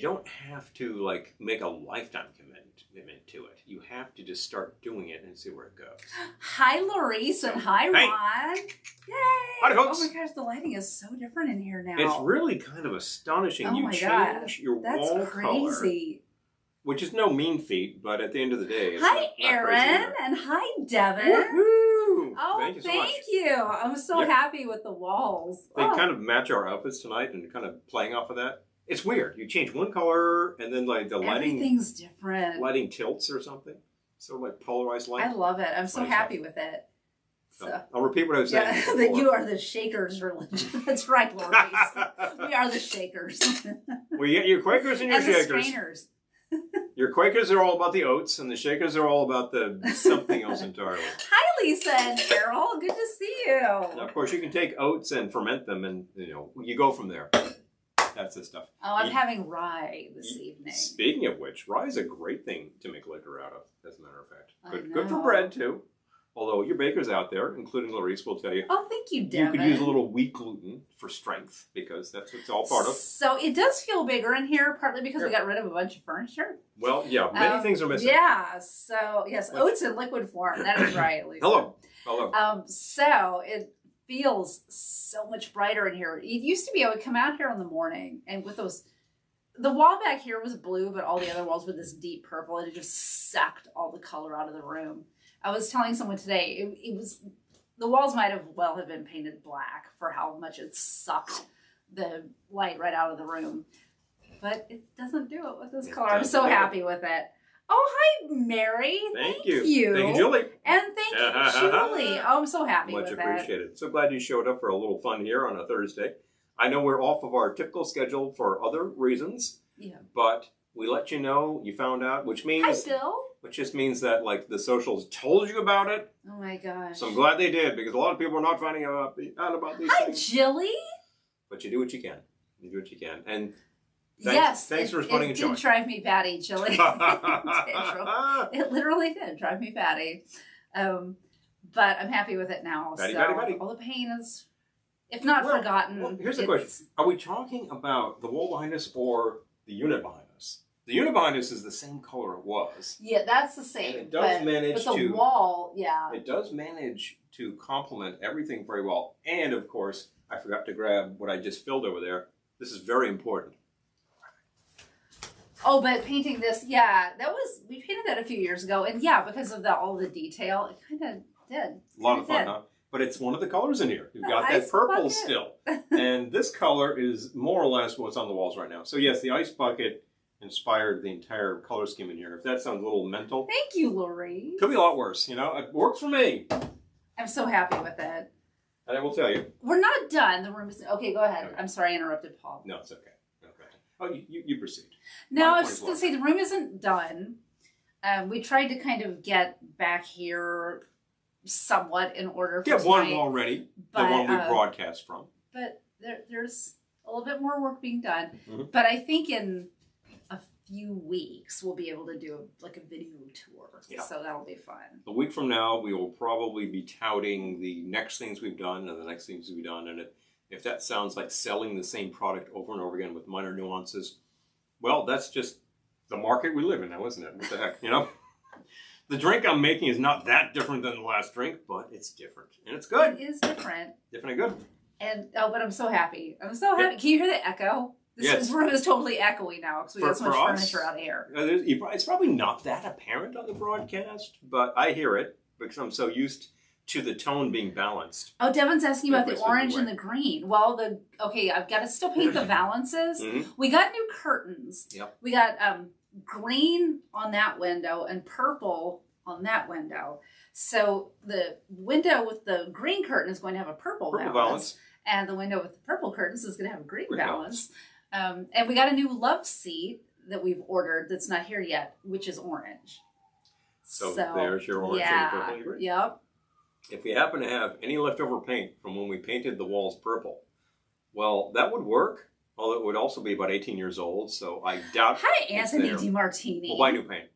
don't have to like make a lifetime commitment to it. You have to just start doing it and see where it goes. Hi, Laurice, and hi, Ron. Yay! Hi, folks. Oh my gosh, the lighting is so different in here now. It's really kind of astonishing. Oh you my change gosh. your That's wall crazy. color, which is no mean feat, but at the end of the day, it's hi, not Aaron, and hi, Devin. Woohoo! Oh, thank you so much. you. I'm so happy with the walls. They kind of match our outfits tonight, and kind of playing off of that. It's weird. You change one color, and then like the lighting, everything's different. Lighting tilts or something. So like polarized light. I love it. I'm so happy with it. So. I'll repeat what I was saying. Yeah, that you are the Shakers religion. That's right, Laurice. We are the Shakers. Well, you get your Quakers and your Shakers. The strainers. Your Quakers are all about the oats, and the Shakers are all about the something else entirely. Hi, Lisa and Carol. Good to see you. Now, of course, you can take oats and ferment them, and you go from there. That's the stuff. Oh, I'm having rye this evening. Speaking of which, rye is a great thing to make liquor out of, as a matter of fact. Good for bread, too. Although your bakers out there, including Laurice, will tell you. Oh, thank you, Devin. You could use a little wheat gluten for strength, because that's what it's all part of. So it does feel bigger in here, partly because we got rid of a bunch of furniture. Well, yeah, many things are missing. Yeah, so, yes, oats in liquid form. That is right, Lisa. Hello. So it feels so much brighter in here. It used to be I would come out here in the morning, and with those... The wall back here was blue, but all the other walls were this deep purple, and it just sucked all the color out of the room. I was telling someone today, it was, the walls might have been painted black for how much it sucked the light right out of the room. But it doesn't do it with this color. I'm so happy with it. Oh, hi, Mary. Thank you. Thank you, Julie. And thank you, Julie. Oh, I'm so happy with that. Much appreciated. So glad you showed up for a little fun here on a Thursday. I know we're off of our typical schedule for other reasons. Yeah. But we let you know, you found out, which means... Hi, Bill. Which just means that, like, the socials told you about it. Oh, my gosh. So I'm glad they did, because a lot of people are not finding out about these things. Hi, Jilly. But you do what you can. You do what you can. And thanks for responding and showing. It did drive me batty, Jilly. It literally did drive me batty. But I'm happy with it now. Batty. All the pain is, if not forgotten. Well, here's the question. Are we talking about the wall behind us or the unit behind us? The unit behind us is the same color it was. Yeah, that's the same. And it does manage but the wall, it does manage to complement everything very well. And, of course, I forgot to grab what I just filled over there. This is very important. Oh, but painting this, we painted that a few years ago. And, because of all the detail, it kind of did. A lot of fun, huh? But it's one of the colors in here. You've got that purple still. And this color is more or less what's on the walls right now. So, yes, the ice bucket inspired the entire color scheme in here. If that sounds a little mental. Thank you, Lori. Could be a lot worse, It works for me. I'm so happy with it. And I will tell you. We're not done. The room is... Okay, go ahead. Okay. I'm sorry I interrupted Paul. No, it's okay. Oh, you proceed. No, I was just going to say the room isn't done. We tried to kind of get back here somewhat in order for get one wall ready, the one we broadcast from. But there's a little bit more work being done. Mm-hmm. But I think in a few weeks we'll be able to do a video tour. Yeah. So that'll be fun. A week from now we will probably be touting the next things we've done and the next things we've done. And if that sounds like selling the same product over and over again with minor nuances, well, that's just the market we live in now, isn't it? What the heck, The drink I'm making is not that different than the last drink, but it's different. And it's good. It is different. Different and good. And but I'm so happy. I'm so happy. Yeah. Can you hear the echo? This room is totally echoey now because we got so much furniture out here. It's probably not that apparent on the broadcast, but I hear it because I'm so used to the tone being balanced. Oh, Devin's asking about the orange and the green. Well, I've got to still paint the valances. Mm-hmm. We got new curtains. Yep. We got green on that window and purple on that window. So the window with the green curtain is going to have a purple valance. And the window with the purple curtains is going to have a green valance. And we got a new love seat that we've ordered that's not here yet, which is orange. So there's your orange and purple and green. Yep. If we happen to have any leftover paint from when we painted the walls purple, well, that would work. Although it would also be about 18 years old, so I doubt. Hi, Anthony DiMartini. We'll buy new paint.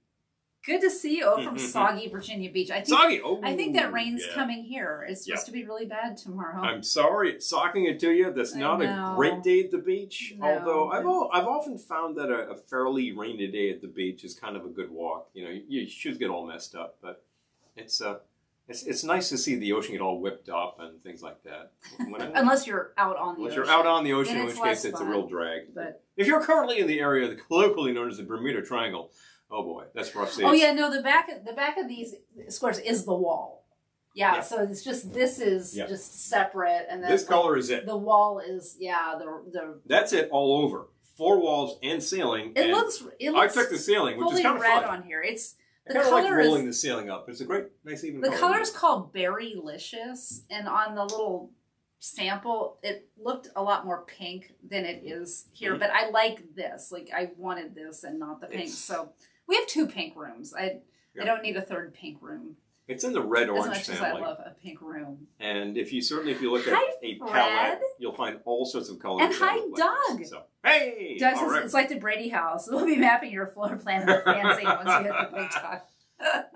Good to see you. Oh, from soggy Virginia Beach. I think, Soggy. Oh, I think that rain's coming here. It's supposed to be really bad tomorrow. I'm sorry, it's socking it to you. That's not a great day at the beach. No, although I've often found that a fairly rainy day at the beach is kind of a good walk. You know, your shoes get all messed up, but it's nice to see the ocean get all whipped up and things like that. Unless you're out on the ocean. Unless you're out on the ocean, in which case it's a real drag. But if you're currently in the area colloquially known as the Bermuda Triangle, oh boy, that's rough seas. Oh yeah, no, the back of these squares is the wall. Yeah, so it's just just separate, and then this color is it. The wall is the. That's it all over. 4 walls and ceiling. It looks. I took the ceiling, which is kind of red fun. On here. It's I kind of like rolling the ceiling up. It's a great, nice even. The color is called Berrylicious, and on the little sample, it looked a lot more pink than it is here. But I like this. Like I wanted this and not the pink. So we have 2 pink rooms. I don't need a 3rd pink room. It's in the red-orange family. As much as I love a pink room. And if you look at a palette, you'll find all sorts of colors. And hi, Doug. So, hey! Doug says it's like the Brady house. We'll be mapping your floor plan with fancy once you hit the big talk.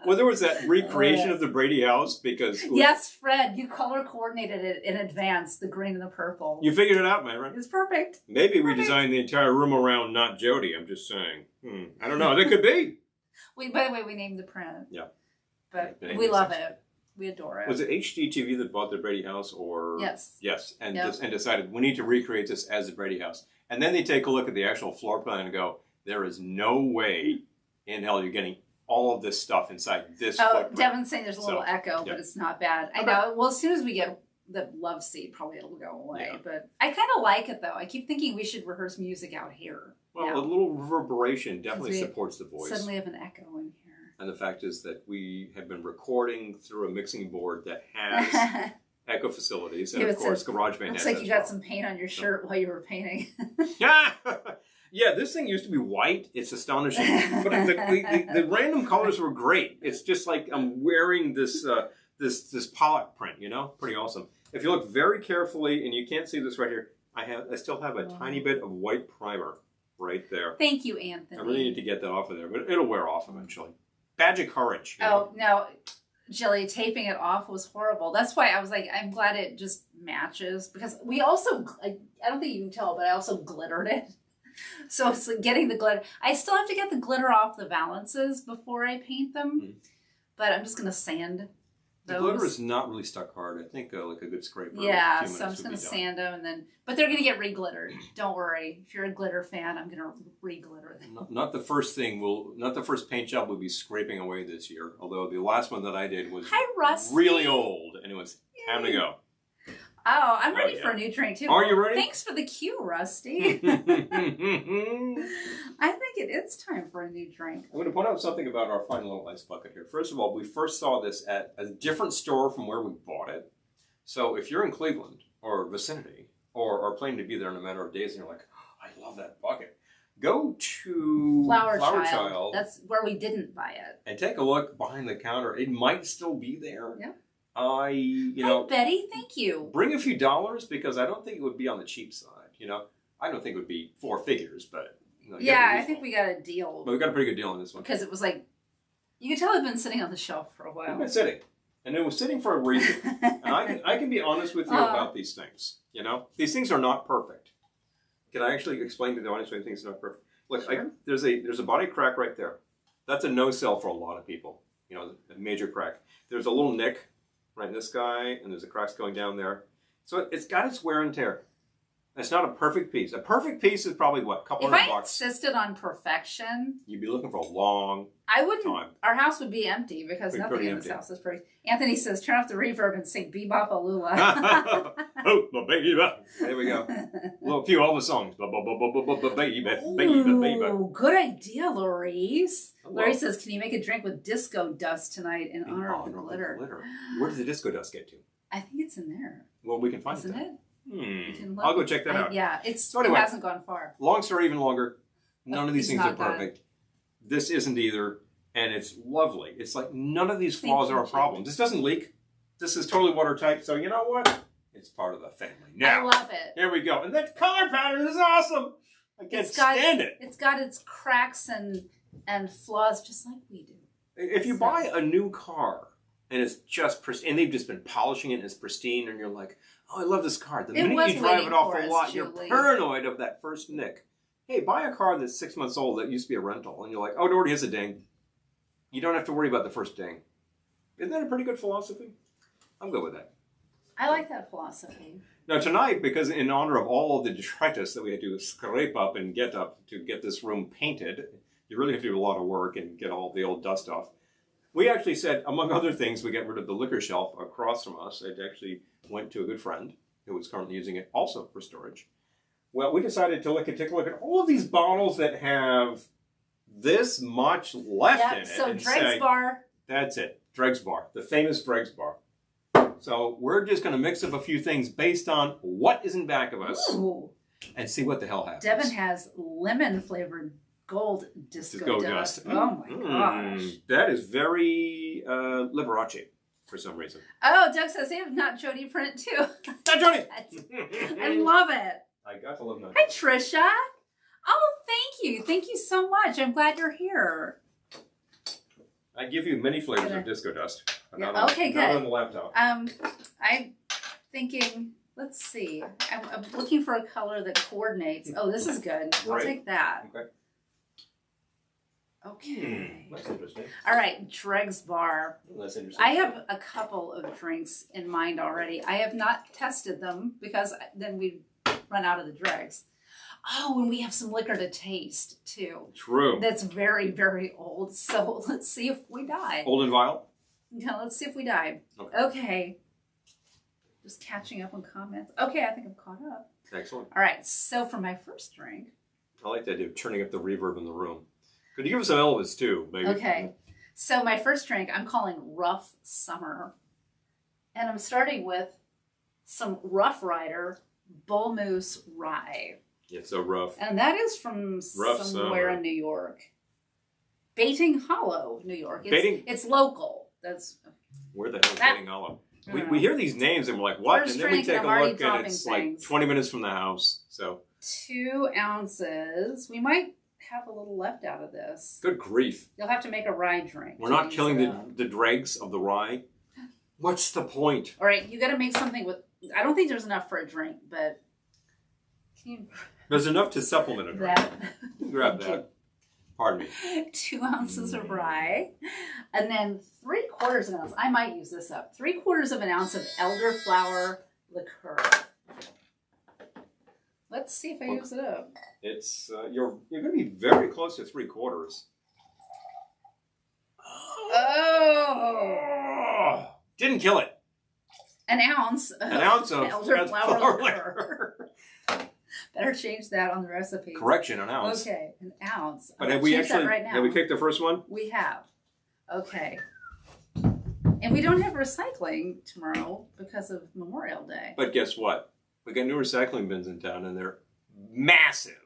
Well, there was that recreation of the Brady house because... Yes, Fred, you color coordinated it in advance, the green and the purple. You figured it out, man, right? It's perfect. Maybe we designed the entire room around not Jody, I'm just saying. I don't know, that could be. By the way, we named the print. Yeah. But we love it. We adore it. Was it HGTV that bought the Brady house, or yes, and decided we need to recreate this as the Brady house, and then they take a look at the actual floor plan and go, there is no way in hell you're getting all of this stuff inside this. Footprint. Devin's saying there's a little echo, but it's not bad. I know. Well, as soon as we get the love seat, probably it'll go away. But I kind of like it though. I keep thinking we should rehearse music out here. Well, a little reverberation definitely supports the voice. Suddenly have an echo in here. And the fact is that we have been recording through a mixing board that has echo facilities. And of course, GarageBand has. Looks like you got some paint on your shirt while you were painting. Yeah, this thing used to be white. It's astonishing. But the random colors were great. It's just like I'm wearing this Pollock print, you know? Pretty awesome. If you look very carefully, and you can't see this right here, I still have a tiny bit of white primer right there. Thank you, Anthony. I really need to get that off of there, but it'll wear off eventually. Badge of courage. Oh, no. Jilly, taping it off was horrible. That's why I was like, I'm glad it just matches. Because we also, I don't think you can tell, but I also glittered it. So it's like getting the glitter. I still have to get the glitter off the valances before I paint them. But I'm just going to sand those. The glitter is not really stuck hard. I think like a good scraper. Yeah, so I'm just going to sand them and then... But they're going to get re-glittered. Don't worry. If you're a glitter fan, I'm going to re-glitter them. Not the first paint job we'll be scraping away this year. Although the last one that I did was really old and it was time to go. Oh, I'm ready for a new drink too. Are you ready? Thanks for the cue, Rusty. I think it is time for a new drink. I'm going to point out something about our fine little ice bucket here. First of all, we first saw this at a different store from where we bought it. So if you're in Cleveland or vicinity or are planning to be there in a matter of days and you're like, oh, I love that bucket, go to Flower Child. That's where we didn't buy it. And take a look behind the counter. It might still be there. Yeah. Hi, Betty, thank you. Bring a few dollars because I don't think it would be on the cheap side. I don't think it would be 4 figures, but I think we got a deal. But we got a pretty good deal on this one because it was like you could tell it's been sitting on the shelf for a while. It's been sitting, and it was sitting for a reason. And I can be honest with you about these things. These things are not perfect. Can I actually explain to the audience why things are not perfect? Look, sure. There's a body crack right there. That's a no-sell for a lot of people. A major crack. There's a little nick. Right in this guy, and there's a cracks going down there. So it's got its wear and tear. It's not a perfect piece. A perfect piece is probably, what, a couple $100 bucks? If I insisted on perfection... You'd be looking for a long time. Our house would be empty because nothing in this house is pretty. Anthony says, turn off the reverb and sing Bebop Alula. Oh, my baby. There we go. A few Elvis songs. Ooh, good idea, Lori's. Lori says, can you make a drink with disco dust tonight in honor of the glitter? Where does the disco dust get to? I think it's in there. Well, we can find it. Isn't it? I'll go check that out. Yeah, it hasn't gone far. Long story, even longer. None of these things are perfect. This isn't either, and it's lovely. It's like none of these flaws are a problem. This doesn't leak. This is totally watertight. So you know what? It's part of the family. Now, I love it. Here we go. And that color pattern is awesome. I can't stand it. It's got its cracks and flaws just like we do. If you buy a new car and it's just and they've just been polishing it and it's pristine, and you're like, oh, I love this car. The minute you drive it off the lot, you're paranoid of that first nick. Hey, buy a car that's 6 months old that used to be a rental, and you're like, oh, it already has a ding. You don't have to worry about the first ding. Isn't that a pretty good philosophy? I'm good with that. I like that philosophy. Now tonight, because in honor of all of the detritus that we had to scrape up and get up to get this room painted, you really have to do a lot of work and get all the old dust off. We actually said, among other things, we got rid of the liquor shelf across from us. It actually went to a good friend who was currently using it also for storage. Well, we decided to take a look at all of these bottles that have this much left in it. So Dregs Bar. That's it. Dregs Bar. The famous Dregs Bar. So we're just going to mix up a few things based on what is in back of us. Ooh. And see what the hell happens. Devin has lemon-flavored gold disco dust. Oh, my gosh. That is very Liberace for some reason. Oh, Doug says they have Not Jody print, too. Not Jody! I love it. I got to love Not Hi, Jody. Trisha. Oh, thank you. Thank you so much. I'm glad you're here. I give you many flavors of disco dust. Yeah. Okay, good. Not on the laptop. I'm thinking, let's see. I'm looking for a color that coordinates. Oh, this is good. I'll take that. Okay. That's interesting. All right, Dregs Bar. That's interesting. I have a couple of drinks in mind already. I have not tested them because then we'd run out of the dregs. Oh, and we have some liquor to taste, too. True. That's very, very old. So let's see if we die. Old and vile? Yeah, let's see if we die. Okay. Just catching up on comments. Okay, I think I'm caught up. Excellent. All right, so for my first drink. I like the idea of turning up the reverb in the room. Could you give us some Elvis, too, maybe? Okay. So my first drink, I'm calling Rough Summer. And I'm starting with some Rough Rider Bull Moose Rye. It's so rough. And that is from somewhere in New York. Baiting Hollow, New York. It's local. That's where the hell is Baiting Hollow? We hear these names and we're like, what? First and then we take a look and it's things. like 20 minutes from the house. So 2 ounces. We might have a little left out of this. Good grief. You'll have to make a rye drink. We're not killing the dregs of the rye. What's the point? All right, you got to make something with... I don't think there's enough for a drink, but... Can you... There's enough to supplement a drink. Grab that. Pardon me. 2 ounces of rye. And then 3/4 of an ounce. I might use this up. 3/4 of an ounce of elderflower liqueur. Let's see if I use it up. It's you're going to be very close to 3/4. Oh! Didn't kill it. An ounce of elderflower liqueur. Better change that on the recipe. Correction, an ounce. Okay, an ounce. But have we actually, right now. have we kicked the first one? We have. Okay. And we don't have recycling tomorrow because of Memorial Day. But guess what? We got new recycling bins in town and they're massive.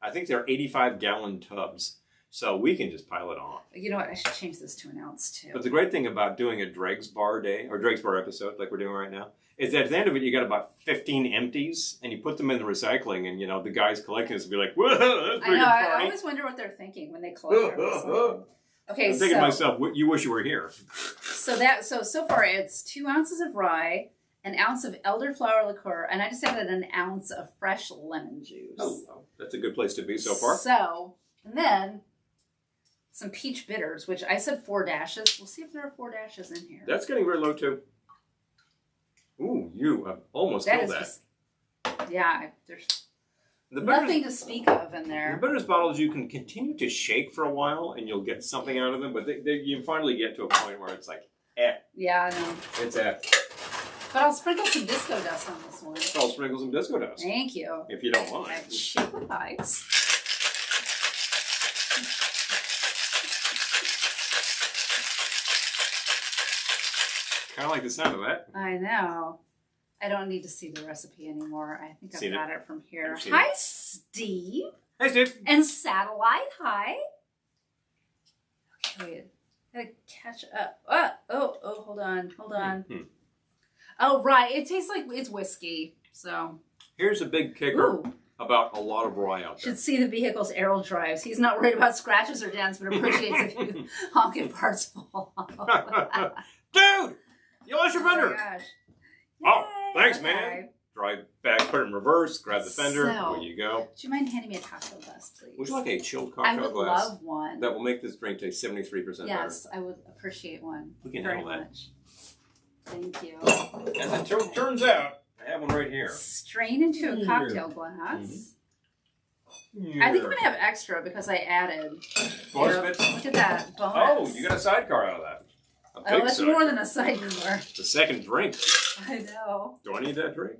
I think they're 85-gallon tubs. So we can just pile it on. You know what? I should change this to an ounce too. But the great thing about doing a Dregs Bar day, or Dregs Bar episode like we're doing right now, is that at the end of it, you got about 15 empties, and you put them in the recycling, and, you know, the guys collecting this will be like, whoa, that's pretty good party. I always wonder what they're thinking when they collect their recycling. Okay, I'm thinking to myself, you wish you were here. So far it's 2 ounces of rye, an ounce of elderflower liqueur, and I just added an ounce of fresh lemon juice. Oh, that's a good place to be so far. So, and then some peach bitters, which I said 4 dashes. We'll see if there are 4 dashes in here. That's getting very low, too. Ooh, you almost killed that. There's nothing to speak of in there. The bitters bottles you can continue to shake for a while and you'll get something out of them, but you finally get to a point where it's like, Yeah, I know. It's But I'll sprinkle some disco dust on this one. I'll sprinkle some disco dust. Thank you. If you don't mind. Super nice. Kind of like the sound of that. I know. I don't need to see the recipe anymore. I think I've got it from here. Hi, Steve. Hey, Steve. And Satellite. Hi. Okay, wait. Gotta catch up. Hold on. Oh, right. It tastes like it's whiskey. So. Here's a big kicker. Ooh. about a lot of rye out there. Should see the vehicle's aero drives. He's not worried about scratches or dents, but appreciates a few honking parts fall off. Dude! You lost your fender! Oh my gosh. Oh, thanks, Okay. man. Drive back, put it in reverse, grab the fender. So, There you go. Would you mind handing me a cocktail glass, please? Would you like a chilled I cocktail would glass? love one. That will make this drink taste 73% Yes, I would appreciate one. We can very handle that. much. Thank you. better. As it turns out, I have one right here. Strain into a cocktail glass. I think I'm gonna have extra because I added. Bonus Look bits? at that bonus. Oh, you got a sidecar out of that. A Oh, big it's sidecar. more than a sidecar. The second drink. I know. Do I need that drink?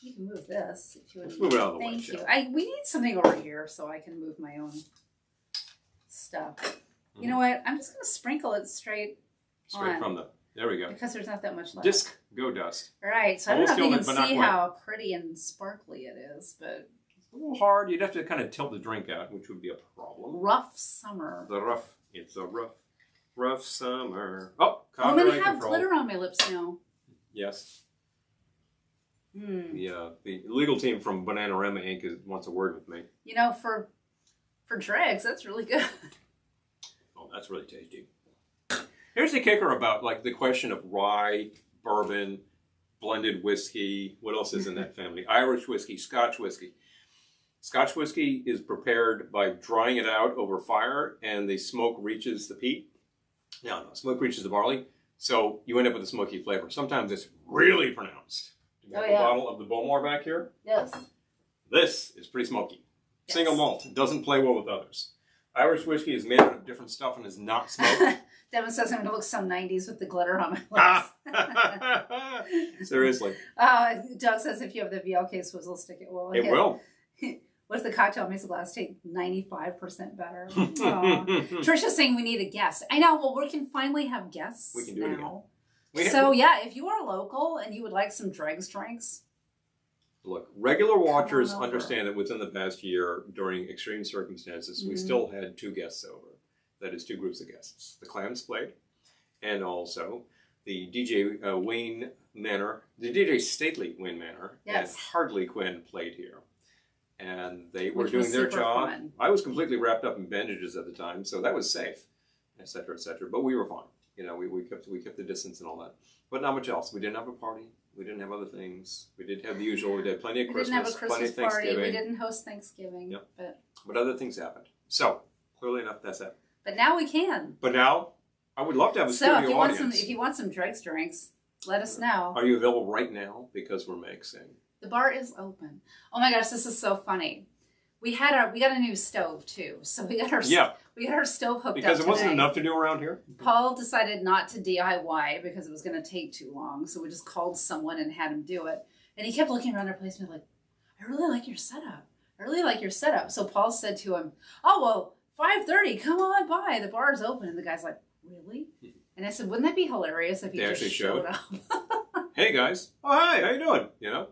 You can move this if you would. Let's move it out of the way, Thank you. shall We need something over here so I can move my own stuff. You know what? I'm just gonna sprinkle it straight on from the. There we go. because there's not that much left. Disc go dust. All right, so I don't Almost know if you killed can it, but not see quite. how pretty and sparkly it is, but A little hard. You'd have to kind of tilt the drink out, which would be a problem. rough summer. It's a rough summer. Oh, I'm gonna copyright have control. glitter on my lips now. Yes. Hmm. The legal team from Bananarama Inc. wants a word with me. You know, for dregs, that's really good. Oh, that's really tasty. Here's the kicker about like the question of rye, bourbon, blended whiskey. What else is in that family? Irish whiskey, Scotch whiskey. Scotch whiskey is prepared by drying it out over fire, and the smoke reaches the peat. No, smoke reaches the barley, so you end up with a smoky flavor. Sometimes it's really pronounced. Do you have a bottle of the Bowmore back here? Yes. This is pretty smoky. Yes. Single malt. It doesn't play well with others. Irish whiskey is made out of different stuff and is not smoked. Devin says I'm going to look so 90s with the glitter on my lips. Seriously. Doug says if you have the VLK swizzle stick, it will. It will. What if the cocktail makes the glass take 95% better? Trisha's saying we need a guest. I know. Well, we can finally have guests We can do it now. again. So, yeah, if you are local and you would like some Dregs drinks. Look, regular watchers Come on over. understand that within the past year, during extreme circumstances, we still had 2 guests over. That is 2 groups of guests. The Clams played, and also the DJ Wayne Manor, the DJ Stately Wayne Manor, Yes. and Hardly Quinn played here. And they were Which doing was their super job. fun. I was completely wrapped up in bandages at the time, so that was safe, et cetera, et cetera. But we were fine. You know, we kept the distance and all that. But not much else. We didn't have a party. We didn't have other things. We did have the usual. We did plenty of We Christmas, didn't have a plenty Christmas of party. Thanksgiving. We didn't host Thanksgiving. Yep. But But other things happened. So, clearly enough, that's it. now we can. But now, I would love to have a So studio if you want audience. if you want some Dregs drinks, let us know. Are you available right now? Because we're mixing. The bar is open. Oh my gosh, this is so funny. We got a new stove too, so we got our stove hooked Because up it wasn't today. enough to do around here. Paul decided not to DIY because it was going to take too long, so we just called someone and had him do it. And he kept looking around our place and like, "I really like your setup. I really like your setup." So Paul said to him, "Oh well, 5:30. Come on by. The bar's open." And the guy's like, "Really?" And I said, "Wouldn't that be hilarious if he They just actually showed showed? up?" Hey guys. Oh hi. How you doing? You know.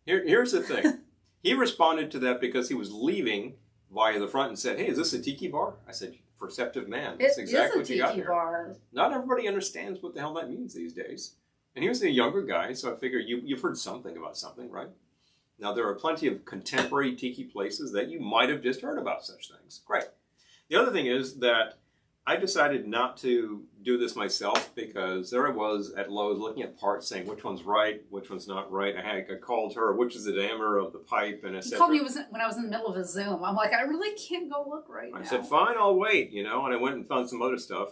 Here's the thing. He responded to that because he was leaving via the front and said, "Hey, is this a tiki bar?" I said, "Perceptive man. That's exactly what you got tiki here." bar. Not everybody understands what the hell that means these days. And he was a younger guy, so I figure you've heard something about something, right? Now, there are plenty of contemporary tiki places that you might have just heard about such things. Great. The other thing is that I decided not to do this myself because there I was at Lowe's looking at parts saying which one's right, which one's not right. I called her, which is the diameter of the pipe, and He etc. called me when I was in the middle of a Zoom. I'm like, I really can't go look right now. I said, fine, I'll wait, you know, and I went and found some other stuff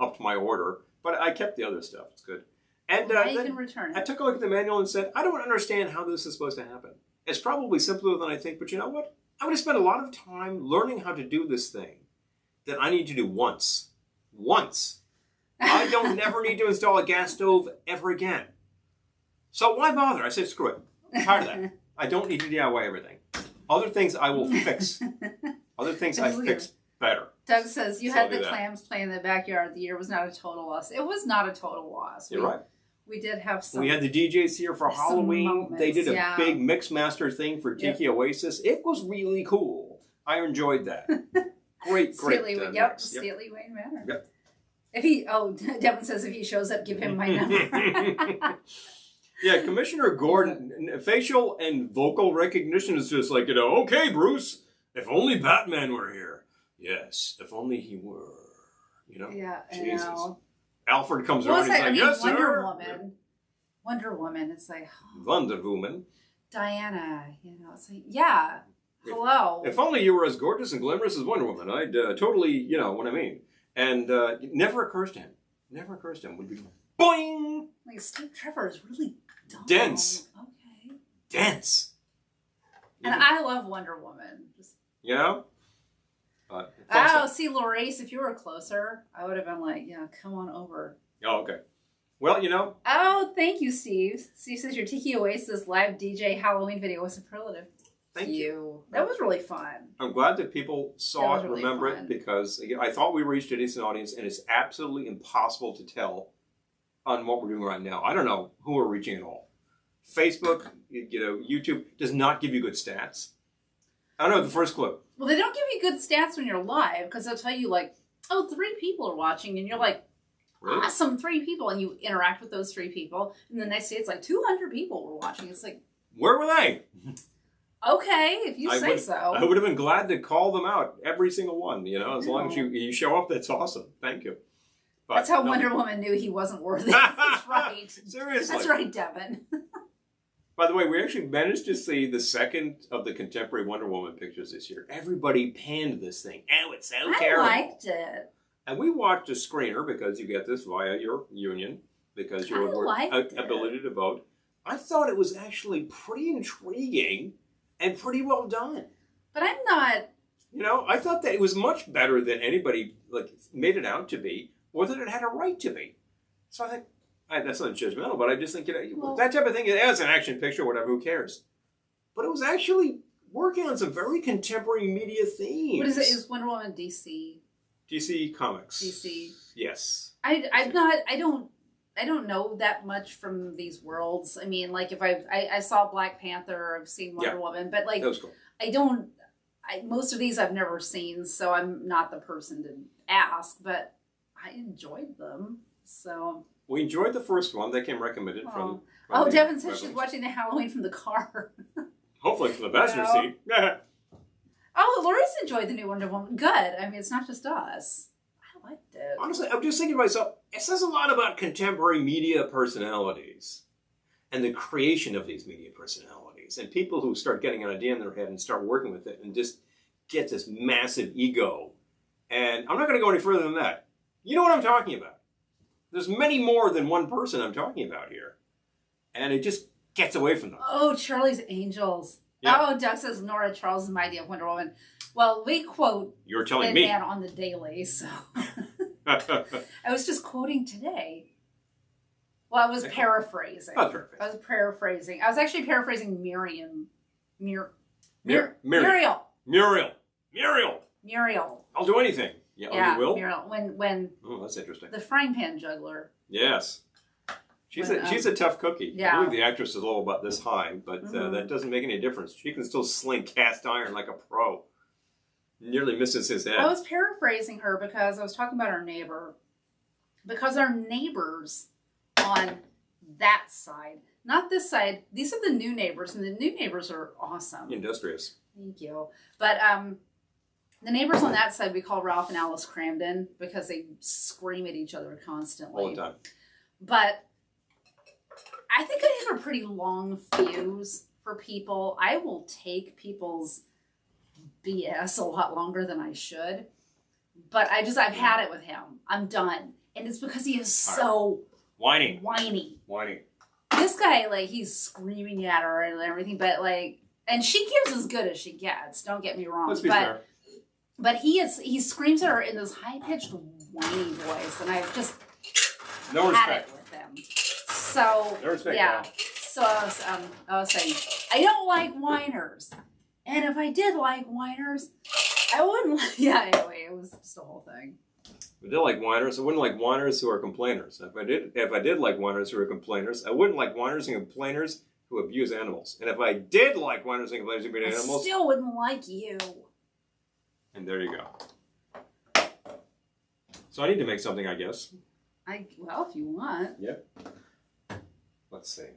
up to my order, but I kept the other stuff. It's good. And Now you then can return I it. took a look at the manual and said, I don't understand how this is supposed to happen. It's probably simpler than I think, but you know what? I'm going to spend a lot of time learning how to do this thing that I need to do once. Once. I don't never need to install a gas stove ever again. So why bother? I said, screw it. I'm tired of that. I don't need to DIY everything. Other things I will fix. Other things I fix better. Doug says, you So had I'll do the that. clams play in the backyard. The year was not a total loss. It was not a total loss. You're right. We did have some. We had the DJs here for some Halloween. moments, They did a yeah. big mix master thing for Tiki Oasis. It was really cool. I enjoyed that. Great. Stately, mix. yep, Stately Wayne Manor. Yep. If he, Devin says if he shows up, give him my number. Yeah, Commissioner Gordon, facial and vocal recognition is just like, okay, Bruce, if only Batman were here. Yes, if only he were. Yeah, Jesus. I know. Alfred comes around and he's like, yes, Wonder sir. Woman. Wonder Woman, it's like... Wonder Woman. Diana, it's like, yeah, hello. If only you were as gorgeous and glamorous as Wonder Woman, I'd totally, what I mean. And it never occurs to him. Never occurs to him. Would be boing! Like, Steve Trevor is really dumb. Dense. Okay. Dense. And I love Wonder Woman. See, Laurice, if you were closer, I would have been like, yeah, come on over. Oh, okay. Well, Oh, thank you, Steve. Steve says your Tiki Oasis live DJ Halloween video was superlative. Thank you. That was really fun. I'm glad that people saw it, really remember fun. it, because I thought we reached a decent audience, and it's absolutely impossible to tell on what we're doing right now. I don't know who we're reaching at all. Facebook, YouTube does not give you good stats. I don't know the first clip. Well, they don't give you good stats when you're live, because they'll tell you, like, 3 people are watching, and you're like, really? Awesome, 3 people, and you interact with those 3 people, and the next day it's like 200 people were watching. It's like, where were they? Okay, if you say so. I would have been glad to call them out, every single one. As long as you show up, that's awesome. Thank you. But, that's how Wonder Woman knew he wasn't worthy. That's right. Seriously. That's right, Devin. By the way, we actually managed to see the second of the contemporary Wonder Woman pictures this year. Everybody panned this thing. Oh, it's so terrible. I liked it. And we watched a screener because you get this via your union, because your ability to vote. I thought it was actually pretty intriguing and pretty well done. But I'm not... I thought that it was much better than anybody made it out to be, or that it had a right to be. So I think, that's not judgmental, but I just think, that type of thing, as an action picture or whatever, who cares? But it was actually working on some very contemporary media themes. What is it? Is Wonder Woman DC? DC Comics. DC. Yes. I don't know that much from these worlds. I mean, like, if I saw Black Panther, I've seen Wonder Woman, but like, that was cool. Most of these I've never seen, so I'm not the person to ask, but I enjoyed them. So we enjoyed the first one. They came recommended from Devin says she's watching the Halloween from the car. Hopefully from the passenger seat. Laurice enjoyed the new Wonder Woman. Good. I mean, it's not just us. I liked it. Honestly, I'm just thinking to myself, it says a lot about contemporary media personalities and the creation of these media personalities, and people who start getting an idea in their head and start working with it and just get this massive ego. And I'm not going to go any further than that. You know what I'm talking about. There's many more than one person I'm talking about here. And it just gets away from them. Oh, Charlie's Angels. Yeah. Oh, Doug says Nora Charles is my idea of Wonder Woman. Well, we quote You're telling me on the daily, so I was just quoting today. Well, I was paraphrasing. Oh, perfect. I was paraphrasing. I was actually paraphrasing Muriel. Muriel. I'll do anything. Yeah, you will? Muriel. When oh, that's interesting. The frying pan juggler. Yes. She's a tough cookie. Yeah. I believe the actress is a little about this high, but that doesn't make any difference. She can still sling cast iron like a pro. Nearly misses his head. I was paraphrasing her because I was talking about our neighbor. Because our neighbors on that side, not this side, these are the new neighbors, and the new neighbors are awesome. Industrious. Thank you. But the neighbors on that side we call Ralph and Alice Cramden because they scream at each other constantly. All the time. But I think I have a pretty long fuse for people. I will take people's BS a lot longer than I should. But I've had it with him. I'm done. And it's because he is so whiny. This guy, he's screaming at her and everything, but and she gives as good as she gets. Don't get me wrong. Let's be fair. But he screams at her in this high-pitched whiny voice, and I've just no respect with him. So no respect, yeah. So I was saying I don't like whiners, and if I did like whiners, I wouldn't. Anyway, it was just a whole thing. If I did like whiners, I wouldn't like whiners who are complainers. If I did like whiners who are complainers, I wouldn't like whiners and complainers who abuse animals. And if I did like whiners and complainers who abuse animals, I still wouldn't like you. And there you go. So I need to make something, I guess. Well, if you want. Yep. Let's see.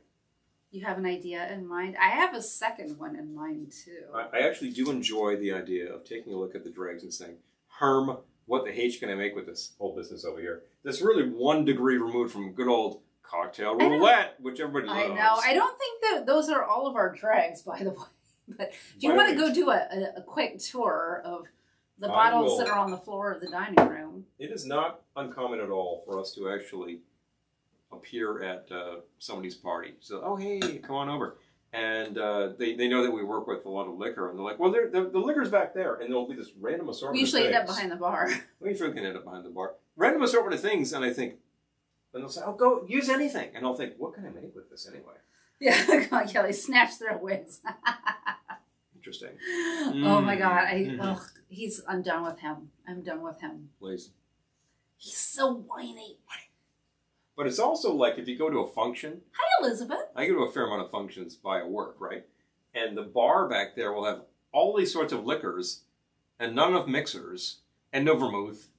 You have an idea in mind? I have a second one in mind, too. I actually do enjoy the idea of taking a look at the dregs and saying, Herm, what the H can I make with this whole business over here? That's really 1 degree removed from good old cocktail roulette, which everybody loves. I know. I don't think that those are all of our dregs, by the way. But if you want to go do a quick tour of the bottles that are on the floor of the dining room. It is not uncommon at all for us to actually appear at somebody's party. So, oh, hey, come on over. And they know that we work with a lot of liquor. And they're like, well, the liquor's back there. And there'll be this random assortment We usually of things. end up behind the bar. We freaking end up behind the bar. Random assortment of things. And I think, and they'll say, oh, go use anything. And I'll think, what can I make with this anyway? Yeah, they snatch their wigs. Interesting. Oh my God. I'm done with him. I'm done with him. Lazy. He's so whiny. But it's also like if you go to a function. Hi, Elizabeth. I go to a fair amount of functions via work, right? And the bar back there will have all these sorts of liquors and not enough mixers and no vermouth.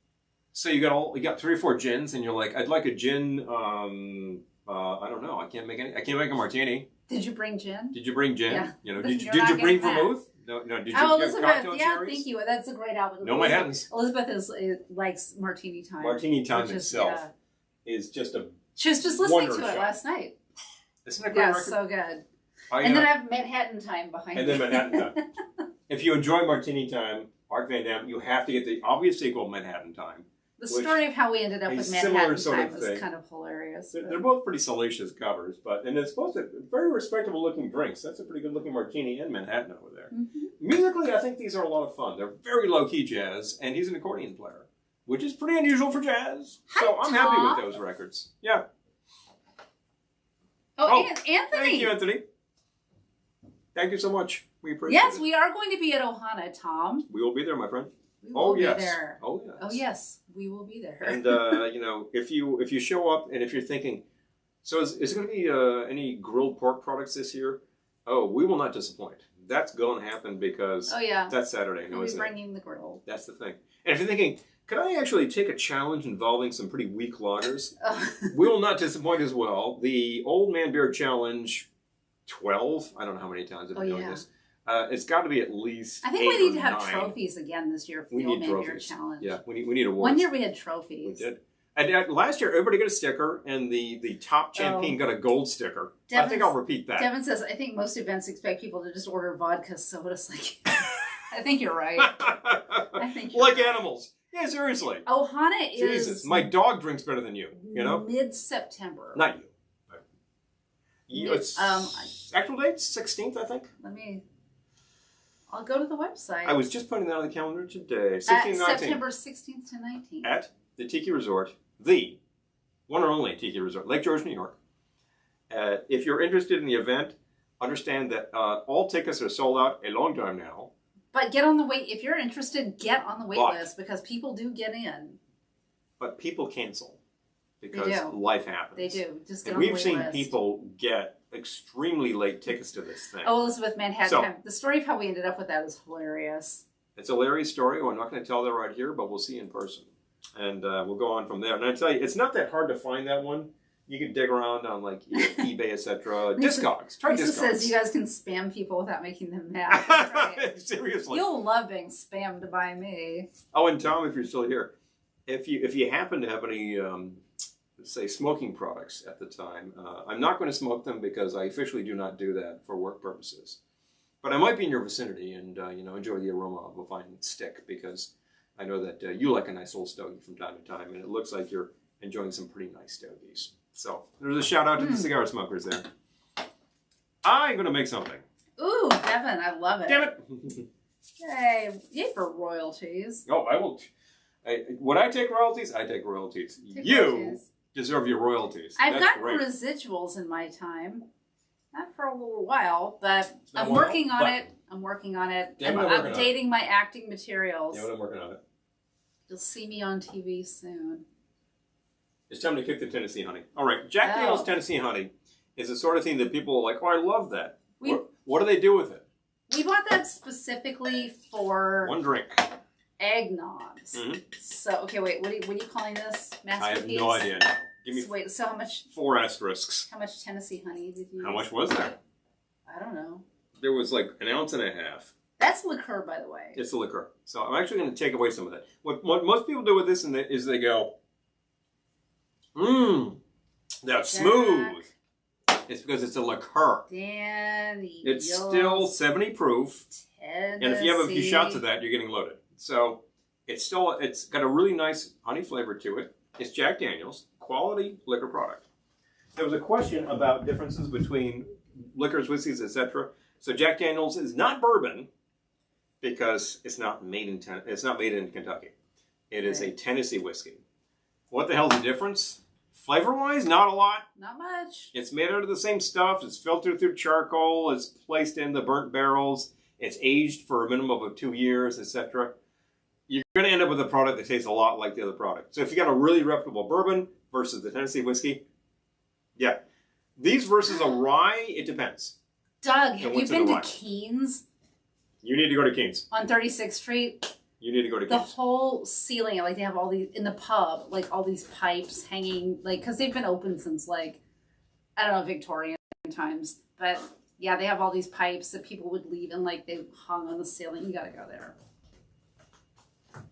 So you got 3 or 4 gins, and you're like, I'd like a gin. I don't know. I can't make a martini. Did you bring gin? Did you bring gin? Yeah. You know, did you bring vermouth? No. Did you have Elizabeth, cocktail yeah, cherries? thank you. That's a great album. No Manhattans. Elizabeth likes Martini Time. Martini Time itself is just a. She was just listening to wonder it shot. last night. Isn't it a great record? So good. And then I have Manhattan Time behind And me. then Manhattan Time. If you enjoy Martini Time, Art Van Dam, you have to get the obvious sequel, Manhattan Time. The story of how we ended up with Manhattan Time was kind of hilarious. They're both pretty salacious covers, and it's both very respectable looking drinks. That's a pretty good looking martini and Manhattan over there. Mm-hmm. Musically, I think these are a lot of fun. They're very low key jazz, and he's an accordion player, which is pretty unusual for jazz. So I'm happy with those records. Yeah. Oh, Anthony! Thank you, Anthony. Thank you so much. We appreciate it. Yes, we are going to be at Ohana, Tom. We will be there, my friend. We will be yes. there. Oh yes. Oh yes, we will be there. And if you show up and if you're thinking, so is there going to be any grilled pork products this year? Oh, we will not disappoint. That's going to happen because that's Saturday. We'll be bringing the grill. That's the thing. And if you're thinking, could I actually take a challenge involving some pretty weak lagers? We will not disappoint as well. The Old Man Beer Challenge 12. I don't know how many times I've been doing this. It's got to be at least. I think we need to have trophies again this year for the Old Man Beer Challenge. Yeah, we need awards. One year we had trophies. We did. And last year, everybody got a sticker, and the top champion got a gold sticker. I think I'll repeat that. Devin says, I think most events expect people to just order vodka sodas. I think you're right. I think you're right. Animals. Yeah, seriously. Ohana is... Jesus, my dog drinks better than you, Mid-September. Not you. Actual date, 16th, I think. I'll go to the website. I was just putting that on the calendar today. 16th, 19th. September 16th to 19th. At the Tiki Resort, the one and only Tiki Resort, Lake George, New York. If you're interested in the event, understand that all tickets are sold out a long time now. But get on the wait. If you're interested, get on the wait list because people do get in. But people cancel because life happens. They do. Just get on the wait list. We've seen people get extremely late tickets to this thing. Oh, Elizabeth Manhattan Time. The story of how we ended up with that is hilarious. It's a hilarious story. I'm not going to tell that right here, but we'll see in person. And we'll go on from there. And I tell you, it's not that hard to find that one. You can dig around on eBay, etc. Discogs. Try Discogs. Lisa says you guys can spam people without making them mad. That's right. Seriously. You'll love being spammed by me. Oh, and Tom, if you're still here, if you happen to have any, say, smoking products at the time, I'm not going to smoke them because I officially do not do that for work purposes. But I might be in your vicinity and enjoy the aroma of a fine stick because I know that you like a nice old stogie from time to time, and it looks like you're enjoying some pretty nice stogies. So there's a shout out to the cigar smokers there. I'm going to make something. Ooh, Devin, I love it. Damn it! Yay for royalties. Oh, I will. Would I take royalties? I take royalties. You deserve your royalties. I've got residuals in my time. Not for a little while, but I'm working on it. I'm working on it. I'm updating my acting materials. Yeah, but I'm working on it. You'll see me on TV soon. It's time to kick the Tennessee honey. All right, Jack Daniel's Tennessee honey is the sort of thing that people are like, oh, I love that. What do they do with it? We bought that specifically for... one drink. Eggnogs. Mm-hmm. So, okay, wait, what are you calling this? Masterpiece? I have no idea now. Give me Wait, so how much? 4 asterisks. How much Tennessee honey did you? How much was there? I don't know. There was like 1.5 ounces. That's liqueur, by the way. It's a liquor. So I'm actually going to take away some of that. What most people do with this is they go, that's smooth. It's because it's a liqueur. Danny. It's still 70 proof. Tennessee. And if you have a few shots of that, you're getting loaded. So it's got a really nice honey flavor to it. It's Jack Daniel's, quality liquor product. There was a question about differences between liquors, whiskeys, etc. So Jack Daniel's is not bourbon because it's not made in Kentucky. It is a Tennessee whiskey. What the hell's the difference? Flavor-wise, not a lot. Not much. It's made out of the same stuff. It's filtered through charcoal. It's placed in the burnt barrels. It's aged for a minimum of 2 years, etc. You're going to end up with a product that tastes a lot like the other product. So if you got a really reputable bourbon versus the Tennessee whiskey, yeah. These versus a rye, it depends. Doug, have you been to Keen's? You need to go to Keen's. On 36th Street? You need to go to Keen's. The whole ceiling, like they have all these, in the pub, like all these pipes hanging, like, because they've been open since like, I don't know, Victorian times. But yeah, they have all these pipes that people would leave and like they hung on the ceiling. You got to go there.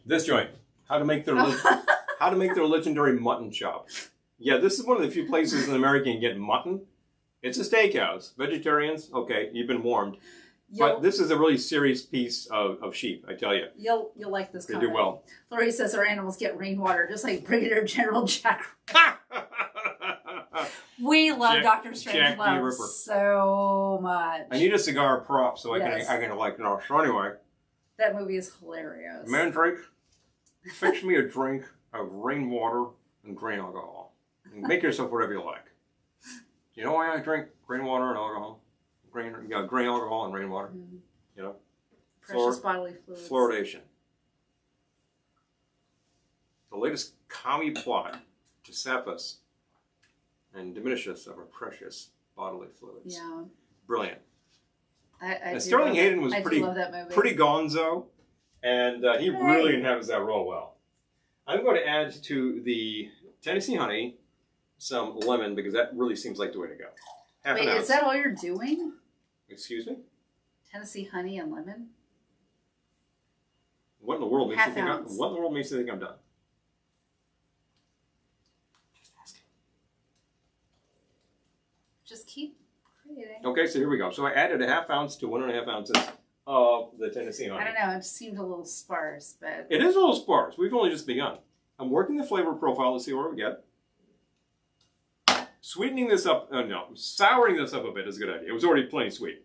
This joint, how to make their legendary mutton chop. Yeah, this is one of the few places in America you can get mutton. It's a steakhouse. Vegetarians, okay, you've been warmed. But this is a really serious piece of sheep, I tell you. You'll like this. They do well. Lori says our animals get rainwater, just like Brigadier General Jack. We love Dr. Strangelove so much. I need a cigar prop so I can like, no. So anyway. That movie is hilarious. Mandrake, fix me a drink of rainwater and grain alcohol. And make yourself whatever you like. You know why I drink rainwater and alcohol? Grain alcohol and rainwater. Mm-hmm. You know? Precious bodily fluids. Fluoridation. The latest commie plot to sap us and diminish us of our precious bodily fluids. Yeah. Brilliant. Sterling Hayden was pretty gonzo, and he really inhabits that role well. I'm going to add to the Tennessee honey some lemon because that really seems like the way to go. Half an ounce. Is that all you're doing? Excuse me? Tennessee honey and lemon? What in the world makes you think I'm done? Just asking. Just keep creating. Okay, so here we go. So I added a half ounce to 1.5 ounces of the Tennessee honey. I don't know. It just seemed a little sparse, but it is a little sparse. We've only just begun. I'm working the flavor profile to see where we get. Sweetening this up, souring this up a bit is a good idea. It was already plenty sweet.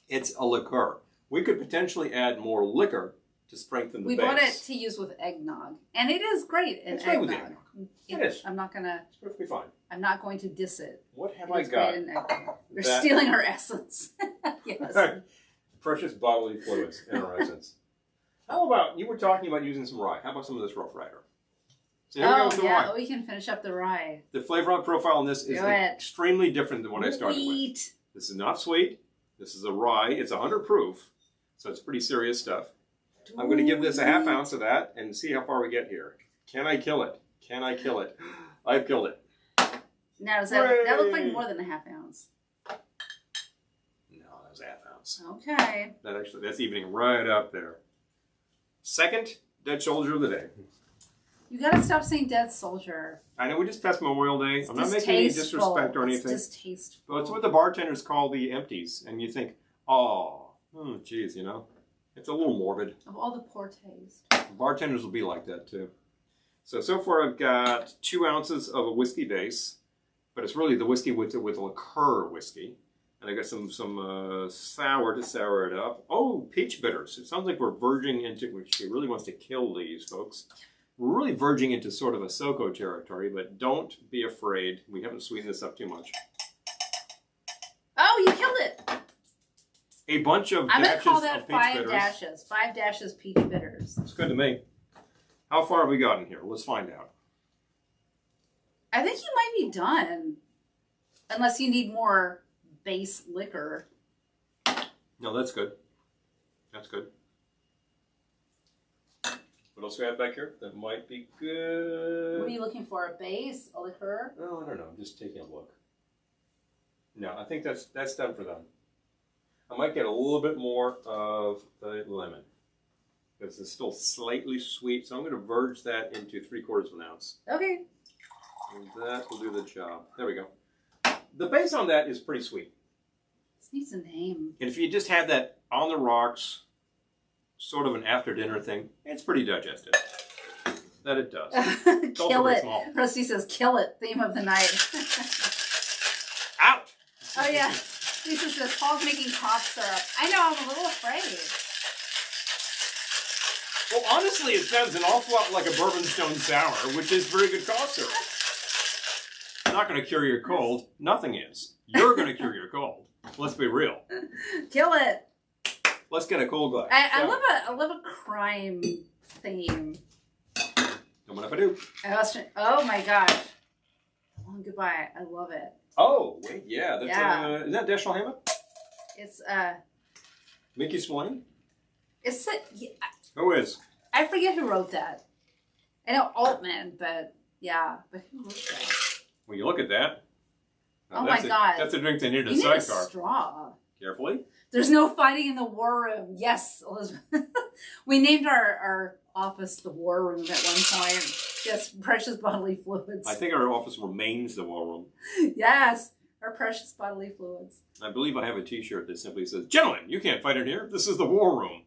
It's a liqueur. We could potentially add more liquor to strengthen the base. We bought it to use with eggnog, and it is great in eggnog. With eggnog. It is. I'm not gonna. It's perfectly fine. I'm not going to diss it. What have I got? They're stealing our essence. Yes. Precious bodily fluids in our essence. How about, you were talking about using some rye. How about some of this Rough Rider? So here we go with the rye. We can finish up the rye. The flavor profile on this is extremely different than what I started with. This is not sweet. This is a rye. It's 100 proof, so it's pretty serious stuff. I'm going to give this a half ounce of that and see how far we get here. Can I kill it? Can I kill it? I've killed it. Now, does that look like more than a half ounce? No, that was a half ounce. Okay. That's evening right up there. Second dead soldier of the day. You gotta stop saying dead soldier. I know we just passed Memorial Day. I'm not making any disrespect or anything. It's distasteful. Well, it's what the bartenders call the empties. And you think, geez, you know. It's a little morbid. Of all the poor taste. Bartenders will be like that too. So far I've got 2 ounces of a whiskey base. But it's really the whiskey with a liqueur whiskey. And I got some sour to sour it up. Oh, peach bitters. It sounds like we're verging into, which she really wants to kill these folks. We're really verging into sort of a SoCo territory, but don't be afraid. We haven't sweetened this up too much. Oh, you killed it. A bunch of I'm dashes going to call that of peach bitters. 5 dashes. 5 dashes peach bitters. It's good to me. How far have we gotten here? Let's find out. I think you might be done. Unless you need more base liquor. No, that's good. That's good. But else we have back here that might be good? What are you looking for? A base? A liqueur? Oh, I don't know. I'm just taking a look. No, I think that's done for them. I might get a little bit more of the lemon because it's still slightly sweet, so I'm going to verge that into 3/4 of an ounce. Okay. And that will do the job. There we go. The base on that is pretty sweet. This needs a name. And if you just had that on the rocks, sort of an after dinner thing, it's pretty digested. That it does. Kill it. Rusty says, kill it. Theme of the night. Ouch! Oh, yeah. Lisa says, Paul's making cough syrup. I know, I'm a little afraid. Well, honestly, it sounds an awful lot like a bourbon stone sour, which is very good cough syrup. It's not going to cure your cold. Nothing is. You're going to cure your cold. Let's be real. Kill it. Let's get a cold glass. I love a crime theme. And what if I do? Oh my gosh. Long goodbye. I love it. Oh, wait, yeah. That's, is that Dashiell Hammett? It's Mickey Spillane? It's yeah, Who is? I forget who wrote that. I know Altman, but yeah. But who wrote that? When you look at that. Oh my God. That's a drink they need in a You need a sidecar. straw. Carefully. There's no fighting in the war room. Yes, Elizabeth. We named our office the war room at one point. Yes, precious bodily fluids. I think our office remains the war room. Yes, our precious bodily fluids. I believe I have a T-shirt that simply says, "Gentlemen, you can't fight in here. This is the war room,"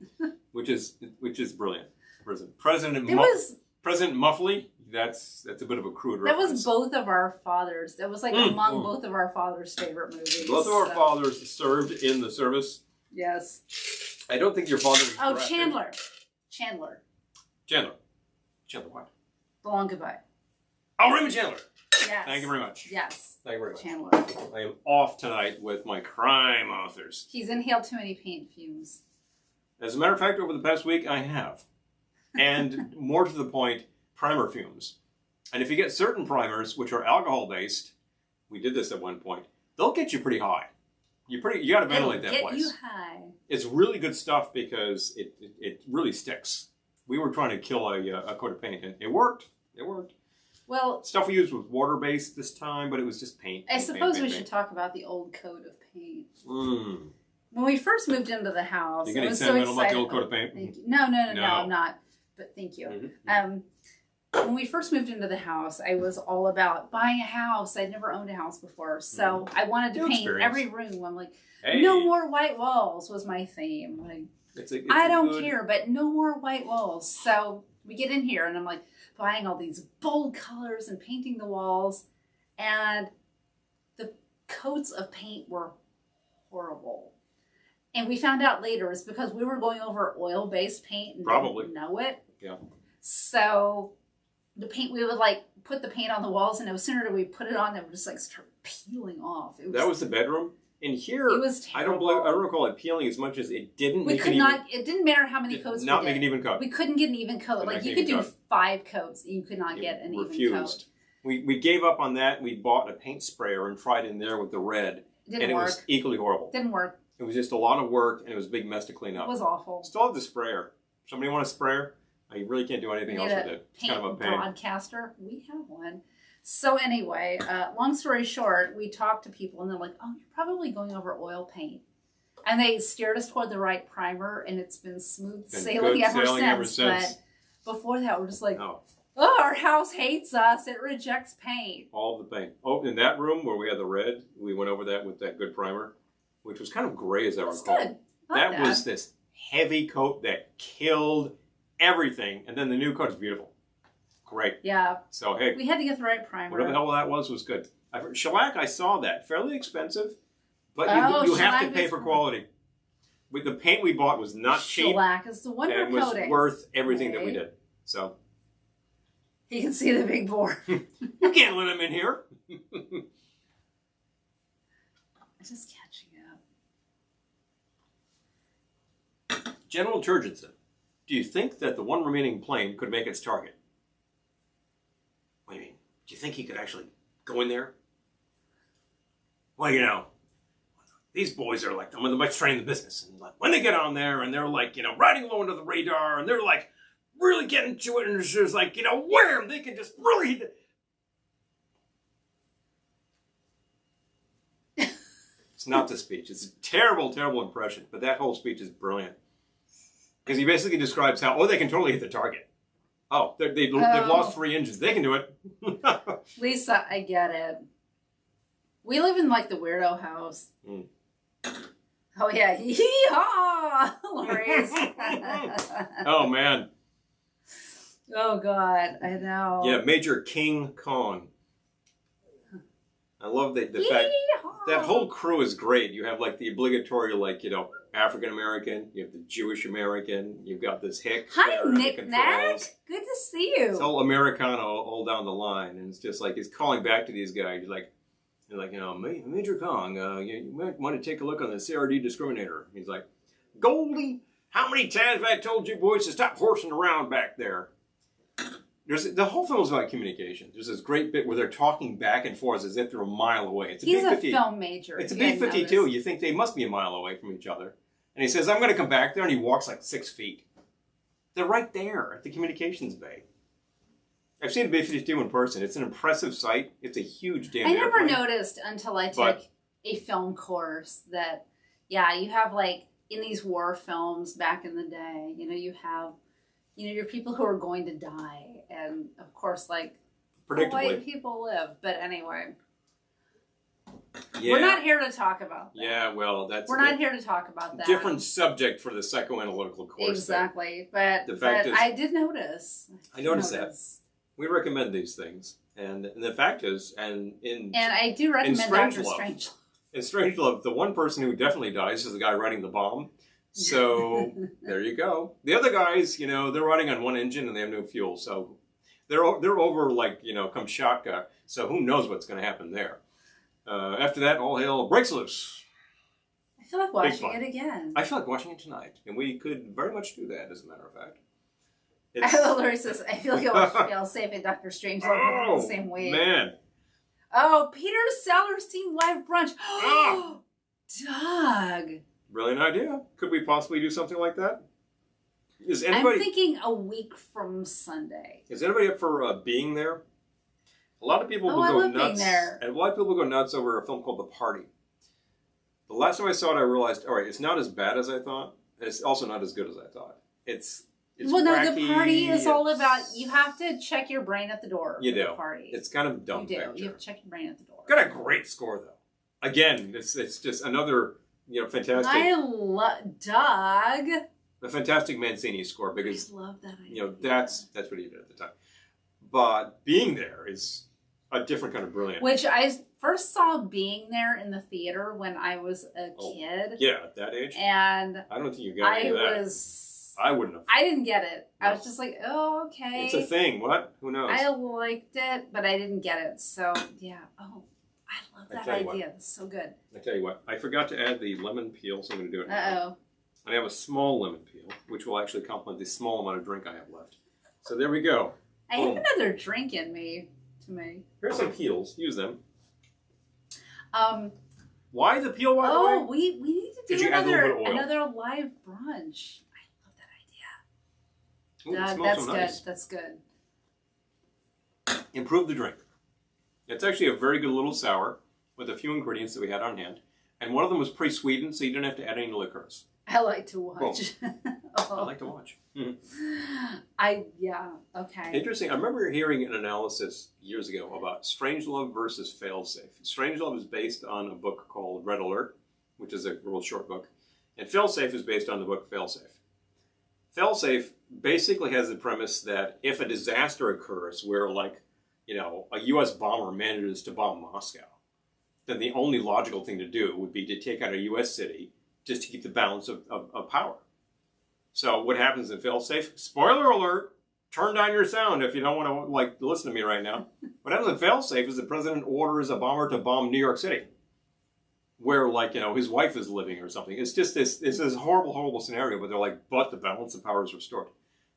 which is brilliant. President Muffley. That's a bit of a crude reference. That was both of our fathers. That was like among both of our fathers' favorite movies. Both of our fathers served in the service. Yes. I don't think your father was drafted. Chandler. Chandler what? The Long Goodbye. Oh, Raymond Chandler. Yes. Thank you very much. Yes. Thank you very much. Chandler. I am off tonight with my crime authors. He's inhaled too many paint fumes. As a matter of fact, over the past week, I have. And more to the point, primer fumes. And if you get certain primers, which are alcohol-based, we did this at one point, they'll get you pretty high. You got to ventilate that place. Get you high. It's really good stuff because it really sticks. We were trying to kill a coat of paint, and it worked. It worked. Well, stuff we used was water-based this time, but it was just paint. I suppose we should talk about the old coat of paint. Mm. When we first moved into the house, you're getting sentimental about the old coat of paint? No, I'm not. But thank you. Mm-hmm. When we first moved into the house, I was all about buying a house. I'd never owned a house before, so I wanted to paint every room. I'm like, no more white walls was my theme. Like, I don't care, but no more white walls. So we get in here, and I'm like buying all these bold colors and painting the walls, and the coats of paint were horrible. And we found out later it's because we were going over oil-based paint and didn't know it. Yeah. So the paint, we would like put the paint on the walls, and no sooner did we put it on, it would just like start peeling off. That was the bedroom. In here, it was terrible. I don't recall it peeling as much as it didn't. We could not. It didn't matter how many coats. Not make an even coat. We couldn't get an even coat. Like you could do 5 coats, and you could not get an even coat. We gave up on that. We bought a paint sprayer and tried in there with the red, and it was equally horrible. Didn't work. It was just a lot of work, and it was a big mess to clean up. It was awful. Still have the sprayer. Somebody want a sprayer? I really can't do anything else with it. It's kind of a pain. Broadcaster. We have one. So anyway, long story short, we talked to people, and they're like, "Oh, you're probably going over oil paint," and they steered us toward the right primer, and it's been smooth sailing ever since. But before that, we're just like, "Oh, our house hates us. It rejects paint." All the paint. Oh, in that room where we had the red, we went over that with that good primer, which was kind of gray as I recall. Good. That was this heavy coat that killed everything, and then the new coat is beautiful. Great. Yeah. So, hey. We had to get the right primer. Whatever the hell that was good. Shellac, I saw that. Fairly expensive, but you have to pay for quality. With the paint we bought was not cheap. Shellac is the wonder coating. And was worth everything that we did. So. You can see the big board. You can't let him in here. Just catching up. General Turgidson, do you think that the one remaining plane could make its target? What do you mean? Do you think he could actually go in there? Well, you know, these boys are like, I'm the much trained in the business. And like, when they get on there and they're like, riding low under the radar and they're like really get into it, and it's just like, wham, they can just really hit it. It's not the speech. It's a terrible, terrible impression, but that whole speech is brilliant. Because he basically describes how, they can totally hit the target. Oh, they've lost 3 inches. They can do it. Lisa, I get it. We live in like the weirdo house. Mm. Oh yeah, hee-haw, Lori's. Oh man. Oh God, I know. Yeah, Major King Kong. I love the fact that whole crew is great. You have like the obligatory, like, African American, you have the Jewish American, you've got this hick. Hi, Nick Nack. Good to see you. It's all Americana all down the line, and it's just like he's calling back to these guys. He's like, Major Kong, you might want to take a look on the CRD discriminator. He's like, Goldie, how many times have I told you boys to stop horsing around back there? The whole film is about communication. There's this great bit where they're talking back and forth as if they're a mile away. He's a film major. It's a B-52. You think they must be a mile away from each other. And he says, I'm going to come back there, and he walks like 6 feet. They're right there at the communications bay. I've seen a B-52 in person. It's an impressive sight. It's a huge damn airplane. I never noticed until I took a film course that, you have like, in these war films back in the day, you have... your people who are going to die, and of course, like, white people live. But anyway, we're not here to talk about that. Yeah, well, we're not here to talk about that. Different subject for the psychoanalytical course. Exactly, but I did notice. I noticed that. We recommend these things, and the fact is, and I do recommend Dr. Strangelove. In Strangelove, the one person who definitely dies is the guy riding the bomb. So there you go. The other guys, they're running on one engine and they have no fuel. So they're over like, Kamchatka. So who knows what's going to happen there. After that, all hell breaks loose. I feel like watching it again. I feel like watching it tonight. And we could very much do that, as a matter of fact. Larry says, I feel like I watched Fail Safe and Dr. Strangelove in the same way. Man. Oh, Peter Sellers Team Live Brunch. Oh, Doug. Brilliant idea. Could we possibly do something like that? I'm thinking a week from Sunday. Is anybody up for being there? A lot of people will go nuts. And a lot of people go nuts over a film called The Party. The last time I saw it, I realized, all right, it's not as bad as I thought. And it's also not as good as I thought. It's wacky, The Party is all about, you have to check your brain at the door. You do. The Party. It's kind of dumb. You do. You have to check your brain at the door. Got a great score, though. Again, it's just another... fantastic. I love Doug. A fantastic Mancini score because I love that idea. That's what he did at the time. But Being There is a different kind of brilliant. Which I first saw Being There in the theater when I was a kid. Yeah, at that age. And I don't think you got any of that. I wouldn't have. I didn't get it. No. I was just like, oh, okay. It's a thing. What? Who knows? I liked it, but I didn't get it. So yeah. Oh. I love that idea. It's so good. I tell you what, I forgot to add the lemon peel, so I'm going to do it now. Uh-oh. And I have a small lemon peel, which will actually complement the small amount of drink I have left. So there we go. I have another drink in me, Here's some peels. Use them. Why the peel, by the way? Oh, we need to do another live brunch. I love that idea. Ooh, that's so good. nice. That's good. Improve the drink. It's actually a very good little sour with a few ingredients that we had on hand. And one of them was pre-sweetened, so you didn't have to add any liqueurs. I like to watch. I like to watch. Mm-hmm. Okay. Interesting. I remember hearing an analysis years ago about Strangelove versus Failsafe. Strangelove is based on a book called Red Alert, which is a real short book. And Failsafe is based on the book Failsafe. Failsafe basically has the premise that if a disaster occurs where, like, a U.S. bomber manages to bomb Moscow, then the only logical thing to do would be to take out a U.S. city just to keep the balance of power. So what happens in Failsafe? Spoiler alert! Turn down your sound if you don't want to listen to me right now. What happens in Failsafe is the president orders a bomber to bomb New York City, where his wife is living or something. It's just this horrible, horrible scenario. But they're like, but the balance of power is restored.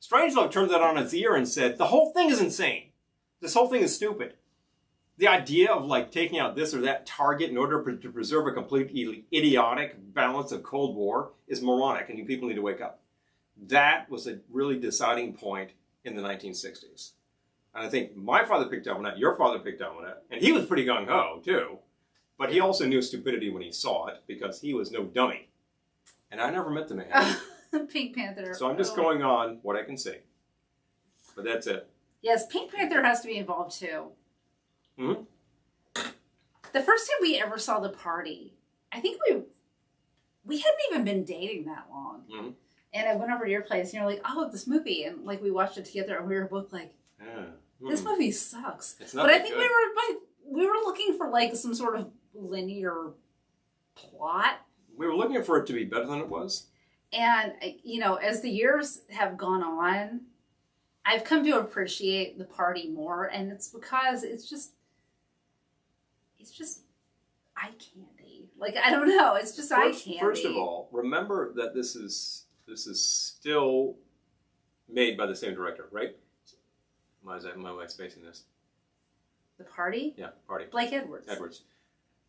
Strangelove turns that on its ear and said, the whole thing is insane. This whole thing is stupid. The idea of taking out this or that target in order to preserve a complete idiotic balance of Cold War is moronic, and you people need to wake up. that was a really deciding point in the 1960s. And I think my father picked up on that, your father picked up on it, and he was pretty gung-ho, too. But he also knew stupidity when he saw it, because he was no dummy. And I never met the man. Pink Panther. So I'm just going on what I can see. But that's it. Yes, Pink Panther has to be involved, too. Mm-hmm. The first time we ever saw The Party, I think we hadn't even been dating that long. Mm-hmm. And I went over to your place, and you're like, oh, this movie. And, like, we watched it together, and we were both like, this movie sucks. But I think we were looking for, like, some sort of linear plot. We were looking for it to be better than it was. And, you know, as the years have gone on, I've come to appreciate The Party more. And it's because it's just eye candy. Like, I don't know. It's just eye candy. First of all, remember that this is still made by the same director, right? Why am I spacing this? The Party? Yeah, Party. Blake Edwards.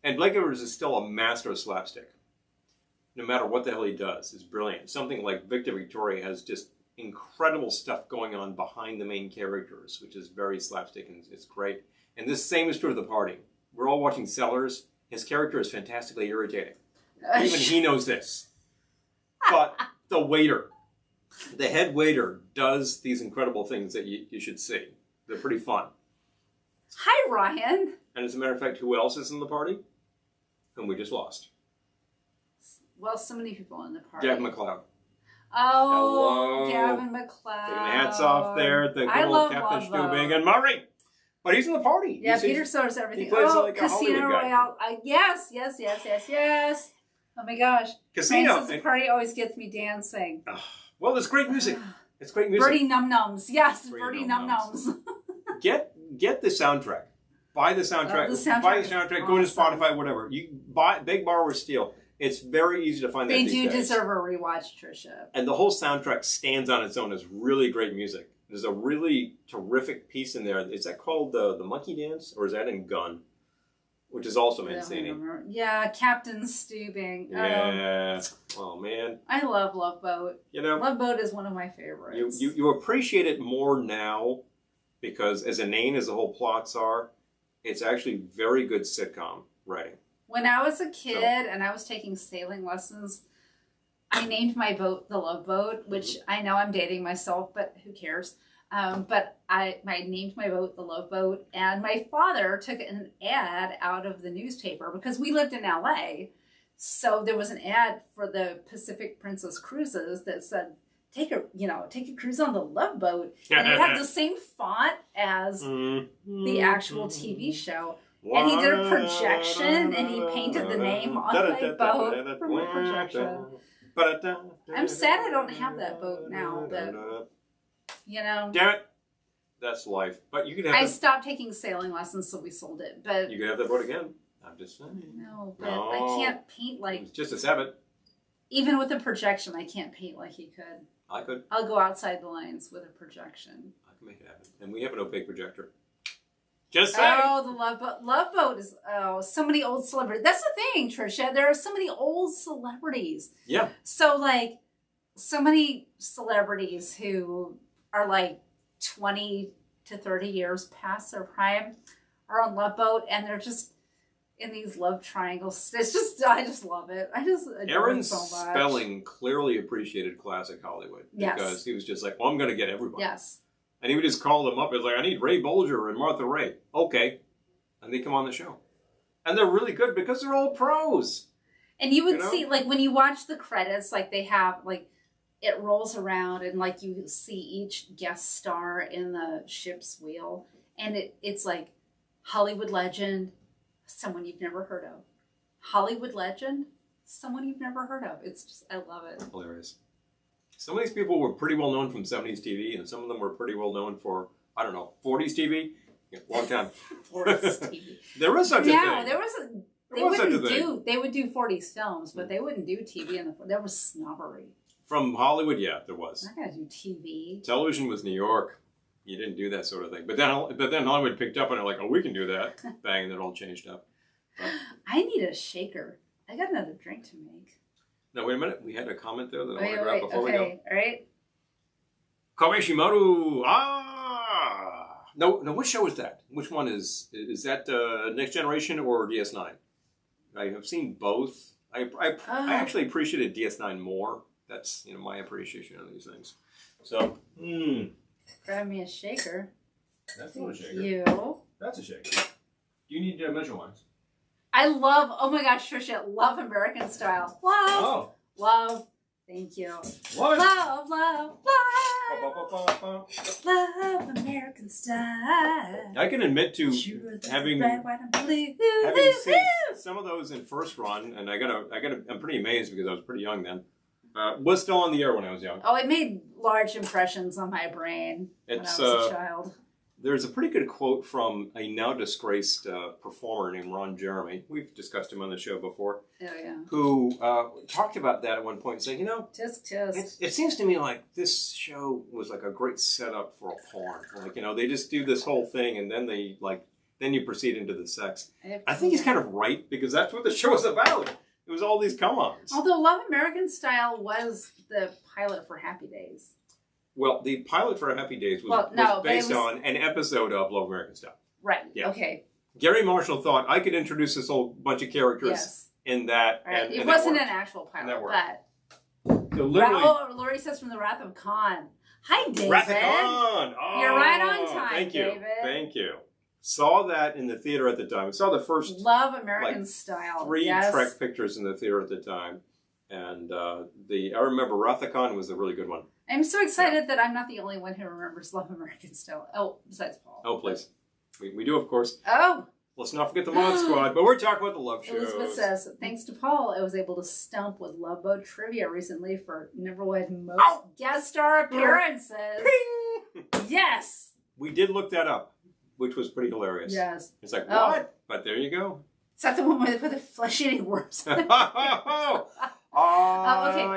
And Blake Edwards is still a master of slapstick. No matter what the hell he does, it's brilliant. Something like Victor Victoria has just incredible stuff going on behind the main characters, which is very slapstick, and it's great. And this same is true of The Party. We're all watching Sellers. His character is fantastically irritating. Even he knows this. But the waiter, the head waiter, does these incredible things that you should see. They're pretty fun. Hi, Ryan. And as a matter of fact, who else is in The Party? Whom we just lost. Well, so many people in The Party. Gavin McLeod. Oh, hello. Gavin McLeod. Taking the hats off there. The good old Captain Stubing and Murray. But he's in The Party. Yeah, Peter Sellers, everything. He plays like Casino a Royale. Yes. Oh my gosh. Casino. Francis, The Party always gets me dancing. Well, it's great music. It's great music. Birdie Num Nums. Yes, Birdie Num Nums. Get the soundtrack. Buy the soundtrack. Buy the soundtrack. Awesome. Go to Spotify, whatever. You buy Big Bar or Steal. It's very easy to find that They these do days. deserve a rewatch, Trisha. And the whole soundtrack stands on its own as really great music. There's a really terrific piece in there. Is that called the Monkey Dance? Or is that in Gun? Which is also Mancini. Yeah, Captain Stubing. Yeah. Oh, man. I love Love Boat. You know, Love Boat is one of my favorites. You appreciate it more now because as inane as the whole plots are, it's actually very good sitcom writing. When I was a kid and I was taking sailing lessons, I named my boat the Love Boat, which I know I'm dating myself, but who cares? But I named my boat the Love Boat, and my father took an ad out of the newspaper because we lived in LA. So there was an ad for the Pacific Princess Cruises that said, take a cruise on the Love Boat. And it had the same font as the actual TV show. And he did a projection, and he painted the name on my boat from the projection. I'm sad I don't have that boat now, but, you know. Damn it. That's life. But you could have I stopped taking sailing lessons, so we sold it. But you could have that boat again. I'm just saying. No, but I can't paint like... It's just a 7. Even with a projection, I can't paint like he could. I could. I'll go outside the lines with a projection. I can make it happen. And we have an opaque projector. Just saying. Oh, the Love Boat. Love Boat is, so many old celebrities. That's the thing, Trisha. There are so many old celebrities. Yeah. So, like, so many celebrities who are, like, 20 to 30 years past their prime are on Love Boat, and they're just in these love triangles. It's just, I just love it. I just adore Aaron it so much. Spelling clearly appreciated classic Hollywood. Yes. Because he was just like, well, I'm going to get everybody. Yes. And he would just call them up. It's like, I need Ray Bolger and Martha Ray. Okay. And they come on the show. And they're really good because they're all pros. And you would see, like, when you watch the credits, like, they have, like, it rolls around and, like, you see each guest star in the ship's wheel. And it's like Hollywood legend, someone you've never heard of. Hollywood legend, someone you've never heard of. It's just, I love it. Hilarious. Some of these people were pretty well known from 70s TV, and some of them were pretty well known for, I don't know, 40s TV? Yeah, long time. 40s TV. There was such a thing. No, they would do 40s films, but they wouldn't do TV. There was snobbery. From Hollywood, yeah, there was. I'm not going to do TV. Television was New York. You didn't do that sort of thing. But then Hollywood picked up on it like, oh, we can do that. Bang, and it all changed up. But, I need a shaker. I got another drink to make. now, wait a minute. We had a comment there that I want to grab before we go. All right. Kawashimoto. No, what show is that? Which one is that? Next Generation or DS9? I have seen both. I actually appreciated DS9 more. That's my appreciation of these things. So, Grab me a shaker. That's not a shaker. You. That's a shaker. You need measure wines. I love. Oh my gosh, Trisha, love American style. Love. Love. Thank you. What? Love. Love American style. I can admit to having red, white, and blue. seen some of those in first run, and I'm pretty amazed because I was pretty young then. Was still on the air when I was young. Oh, it made large impressions on my brain when I was a child. There's a pretty good quote from a now disgraced performer named Ron Jeremy. We've discussed him on the show before. Oh, yeah. Who talked about that at one point, saying, tisk tisk. It seems to me like this show was like a great setup for a porn. Like, they just do this whole thing and then then you proceed into the sex. I think he's kind of right because that's what the show is about. It was all these come-ons. Although Love American Style was the pilot for Happy Days. Well, the pilot for Happy Days was based on an episode of Love American Style. Right. Yeah. Okay. Gary Marshall thought I could introduce this whole bunch of characters in that. Right. It wasn't an actual pilot, but. So literally. Lori says from the Wrath of Khan. Hi, David. Wrath of Khan. Oh, you're right on time, thank you. David. Thank you. Saw that in the theater at the time. I saw the first Love American Style. 3 Trek pictures in the theater at the time, and I remember Wrath of Khan was a really good one. I'm so excited that I'm not the only one who remembers Love American Style. Oh, besides Paul. Oh, please, we do, of course. Oh, let's not forget the Mod Squad. But we're talking about the love shows. Elizabeth says, thanks to Paul, I was able to stump with Love Boat trivia recently for Never Had most guest star appearances. Yes, we did look that up. Which was pretty hilarious. Yes. It's like, what? But there you go. Is that the one where they put the flesh-eating worms? Okay.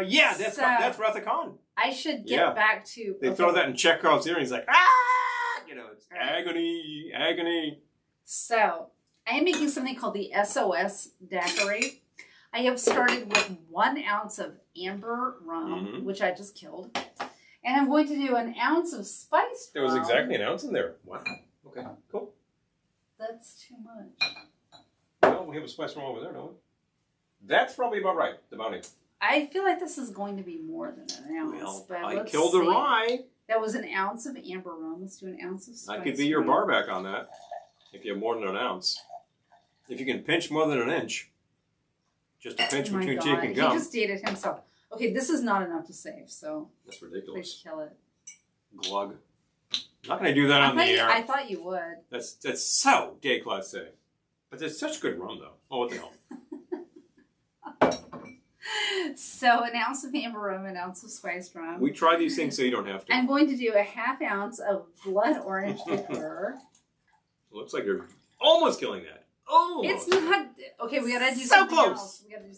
Yeah, that's Wrath of Khan. I should get back to... They throw that in Chekhov's ear and he's like, it's agony, agony. So, I am making something called the Sos Daiquiri. I have started with 1 ounce of amber rum, which I just killed. And I'm going to do an ounce of spiced rum. There was exactly an ounce in there. Wow. Okay, cool. That's too much. Well, we have a spice rum over there, don't we? That's probably about right, the bounty. I feel like this is going to be more than an ounce. Well, but I killed a rye. That was an ounce of amber rum. Let's do an ounce of spice I could be your bar back on that if you have more than an ounce. If you can pinch more than an inch, just a pinch between cheek and gum. He just dated himself. Okay, this is not enough to save, so... That's ridiculous. Please kill it. Glug. I'm not going to do that on the air. I thought you would. That's so déclassé. But it's such good rum, though. Oh, what the hell. So, an ounce of amber rum, an ounce of spiced rum. We try these things so you don't have to. I'm going to do a ½ ounce of blood orange liqueur. Looks like you're almost killing that. Almost. It's not... Okay, we got to do so something close. else. We got to do...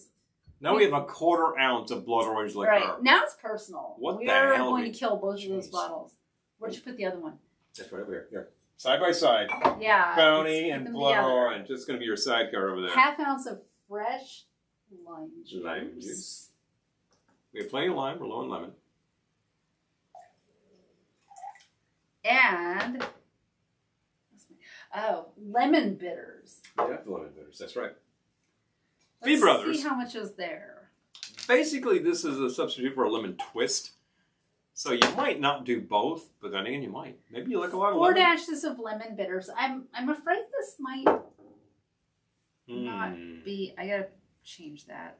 Now we have a ½ ounce of blood orange liqueur. Right. Now it's personal. What we the are hell? going to kill both of those bottles. Where'd you put the other one? That's right over here. Here. Side by side. Yeah. Bounty and blood orange. It's going to be your sidecar over there. ½ ounce of fresh lime juice. Lime juice. We have plenty of lime. We're low on lemon. And... lemon bitters. Yeah, lemon bitters. That's right. Let's Brothers. see how much is there. Basically, this is a substitute for a lemon twist. So you might not do both, but then again, you might. Maybe you like a lot of 4 lemon. dashes of lemon bitters. I'm afraid this might not be... I gotta change that.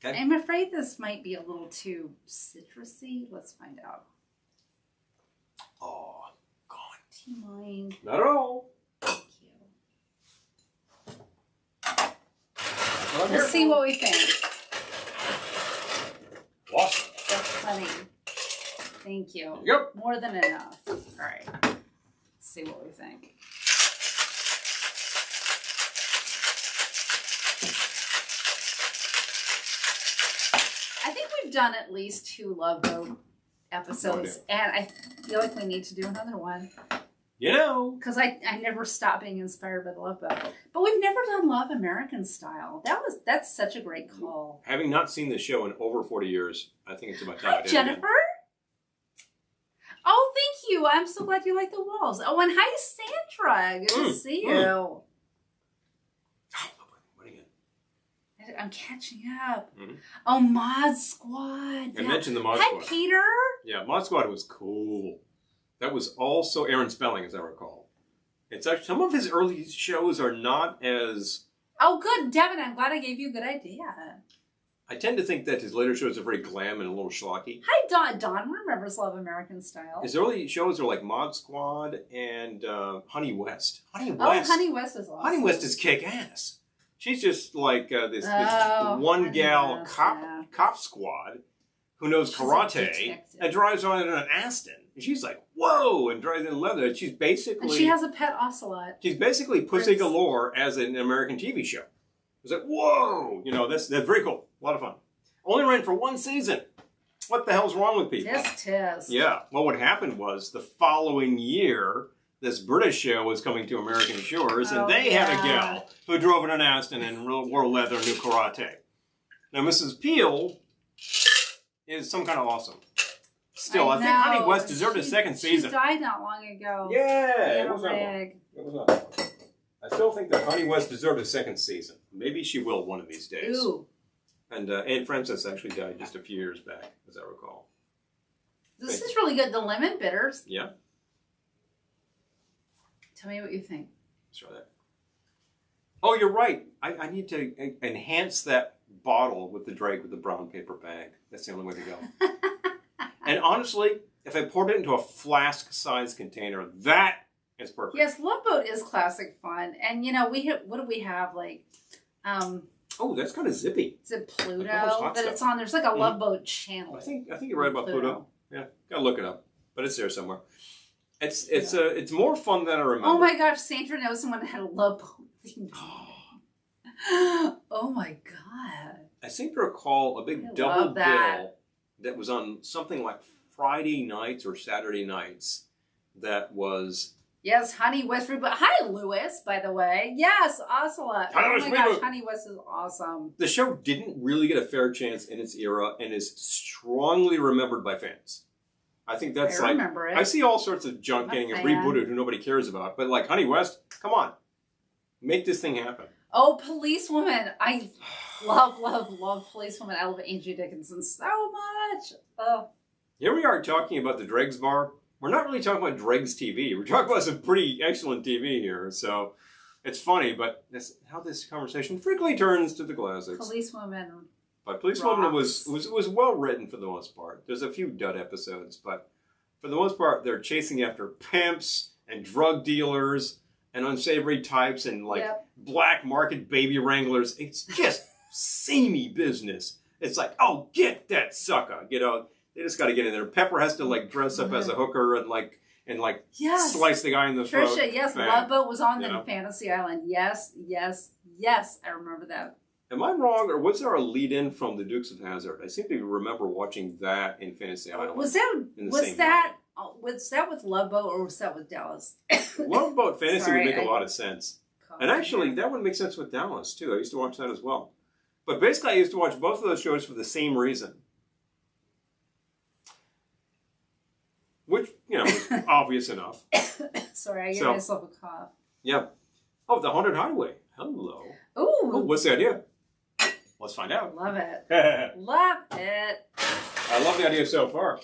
Okay. I'm afraid this might be a little too citrusy. Let's find out. Oh, gone. Do you mind? Not at all. Thank you. Let's see what we think. Awesome. That's plenty. Thank you. Yep. More than enough. All right. Let's see what we think. I think we've done at least 2 Love Boat episodes, and I feel like we need to do another one. You know. Because I never stop being inspired by the Love Boat. But we've never done Love American Style. That's such a great call. Having not seen the show in over 40 years, I think it's about time I Hi, did Jennifer. Again. Oh, thank you. I'm so glad you like the walls. Oh, and hi, Sandra. Good to see you. Oh, what again? I'm catching up. Oh, Mod Squad. I mentioned the Mod Squad. Hi, Peter. Yeah, Mod Squad was cool. That was also Aaron Spelling, as I recall. It's actually, some of his early shows are not as... Oh, good, Devin. I'm glad I gave you a good idea. I tend to think that his later shows are very glam and a little schlocky. Hi, Don. Don remembers Love American Style. His early shows are like Mod Squad and Honey West. Honey West. Oh, Honey West is awesome. Honey West is kick-ass. She's just like this one gal cop squad who knows karate and drives around in an Aston. And she's like, whoa, and drives in leather. She's basically... And she has a pet ocelot. She's basically Pussy Galore as an American TV show. It's like, whoa! You know, that's very cool. A lot of fun. Only ran for one season. What the hell's wrong with people? Tisk. Yeah. Well, what happened was the following year, this British show was coming to American shores, and they had a gal who drove in an Aston and wore leather and knew karate. Now, Mrs. Peel is some kind of awesome. Still, I think Honey West deserved a second season. She died not long ago. Yeah, it was not. I still think that Honey West deserved a second season. Maybe she will one of these days. Ooh. And Aunt Frances actually died just a few years back, as I recall. This is really good. The lemon bitters. Yeah. Tell me what you think. Let's try that. Oh, you're right. I need to enhance that bottle with the Drake with the brown paper bag. That's the only way to go. And honestly, if I poured it into a flask-sized container, that is perfect. Yes, Love Boat is classic fun. And, you know, what do we have? Like, oh, that's kind of zippy. Is it Pluto? But it's on, there's like a Love Boat channel. I think you're right about Pluto. Yeah, gotta look it up. But it's there somewhere. It's more fun than I remember. Oh my gosh, Sandra knows someone that had a Love Boat. Oh my god. I seem to recall a big double bill that was on something like Friday nights or Saturday nights that was... Yes, Honey West Reboot. Hi, Lewis, by the way. Yes, Ocelot. Oh my gosh, Honey West is awesome. The show didn't really get a fair chance in its era and is strongly remembered by fans. I think that's I remember it. I see all sorts of junk getting rebooted who nobody cares about. But like Honey West, come on. Make this thing happen. Oh, Policewoman. I love Policewoman. I love Angie Dickinson so much. Oh. Here we are talking about the Dregs Bar. We're not really talking about Dregs TV. We're talking about some pretty excellent TV here. So it's funny, but that's how this conversation frequently turns to the classics. Policewoman. But Policewoman was well written for the most part. There's a few dud episodes, but for the most part, they're chasing after pimps and drug dealers and unsavory types and like black market baby wranglers. It's just samey business. It's like, oh, get that sucker. You know, they just got to get in there. Pepper has to like dress up as a hooker and slice the guy in the throat. Trisha, yes, Love Boat was on in Fantasy Island. Yes. I remember that. Am I wrong, or was there a lead-in from the Dukes of Hazzard? I seem to remember watching that in Fantasy Island. Was that with Love Boat or was that with Dallas? Love Boat Fantasy would make a lot of sense. And actually, that would make sense with Dallas, too. I used to watch that as well. But basically, I used to watch both of those shows for the same reason. Which, you know, was obvious enough. Sorry, I gave myself a cough. Yeah. Oh, The Haunted Highway. Hello. Ooh. Oh, what's the idea? Let's find out. Love it. Love it. I love the idea so far.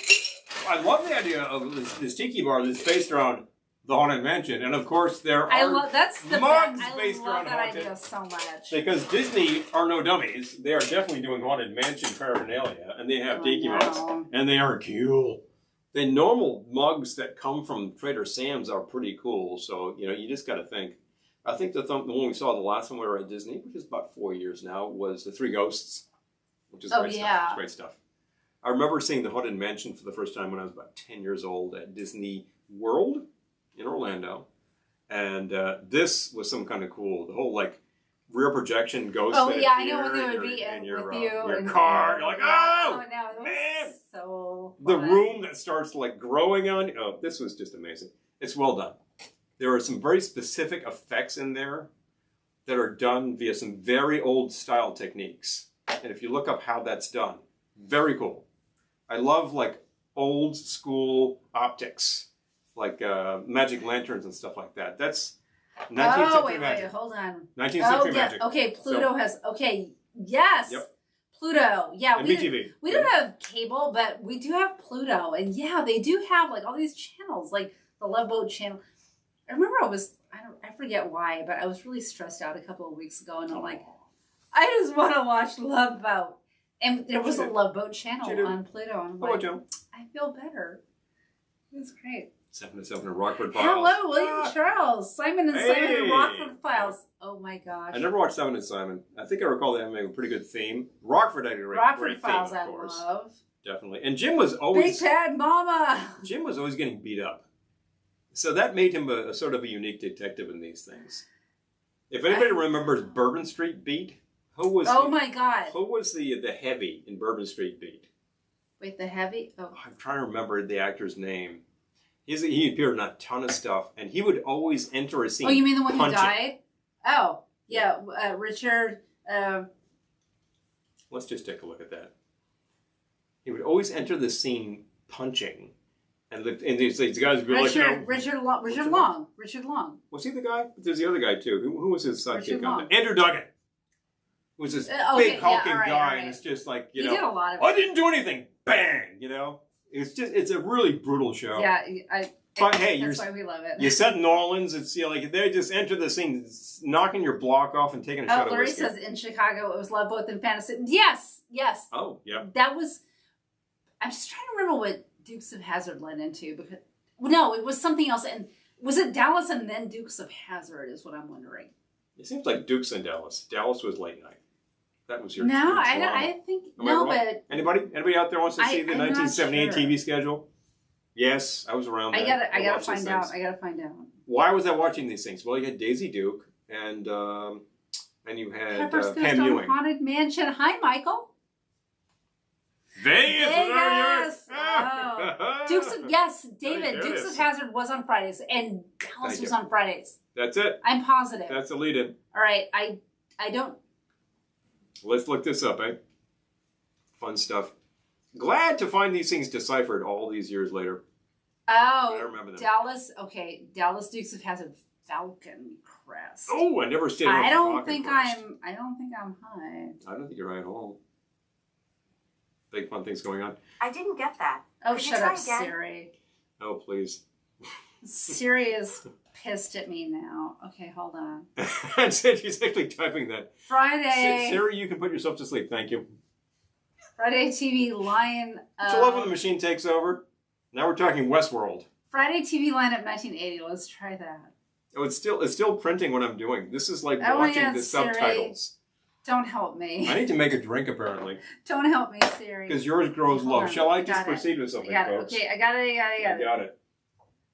I love the idea of this tiki bar that's based around the Haunted Mansion. And of course, there are mugs based around that Haunted. idea so much. Because Disney are no dummies. They are definitely doing Haunted Mansion paraphernalia. And they have tiki mugs. And they are cool. The normal mugs that come from Trader Sam's are pretty cool. So, you know, you just got to think. I think the one we saw the last time we were at Disney, which is about 4 years now, was The Three Ghosts, which is great stuff. It's great stuff. I remember seeing the Haunted Mansion for the first time when I was about 10 years old at Disney World in Orlando. And this was some kind of cool, the whole like rear projection ghost. Oh yeah, I know when they would be with you. Your car, you're like, oh no, man. So the room that starts like growing on you. Oh, this was just amazing. It's well done. There are some very specific effects in there that are done via some very old style techniques. And if you look up how that's done, very cool. I love like old school optics, like magic lanterns and stuff like that. That's 19th century magic. Wait, hold on. 19th century magic. Okay, Pluto has. Okay, yes. Yep. Pluto. Yeah, and we BTV. We don't have cable, but we do have Pluto, and yeah, they do have like all these channels, like the Love Boat channel. I remember I forget why, but I was really stressed out a couple of weeks ago, and I'm like, I just want to watch Love Boat. And there was a Love Boat channel on Pluto, and I'm like, I feel better. It was great. 7 to 7 in Rockford Files. Hello, William Charles. Simon and Simon and Rockford Files. Oh my gosh. I never watched Simon and Simon. I think I recall them having a pretty good theme. Rockford had a great Files theme, of course. I love. Definitely. And Jim was always... Big Bad Mama. Jim was always getting beat up. So that made him a sort of a unique detective in these things. If anybody remembers Bourbon Street Beat, my God. Who was the heavy in Bourbon Street Beat? Wait, the heavy? Oh. I'm trying to remember the actor's name. He appeared in a ton of stuff, and he would always enter a scene. Oh, you mean the one punching. who died? Oh, yeah, Richard. Let's just take a look at that. He would always enter the scene punching, and these guys would be Richard Long. Was he the guy? There's the other guy too. Who was his sidekick on that? Andrew Duggan. Who was this big hulking guy, and it's just like he did a lot of I didn't do anything. Bang! It's a really brutal show. Yeah, but hey, that's why we love it. You said New Orleans. It's like they just enter the scene, knocking your block off and taking a shot of Larry whiskey. says in Chicago it was Love Boat and Fantasy. Yes. Oh, yeah. That was. I'm just trying to remember what Dukes of Hazzard led into because no, it was something else. And was it Dallas and then Dukes of Hazzard? Is what I'm wondering. It seems like Dukes and Dallas. Dallas was late night. That was your. No, your I think no, but anybody out there wants to see the 1978 TV schedule? Yes, I was around. I gotta find out. Why was I watching these things? Well, you had Daisy Duke and you had Pepper's Pam Ewing. Haunted Mansion. Hi, Michael. Vegas. Oh. David. Dukes of Hazzard was on Fridays, and Dallas was on Fridays. That's it. I'm positive. That's the lead-in. All right, I don't. Let's look this up, eh? Fun stuff. Glad to find these things deciphered all these years later. Oh, I remember them. Dallas. Okay, Dallas Dukes of Hazzard Falcon Crest. Oh, I never stayed. I don't think I'm high. I don't think you're high at all. Big fun things going on. I didn't get that. Oh, shut up, Siri. Oh, please. Siri is pissed at me now. Okay, hold on. She's actually typing that. Friday. Siri, you can put yourself to sleep. Thank you. Friday TV line. I love when the machine takes over. Now we're talking Westworld. Friday TV lineup 1980. Let's try that. Oh, it's still printing what I'm doing. This is like watching the subtitles. Don't help me. I need to make a drink, apparently. Don't help me, Siri. Because yours grows low. Shall I just proceed with something, folks? Okay, I got it. Got it.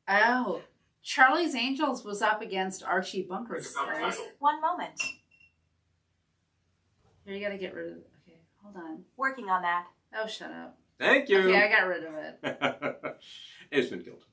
Oh, Charlie's Angels was up against Archie Bunker's. One moment. Here, you got to get rid of it. Okay, hold on. Working on that. Oh, shut up. Thank you. Okay, I got rid of it. It's been killed.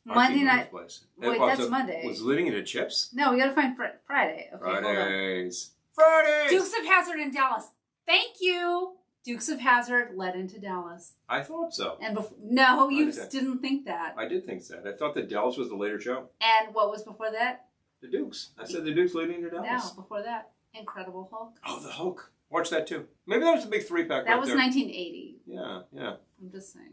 Monday night. Wait, that's Monday. Was living in a chips? No, we got to find Friday. Okay, Fridays. Dukes of Hazzard in Dallas. Thank you. Dukes of Hazzard led into Dallas. I thought so. And no, you didn't think that. I did think that. I thought that Dallas was the later show. And what was before that? The Dukes. I said the Dukes leading into Dallas. No, before that, Incredible Hulk. Oh, the Hulk. Watch that too. Maybe that was a big 3-pack. That was 1980. Yeah. I'm just saying.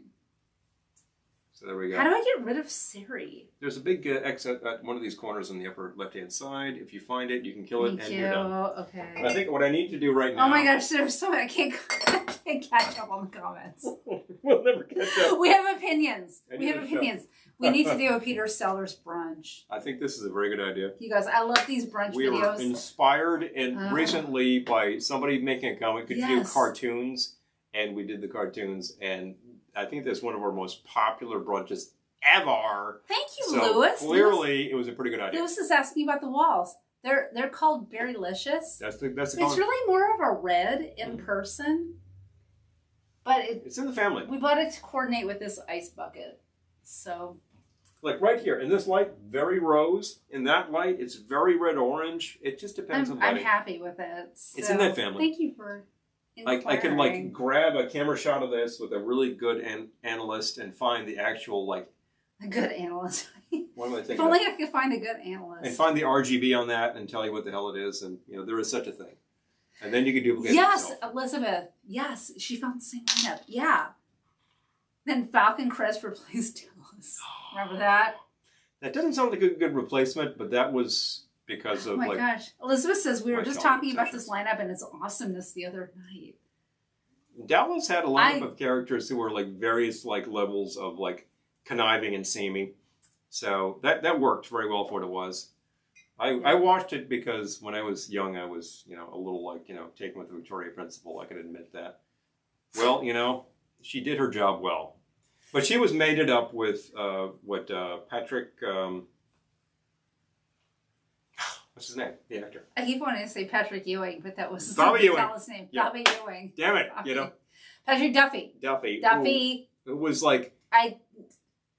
So there we go. How do I get rid of Siri? There's a big X at one of these corners on the upper left-hand side. If you find it, you can kill it, you're done. Okay. I think what I need to do right now... Oh my gosh, there's so many. I can't catch up on the comments. We'll never catch up. We have opinions. We need to do a Peter Sellers brunch. I think this is a very good idea. You guys, I love these brunch we videos. We were inspired recently by somebody making a comment. Could you do cartoons? And we did the cartoons, and I think that's one of our most popular brunches ever. Thank you, Lewis. Clearly, it was a pretty good idea. Lewis is asking about the walls. They're called Berrylicious. That's the It's really more of a red in person, but it's in the family. We bought it to coordinate with this ice bucket. So, like right here in this light, very rose. In that light, it's very red orange. It just depends on lighting. I'm happy with it. So, it's in that family. Thank you for I could like grab a camera shot of this with a really good analyst and find the actual like a good analyst. What am I thinking? If only I could find a good analyst and find the RGB on that and tell you what the hell it is, and there is such a thing. And then you could duplicate it Yes, yourself. Elizabeth. Yes, she found the same lineup. Yeah. Then Falcon Crest replaced Dallas. Remember that? That doesn't sound like a good replacement, but that was because of oh my gosh. Elizabeth says we were just talking about this lineup and its awesomeness the other night. Dallas had a lineup of characters who were like various like levels of like conniving and seaming. So that worked very well for what it was. I watched it because when I was young, I was, a little like, taken with the Victoria principle. I can admit that. Well, she did her job well. But she was mated up with Patrick, what's his name? The actor. I keep wanting to say Patrick Ewing, but that was Bobby Ewing. Dallas' name. Yeah. Bobby Ewing. Damn it, Bobby. Patrick Duffy. Duffy. It was like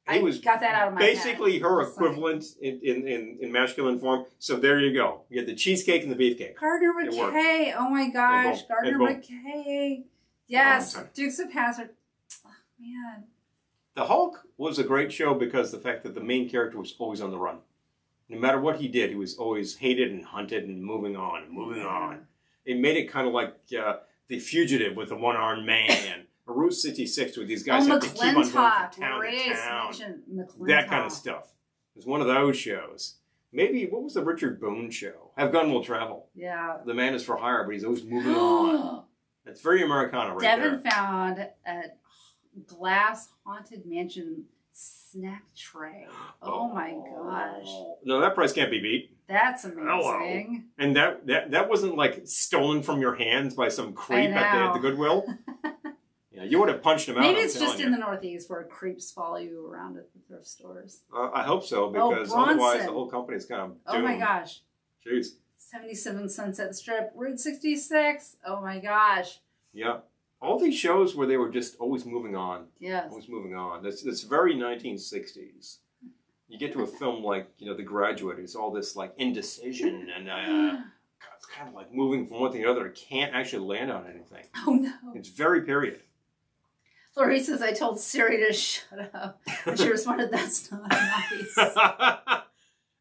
I was got that out of my basically head. her equivalent in masculine form. So there you go. You had the cheesecake and the beefcake. Gardner McKay. Oh my gosh. Gardner McKay. Yes. Dukes of Hazzard. Oh, man. The Hulk was a great show because the fact that the main character was always on the run. No matter what he did, he was always hated and hunted and moving on and moving on. It made it kind of like The Fugitive with the one-armed man. Route 66 where these guys have to keep on going from town to town. That kind of stuff. It was one of those shows. Maybe, what was the Richard Boone show? Have Gun Will Travel. Yeah. The man is for hire, but he's always moving on. That's very Americana right there. Devin found a glass haunted mansion snack tray. Oh my gosh. No, that price can't be beat. That's amazing. Hello. And that wasn't like stolen from your hands by some creep at the Goodwill. Yeah, you would have punched him out. Maybe it's just in the Northeast where creeps follow you around at the thrift stores. I hope so, because otherwise the whole company's kind of doomed. Oh my gosh. Jeez. 77 Sunset Strip, Route 66. Oh my gosh. Yeah. All these shows where they were just always moving on. Yes. Always moving on. That's very 1960s. You get to a film like, The Graduate. It's all this like indecision and it's kind of like moving from one thing to the other. It can't actually land on anything. Oh no. It's very period. Laurie says, I told Siri to shut up. And she responded, that's not nice.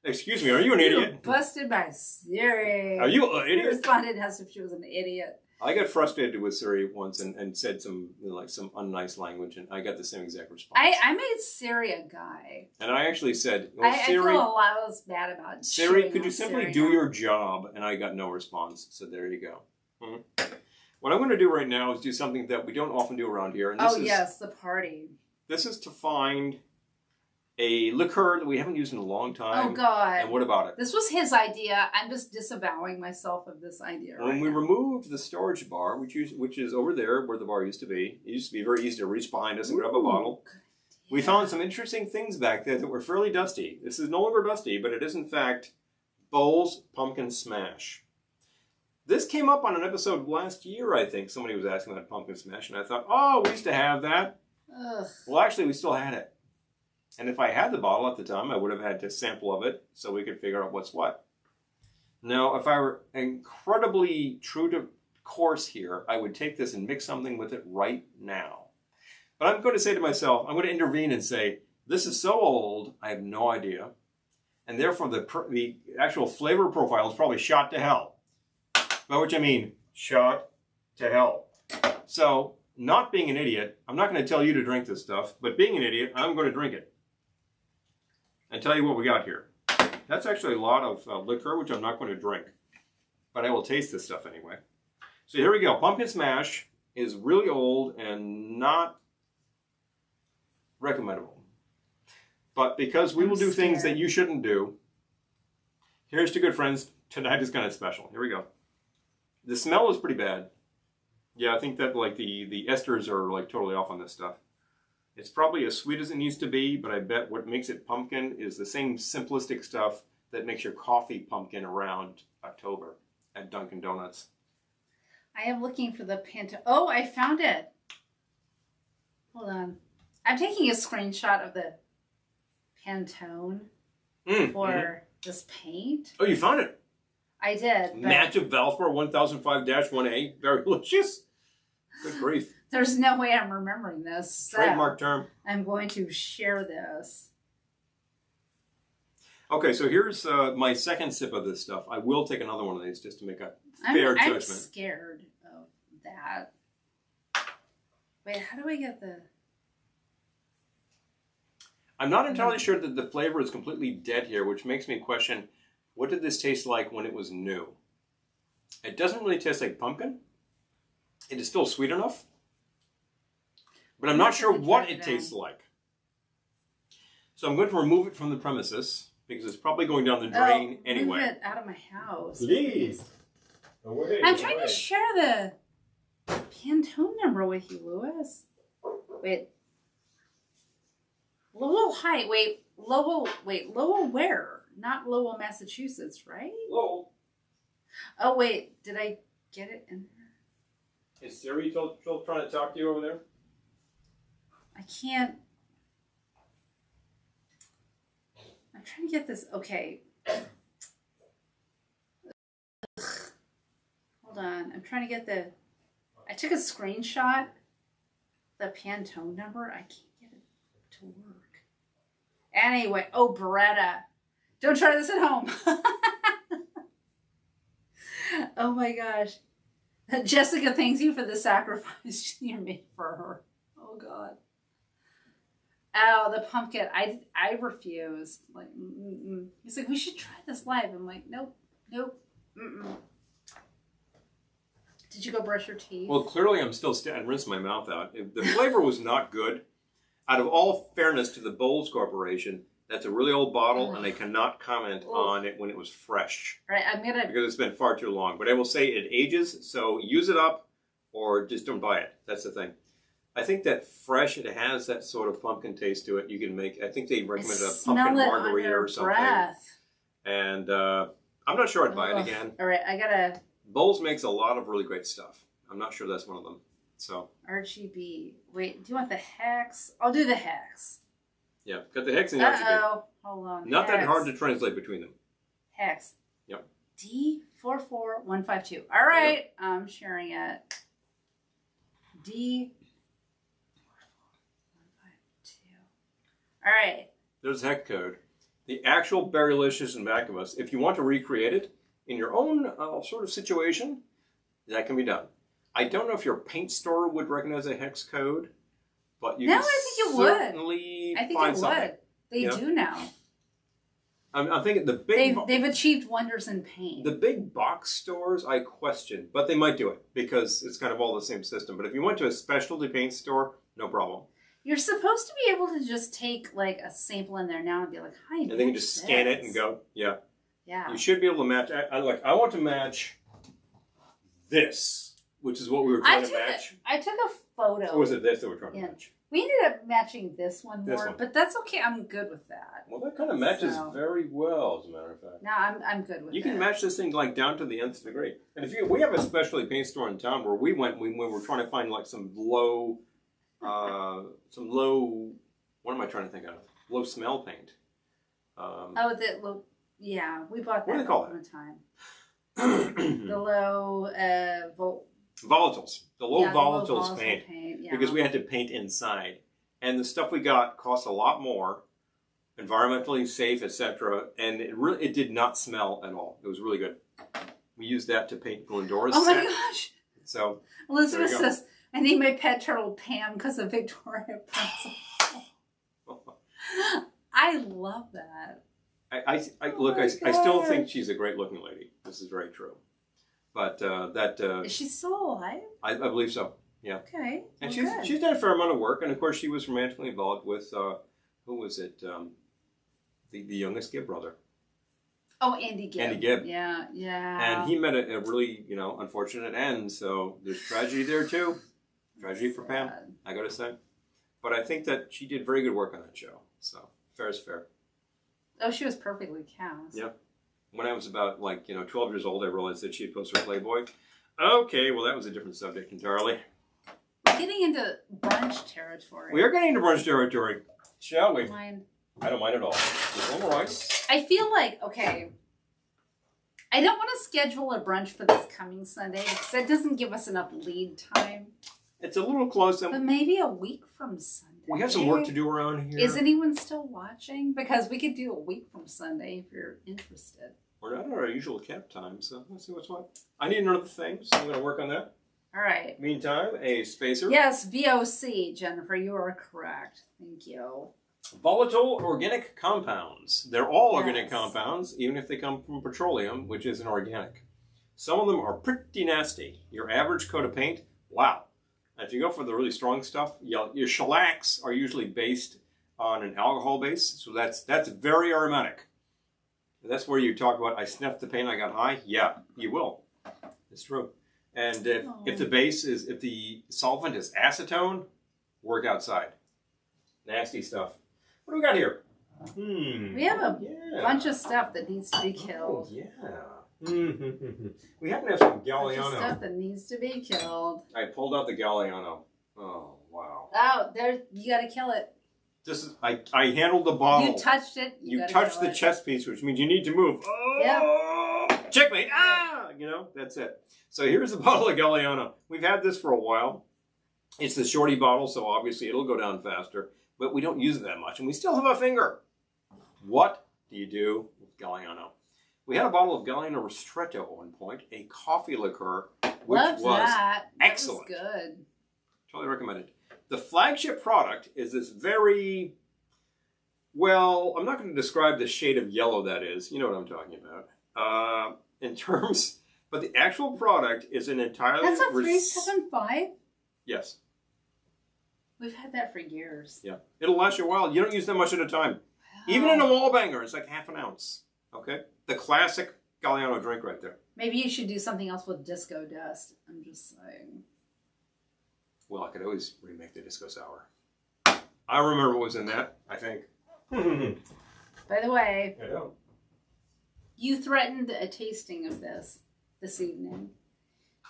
Excuse me, are you an idiot? Busted by Siri. Are you an idiot? She responded as if she was an idiot. I got frustrated with Siri once and said some some unnice language, and I got the same exact response. I made Siri a guy. And I actually said, well, I Siri, feel a lot bad about Siri, could you simply Siri do now. your job? And I got no response. So there you go. Mm-hmm. What I'm going to do right now is do something that we don't often do around here. And this yes, the party. This is to find a liqueur that we haven't used in a long time. Oh, God. And what about it? This was his idea. I'm just disavowing myself of this idea. When we removed the storage bar, which is over there where the bar used to be, it used to be very easy to reach behind us and grab a bottle. We found some interesting things back there that were fairly dusty. This is no longer dusty, but it is in fact Bowles Pumpkin Smash. This came up on an episode last year, I think. Somebody was asking about Pumpkin Smash, and I thought, oh, we used to have that. Ugh. Well, actually, we still had it. And if I had the bottle at the time, I would have had a sample of it so we could figure out what's what. Now, if I were incredibly true to course here, I would take this and mix something with it right now. But I'm going to say to myself, I'm going to intervene and say, this is so old, I have no idea. And therefore, the actual flavor profile is probably shot to hell. By which I mean, shot to hell. So, not being an idiot, I'm not going to tell you to drink this stuff, but being an idiot, I'm going to drink it. And tell you what we got here. That's actually a lot of liquor, which I'm not going to drink. But I will taste this stuff anyway. So here we go. Pumpkin Smash is really old and not recommendable. But because we will do things that you shouldn't do, here's to good friends. Tonight is kind of special. Here we go. The smell is pretty bad. Yeah, I think that like the esters are like totally off on this stuff. It's probably as sweet as it needs to be, but I bet what makes it pumpkin is the same simplistic stuff that makes your coffee pumpkin around October at Dunkin' Donuts. I am looking for the Pantone. Oh, I found it. Hold on. I'm taking a screenshot of the Pantone for this paint. Oh, you found it? I did. Match of Valspar 1005-1A. Very delicious. Good grief. There's no way I'm remembering this. So Trademark term. I'm going to share this. Okay, so here's my second sip of this stuff. I will take another one of these just to make a fair I'm judgment. scared of that. Wait, how do I get the... I'm not entirely sure that the flavor is completely dead here, which makes me question, what did this taste like when it was new? It doesn't really taste like pumpkin. It is still sweet enough. But I'm not sure what it tastes like. So I'm going to remove it from the premises, because it's probably going down the drain anyway. Move it out of my house. Please. Away, I'm trying to share the Pantone number with you, Louis. Wait. Lowell Heights. Wait, Lowell where? Not Lowell, Massachusetts, right? Lowell. Oh, wait. Did I get it in there? Is Siri still trying to talk to you over there? I can't. I'm trying to get this. Okay. Hold on. I'm trying to get the... I took a screenshot. The Pantone number. I can't get it to work. Anyway. Oh, Beretta. Don't try this at home. Oh my gosh. Jessica, thanks you for the sacrifice you made for her. Oh God. Oh, the pumpkin. I refused. Like, he's like, we should try this live. I'm like, nope. Did you go brush your teeth? Well, clearly I'm still and rinse my mouth out. The flavor was not good. Out of all fairness to the Bowles Corporation, that's a really old bottle, and they cannot comment on it when it was fresh. All right, I'm gonna... Because it's been far too long. But I will say it ages, so use it up or just don't buy it. That's the thing. I think that fresh, it has that sort of pumpkin taste to it. You can make, I think they recommended a pumpkin margarita or something. Breath. And I'm not sure I'd buy it again. All right, I gotta... Bowles makes a lot of really great stuff. I'm not sure that's one of them. So RGB. Wait, do you want the hex? I'll do the hex. Yeah, got the hex and the RGB. Uh-oh. Hold on. Not hex. that hard to translate between them. Hex. Yep. D44152. All right, yep. I'm sharing it. D44152. All right. There's the hex code. The actual Berrylicious in back of us. If you want to recreate it in your own sort of situation, that can be done. I don't know if your paint store would recognize a hex code, but you can certainly find something. They do now. I'm thinking the big... They've achieved wonders in paint. The big box stores, I question, but they might do it because it's kind of all the same system. But if you went to a specialty paint store, no problem. You're supposed to be able to just take like a sample in there now and be like, "Hi," and they can just scan it and go, "Yeah, yeah." You should be able to match. I want to match this, which is what we were trying to match. I took a photo. Or was it this that we're trying to match? We ended up matching this one more, but that's okay. I'm good with that. Well, that kind of matches very well, as a matter of fact. No, I'm good with it. You can match this thing like down to the nth degree. And if we have a specialty paint store in town where we went when we were trying to find like some low. What am I trying to think of? Low smell paint. Yeah, we bought that. What do they call one time. The low volatiles. The low volatiles paint. Yeah. Because we had to paint inside, and the stuff we got cost a lot more, environmentally safe, etc. And it did not smell at all. It was really good. We used that to paint Glendora's. Oh my gosh! So Elizabeth says, I need my pet turtle Pam because of Victoria Princess. I love that. I still think she's a great looking lady. This is very true. But is she still alive? I believe so. Yeah. Okay. And she's done a fair amount of work, and of course she was romantically involved with who was it? The youngest Gibb brother. Oh, Andy Gibb. Andy Gibb. Yeah. And he met a really, unfortunate end, so there's tragedy there too. Tragedy for Pam, I gotta say. But I think that she did very good work on that show, so fair is fair. Oh, she was perfectly cast. Yep. When I was about 12 years old, I realized that she had posed for Playboy. Okay, well that was a different subject entirely. We're getting into brunch territory. We are getting into brunch territory, shall we? Mind? I don't mind at all. All right. I feel like, I don't want to schedule a brunch for this coming Sunday because that doesn't give us enough lead time. It's a little close. But maybe a week from Sunday. We have some work to do around here. Is anyone still watching? Because we could do a week from Sunday if you're interested. We're not at our usual cap time, so let's see what's what. I need another thing, so I'm going to work on that. All right. Meantime, a spacer. Yes, VOC, Jennifer, you are correct. Thank you. Volatile organic compounds. They're all organic Yes. compounds, even if they come from petroleum, which isn't organic. Some of them are pretty nasty. Your average coat of paint, wow. If you go for the really strong stuff, your shellacs are usually based on an alcohol base, so that's very aromatic. That's where you talk about, I sniffed the paint, I got high. Yeah, you will. It's true. And if the solvent is acetone, work outside. Nasty stuff. What do we got here? We have a bunch of stuff that needs to be killed. Oh, yeah. We happen to have some Bunch of Galliano. stuff that needs to be killed. I pulled out the Galliano. Oh, wow. Oh, there! You got to kill it. This is I handled the bottle. You touched it. You gotta touched kill the it. chest piece, which means you need to move. Oh, checkmate! Ah, you know that's it. So here's the bottle of Galliano. We've had this for a while. It's the shorty bottle, so obviously it'll go down faster. But we don't use it that much, and we still have a finger. What do you do with Galliano? We had a bottle of Galliano Ristretto at one point, a coffee liqueur, which Loved was that. excellent. That was good. Totally recommended. The flagship product is this very, well, I'm not going to describe the shade of yellow that is. You know what I'm talking about. In terms, but the actual product is an entirely... That's a 375? Yes. We've had that for years. Yeah. It'll last you a while. You don't use that much at a time. Even in a wall banger, it's like half an ounce. Okay? The classic Galliano drink right there. Maybe you should do something else with disco dust. I'm just saying. Well, I could always remake the disco sour. I remember what was in that, I think. By the way, I know. you threatened a tasting of this evening.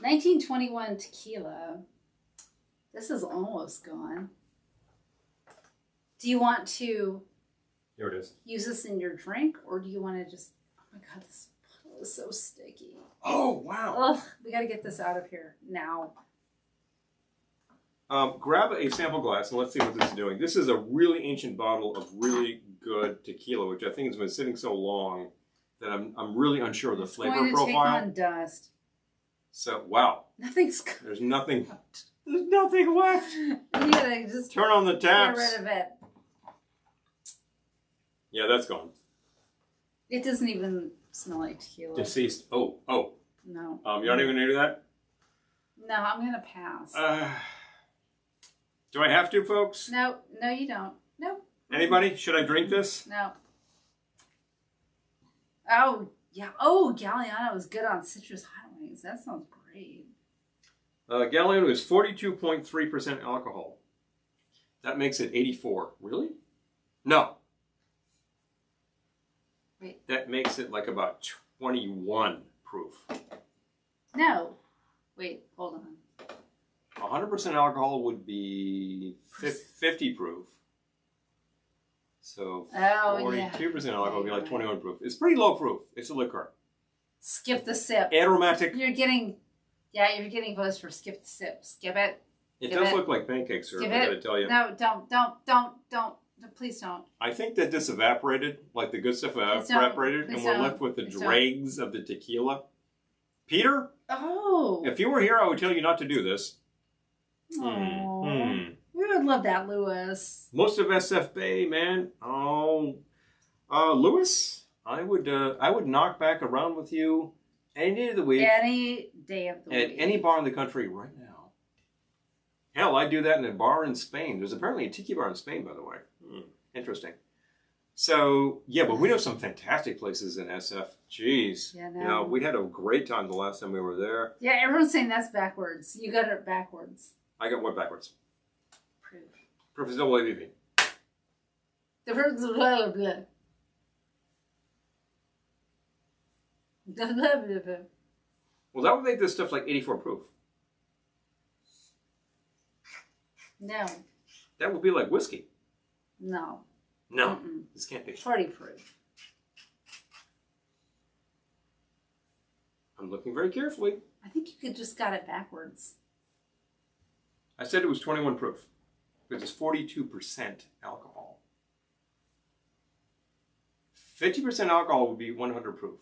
1921 tequila. This is almost gone. Do you want to Here it is. use this in your drink, or do you want to just... Oh my God, this bottle is so sticky. Oh, wow. Ugh, we got to get this out of here now. Grab a sample glass and let's see what this is doing. This is a really ancient bottle of really good tequila, which I think has been sitting so long that I'm really unsure of the flavor Going to profile. take on dust. So, wow. Nothing's... There's nothing left. You gotta just Turn on the get taps. rid of it. Yeah, that's gone. It doesn't even smell like tequila. Deceased. Oh. No. You're not even going to do that? No, I'm going to pass. Do I have to, folks? No, you don't. No. Anybody? Should I drink this? No. Oh, yeah. Oh, Galliano is good on citrus hot wings. That sounds great. Galliano is 42.3% alcohol. That makes it 84. Really? No. Wait. That makes it like about 21 proof. No. Wait, hold on. 100% alcohol would be 50 proof. So 42% alcohol would be like 21 proof. It's pretty low proof. It's a liqueur. Skip the sip. Aromatic. You're getting votes for skip the sip. Skip it. It does look like pancake syrup, I gotta tell you. No, don't. Please don't. I think that this evaporated, like the good stuff evaporated, and we're left with the dregs of the tequila. Peter? Oh. If you were here, I would tell you not to do this. We would love that, Lewis. Most of SF Bay, man. Oh, Lewis, I would knock back around with you any day of the week. Any day of the week. At any bar in the country right now. Hell, I do that in a bar in Spain. There's apparently a tiki bar in Spain, by the way. Interesting. So, yeah, but we know some fantastic places in SF. Jeez. Yeah, no. You know, we had a great time the last time we were there. Yeah, everyone's saying that's backwards. You got it backwards. I got what backwards? Proof. Proof is double ABV. The proof is blah, blah, blah. Blah, blah, blah, blah. Well, that would make this stuff like 84 proof. No. That would be like whiskey. No. No, this can't be. 40 proof. I'm looking very carefully. I think you could just got it backwards. I said it was 21 proof. Because it's 42% alcohol. 50% alcohol would be 100 proof.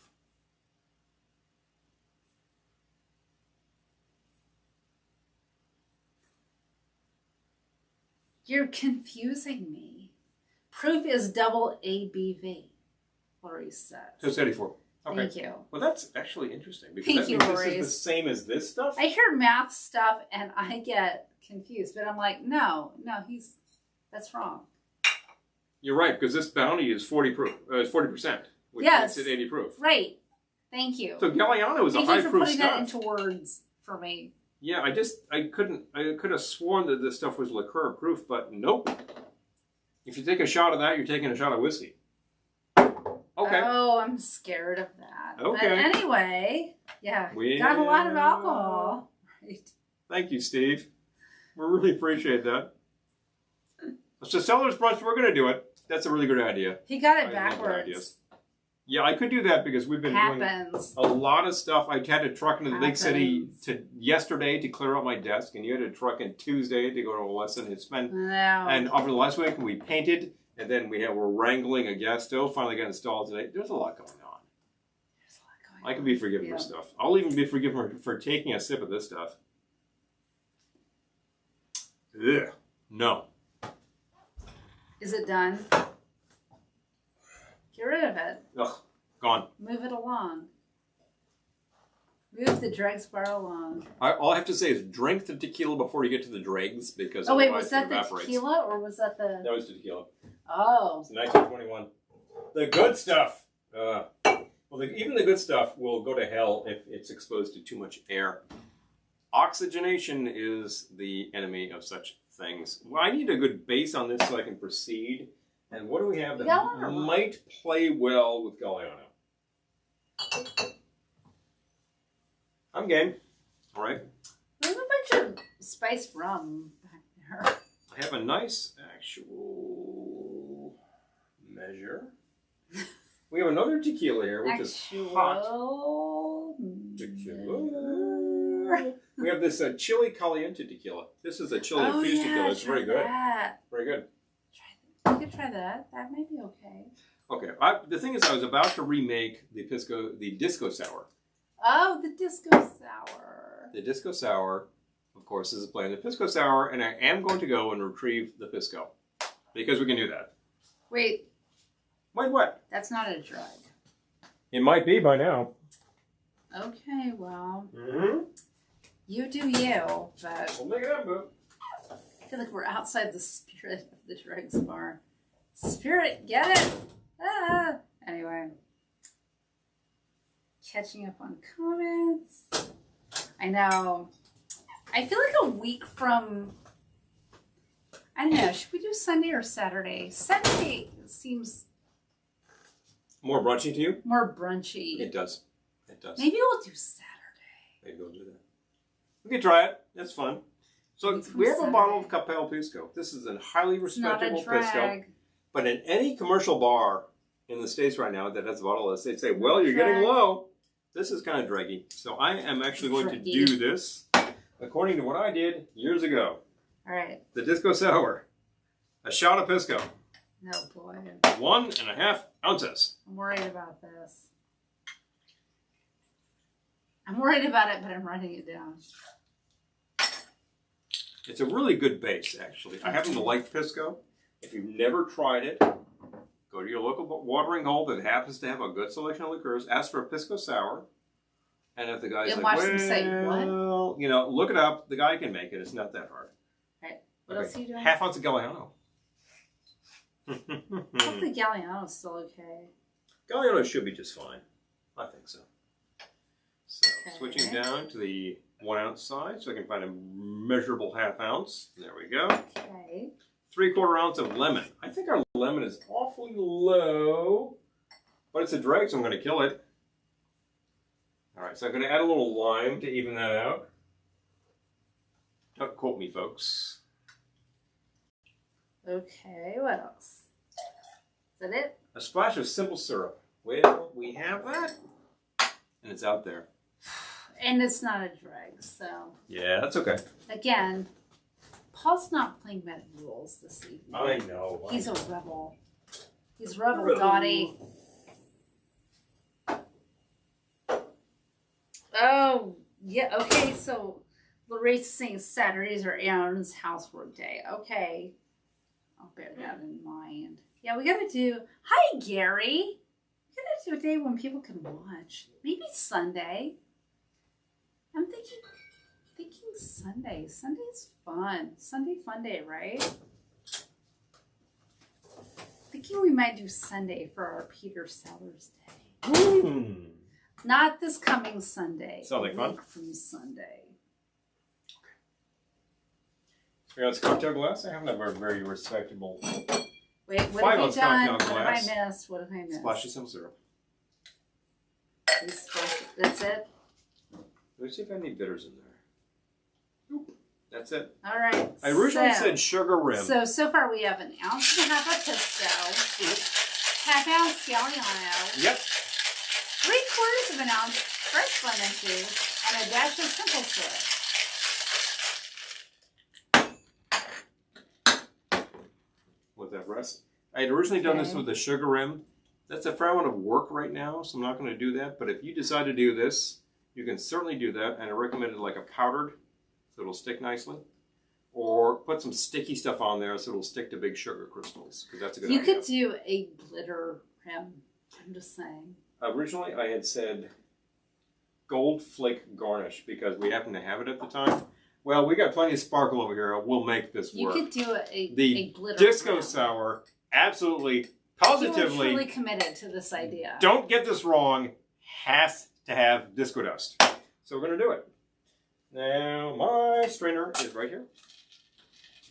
You're confusing me. Proof is double ABV, Lori says. So it's 84. Okay. Thank you. Well, that's actually interesting because Thank that you, means this Lori. is the same as this stuff. I hear math stuff and I get confused, but I'm like, no, that's wrong. You're right, because this bounty is 40 proof. It's 40%, which Yes. makes it 80 proof. Right. Thank you. So Galliano is Thank a high you for proof putting stuff. that into words for me. Yeah, I could have sworn that this stuff was liqueur proof, but nope. If you take a shot of that, you're taking a shot of whiskey. Okay. Oh, I'm scared of that. Okay. But anyway, yeah, We got a lot of alcohol. Right. Thank you, Steve. We really appreciate that. So Seller's Brunch, we're going to do it. That's a really good idea. He got I it love backwards. ideas. Yeah, I could do that because we've been doing Happens. a lot of stuff. I had to truck into the big city Happens. yesterday to clear out my desk, and you had to truck in Tuesday to go to a lesson. No. And over the last week, we painted, and then we're wrangling a gas stove. Finally got installed today. There's a lot going on. There's a lot going I can be forgiven for stuff. I'll even be forgiven for taking a sip of this stuff. Ugh. No. Is it done? Get rid of it. Ugh. Gone. Move it along. Move the Dregs Bar along. All I have to say is drink the tequila before you get to the dregs, because Oh wait, otherwise was that it the evaporates. tequila or was that the? That was the tequila. Oh. It's 1921. The good stuff. Even the good stuff will go to hell if it's exposed to too much air. Oxygenation is the enemy of such things. Well, I need a good base on this so I can proceed. And what do we have that Galliano. might play well with Galliano? I'm game. All right. We have a bunch of spiced rum back there. I have a nice actual measure. We have another tequila here, which is hot. Tequila. We have this chili caliente tequila. This is a chili infused tequila. It's very good. That. Very good. You could try that. That might be okay. Okay. The thing is, I was about to remake the disco sour. Oh, the disco sour. The disco sour, of course, is a play on the pisco sour, and I am going to go and retrieve the pisco because we can do that. Wait, Wait, what? that's not a drug. It might be by now. Okay, well, Mm-hmm. you do you, but We'll make it up, boo. I feel like we're outside the spirit of the Dregs Bar. Spirit, get it? Ah. Anyway, catching up on comments. I know. I feel like a week from, I don't know, should we do Sunday or Saturday? Saturday seems More brunchy to you? more brunchy. It does. It does. Maybe we'll do Saturday. Maybe we'll do that. We can try it. That's fun. So It's we have from a bottle of Saturday. Capel Pisco. This is a highly It's not a respectable Pisco. drag. But in any commercial bar in the States right now that has a bottle of this, they'd say, well, you're Drag. getting low. This is kind of draggy. So I am actually going to Draggy. do this according to what I did years ago. All right. The Disco Sour. A shot of Pisco. No, boy. 1.5 ounces. I'm worried about this. I'm worried about it, but I'm writing it down. It's a really good base, actually. I happen to like Pisco. If you've never tried it, go to your local watering hole that happens to have a good selection of liqueurs. Ask for a Pisco Sour. And if the guy's And like, watch them say, well, you know, look it up. The guy can make it. It's not that hard. All right. What else are you doing? 1/2 ounce of Galliano. Hopefully Galliano's still okay. Galliano should be just fine. I think so. So Okay. switching down to the 1 ounce side so I can find a measurable 1/2 ounce. There we go. Okay. 3/4 ounce of lemon. I think our lemon is awfully low, but it's a drag, so I'm going to kill it. All right, so I'm going to add a little lime to even that out. Don't quote me, folks. Okay, what else? Is that it? A splash of simple syrup. Well, we have that, and it's out there. And it's not a drag, so Yeah, that's okay. again, Paul's not playing by the rules this evening. I know. He's a rebel. He's Rebel Dottie. Oh, yeah. Okay, so Lorraine's saying Saturdays are Aaron's housework day. Okay. I'll bear that in mind. Yeah, we gotta do... Hi, Gary. We gotta do a day when people can watch. Maybe Sunday. I'm thinking Sunday. Sunday's fun. Sunday fun day, right? Thinking we might do Sunday for our Peter Sellers Day. Not this coming Sunday. Sounds like fun. From Sunday. We got this cocktail glass. I have a very respectable. Wait, what 5 have you ounce done? cocktail What glass. have I missed? What have I missed? Splash of simple syrup. That's it? Let's see if I have any bitters in there. Nope. That's it. All right. I originally said sugar rim. So far we have 1.5 ounces of Pisco, 1/2 ounce Galliano, Yep. 3/4 of an ounce fresh lemon juice, and a dash of simple syrup. With that rest. I had originally done this with the sugar rim. That's a fair amount of work right now, so I'm not going to do that. But if you decide to do this, you can certainly do that. And I recommend it like a powdered, so it'll stick nicely. Or put some sticky stuff on there so it'll stick to big sugar crystals, because that's a good idea. You could do a glitter rim. I'm just saying. Originally, I had said gold flake garnish because we happened to have it at the time. Well, we got plenty of sparkle over here. We'll make this work. You could do a glitter disco rim. sour, absolutely, You positively. are truly committed to this idea. Don't get this wrong. Has to have disco dust. So we're going to do it. Now, my strainer is right here.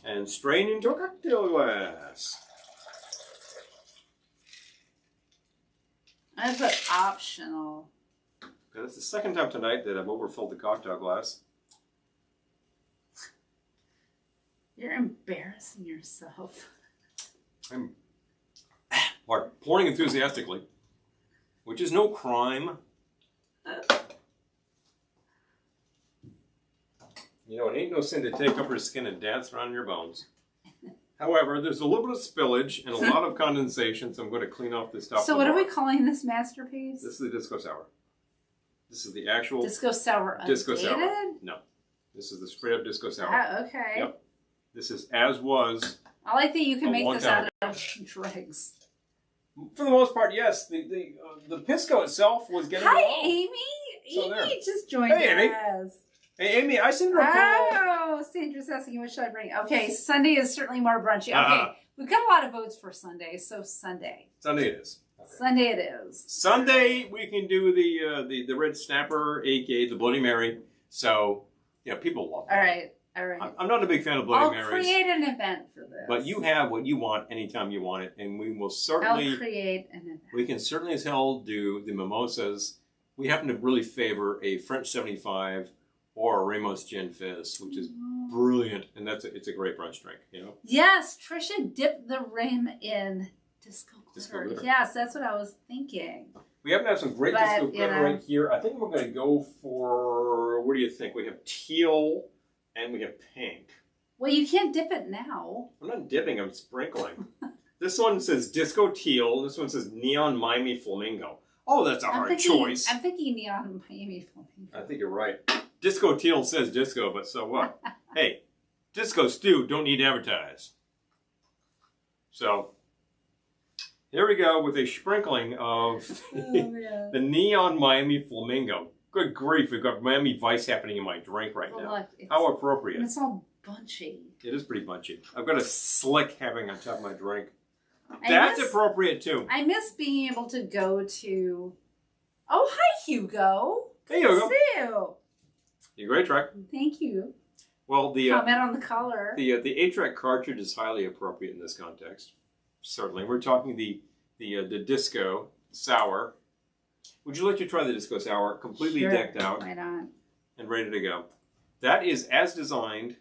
And strain into a cocktail glass. I put optional. Okay, that's the second time tonight that I've overfilled the cocktail glass. You're embarrassing yourself. I'm pouring enthusiastically, which is no crime. You know, it ain't no sin to take up her skin and dance around your bones. However, there's a little bit of spillage and a lot of condensation, so I'm going to clean off this stuff. So what are we calling this masterpiece? This is the disco sour. This is the actual Disco sour undated? disco sour. No, this is the straight up disco sour. Ah, okay. Yep. This is as was. I like that you can make this out time of dregs. For the most part, yes. The pisco itself was getting Hi, along. Amy. So there. Amy just joined Hey, Amy. us. Hey, Amy, I sent her a call. Oh, Sandra's asking, what should I bring? Okay, Sunday is certainly more brunchy. Okay, we've got a lot of votes for Sunday, so Sunday. Sunday it is. Okay. Sunday it is. Sunday we can do the red snapper, aka the Bloody Mary. So yeah, people love that. All right. I'm not a big fan of Bloody I'll Marys. create an event for this. But you have what you want anytime you want it, and we will certainly. I'll create an event. We can certainly as hell do the mimosas. We happen to really favor a French 75 or a Ramos Gin Fizz, which is brilliant, and it's a great brunch drink. You know. Yes, Trisha dipped the rim in disco glitter. Disco glitter. Yes, that's what I was thinking. We happen to have some great But, disco glitter right here. I think we're going to go for, what do you think? We have teal and we have pink. Well, you can't dip it now. I'm not dipping, I'm sprinkling. This one says disco teal. This one says neon Miami flamingo. Oh, that's a hard choice. I'm thinking neon Miami flamingo. I think you're right. Disco teal says disco, but so what? Hey, disco stew don't need to advertise. So, here we go with a sprinkling of the neon Miami flamingo. Good grief, we've got Miami Vice happening in my drink right now. Look, How appropriate. And it's all bunchy. It is pretty bunchy. I've got a slick having on top of my drink. That's appropriate too. I miss being able to go to... Oh, hi, Hugo. Hey, Hugo. See you. You're great, Trek. Thank you. Well, the Comment on the color. the 8-track cartridge is highly appropriate in this context. Certainly, we're talking the disco sour. Would you like to try the disco sour? Completely decked out. Right on. And ready to go. That is as designed.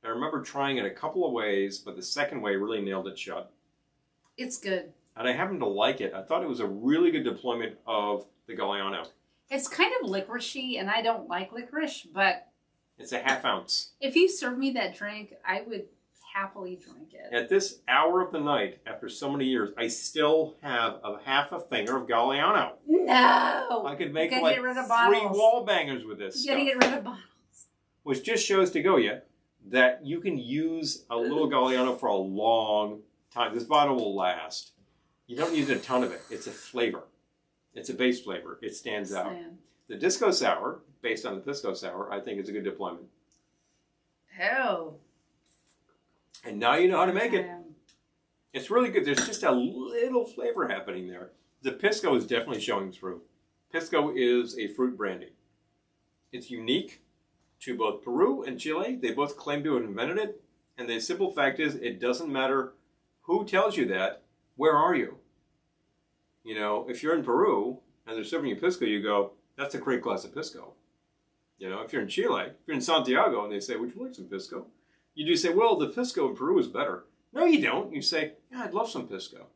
I remember trying it a couple of ways, but the second way really nailed it shut. It's good. And I happen to like it. I thought it was a really good deployment of the Galliano. It's kind of licoricey, and I don't like licorice, but It's a half ounce. If you served me that drink, I would happily drink it. At this hour of the night, after so many years, I still have a half a finger of Galliano. No! I could make you like get rid of 3 bottles. wall bangers with this You gotta stuff. get rid of bottles. Which just shows to go yet that you can use a little Galliano for a long time. This bottle will last. You don't use a ton of it. It's a flavor. It's a base flavor. It stands out. Same. The Disco Sour, based on the Pisco Sour, I think is a good deployment. Oh. And now you know how to make it. Um, It's really good. There's just a little flavor happening there. The Pisco is definitely showing through. Pisco is a fruit brandy. It's unique to both Peru and Chile. They both claim to have invented it. And the simple fact is, it doesn't matter who tells you that. Where are you? You know, if you're in Peru and they're serving you Pisco, you go, that's a great glass of Pisco. You know, if you're in Chile, if you're in Santiago and they say, would you like some Pisco? You do say, well, the Pisco in Peru is better. No, you don't. You say, yeah, I'd love some Pisco.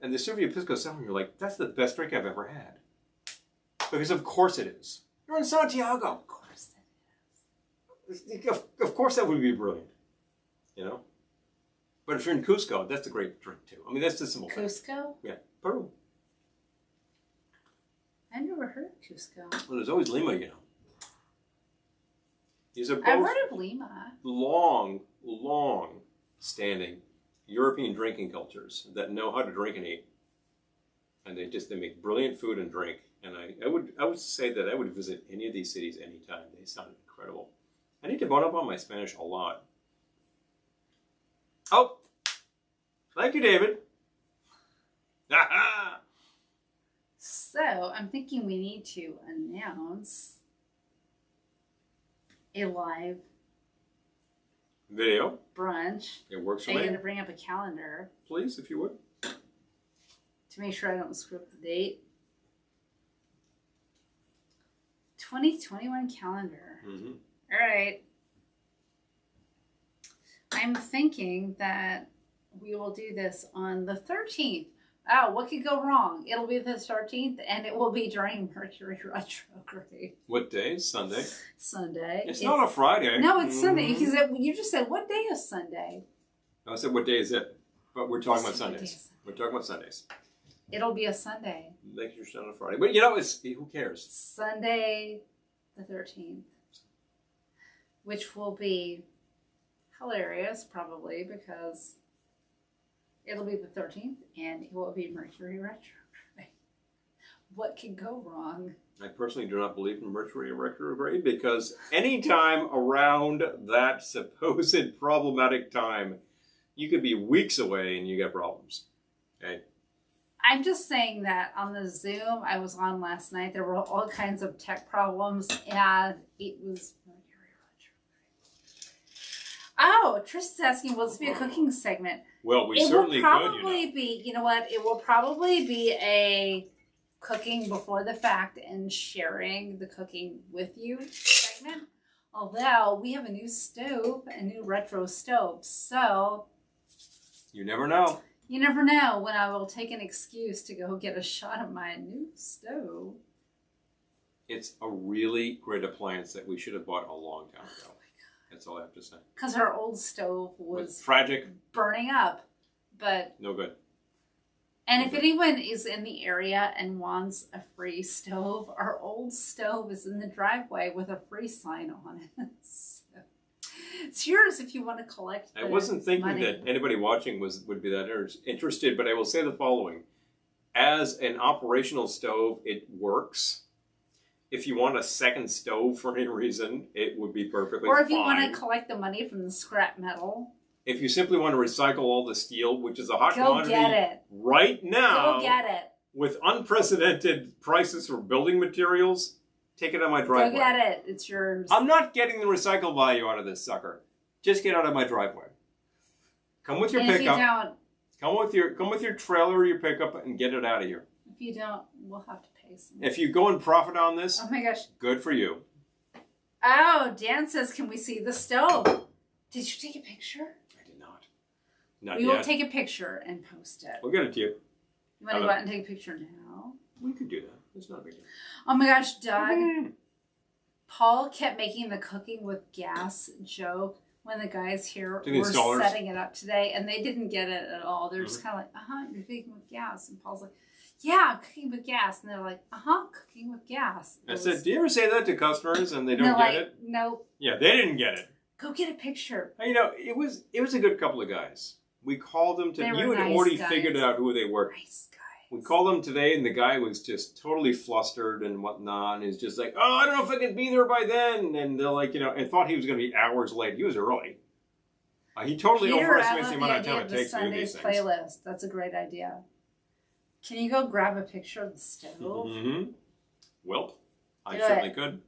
And they serve you a Pisco Sour and you're like, that's the best drink I've ever had. Because of course it is. You're in Santiago. of course it is. Of course that would be brilliant. You know? But if you're in Cusco, that's a great drink too. I mean, that's the simple thing. Cusco? Yeah, Peru. I've never heard of Cusco. Well, there's always Lima, you know. These are I've both heard of Lima. long-standing European drinking cultures that know how to drink and eat. And they make brilliant food and drink. And I would say that I would visit any of these cities anytime. They sound incredible. I need to bone up on my Spanish a lot. Oh, thank you, David. So, I'm thinking we need to announce a live Video. brunch. It works for I got me. to bring up a calendar Please, if you would. to make sure I don't screw up the date. 2021 calendar. Mm-hmm. All right. I'm thinking that we will do this on the 13th. Oh, what could go wrong? It'll be the 13th, and it will be during Mercury retrograde. What day? Sunday. Sunday. It's not a Friday. No, it's Sunday. Mhm. Because you just said, what day is Sunday? I said, what day is it? But we're talking about What day Sundays. is We're talking about Sundays. It'll be a Sunday. Like you're still on a Friday. But you know, who cares? Sunday the 13th. Which will be hilarious, probably, because it'll be the 13th, and it will be Mercury retrograde. What can go wrong? I personally do not believe in Mercury retrograde because anytime around that supposed problematic time, you could be weeks away and you get problems. Okay? I'm just saying that on the Zoom I was on last night, there were all kinds of tech problems, and it was Mercury retrograde. Oh, Trish is asking, will this be a cooking segment? Well, we It certainly will probably could, you know. be, you know what? It will probably be a cooking before the fact and sharing the cooking with you segment. Although we have a new stove, a new retro stove. So You never know. you never know when I will take an excuse to go get a shot of my new stove. It's a really great appliance that we should have bought a long time ago. That's all I have to say. Because our old stove Was was tragic. burning up. But No good. and if anyone is in the area and wants a free stove, our old stove is in the driveway with a free sign on it. So, it's yours if you want to collect the I wasn't thinking money. that anybody watching would be that interested, but I will say the following. As an operational stove, it works. If you want a second stove for any reason, it would be perfectly fine. Or if you want to collect the money from the scrap metal, If you simply want to recycle all the steel, which is a hot go commodity get it. right now, Go get it. with unprecedented prices for building materials, take it on my driveway. Go get it. It's yours. I'm not getting the recycle value out of this sucker. Just get out of my driveway. Come with your and pickup. Come with your trailer or your pickup and get it out of here. if you don't, we'll have to pay some. If you go and profit on this, Oh my gosh. good for you. Oh, Dan says, can we see the stove? Did you take a picture? I did not. Not We yet. will take a picture and post it. We'll get it to you. You want to go out and take a picture now? We could do that. It's not a big deal. Oh my gosh, Doug. Paul kept making the cooking with gas joke when the guys here To the were installers. setting it up today, and they didn't get it at all. They're just kind of like, you're cooking with gas. And Paul's like, yeah, I'm cooking with gas. And they're like, cooking with gas. I said, do you ever say that to customers and they And they're don't get like, it? nope. Yeah, they didn't get it. Go get a picture. You know, it was a good couple of guys. We called them to. They You were had nice already guys. figured out who they were. Nice guys. We called him today, and the guy was just totally flustered and whatnot. And he's just like, "Oh, I don't know if I can be there by then." And they're like, and thought he was going to be hours late. He was early. He totally Peter, I overestimates love the amount of idea time it the takes to do Sunday's these things. playlist. That's a great idea. Can you go grab a picture of the stove? Mm-hmm. Well, I Do certainly it. could.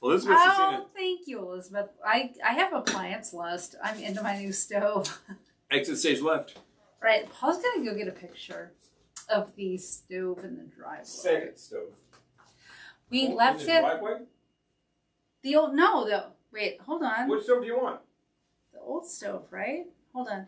Elizabeth has seen it. Oh, thank you, Elizabeth. I have appliance list. I'm into my new stove. Exit stage left. Right, Paul's gonna go get a picture of the stove in the driveway. Second stove. We Oh, left in the it. driveway? Wait, hold on. Which stove do you want? The old stove, right? Hold on.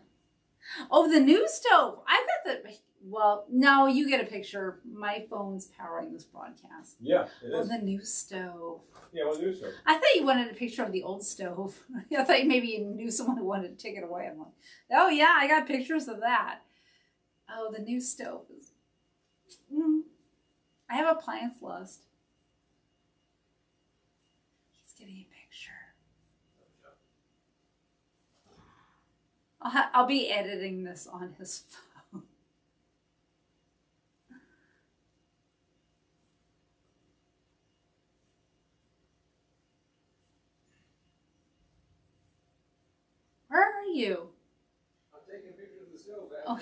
Oh, the new stove. I've got the. Well, no, you get a picture. My phone's powering this broadcast. Yeah, it Oh, the new stove. Yeah, what new stove? I thought you wanted a picture of the old stove. I thought maybe you knew someone who wanted to take it away. I'm like, oh yeah, I got pictures of that. Oh, the new stove is. I have a appliance list. He's getting a picture. I'll be editing this on his phone. Where are you? I'm taking pictures of the stove. Oh,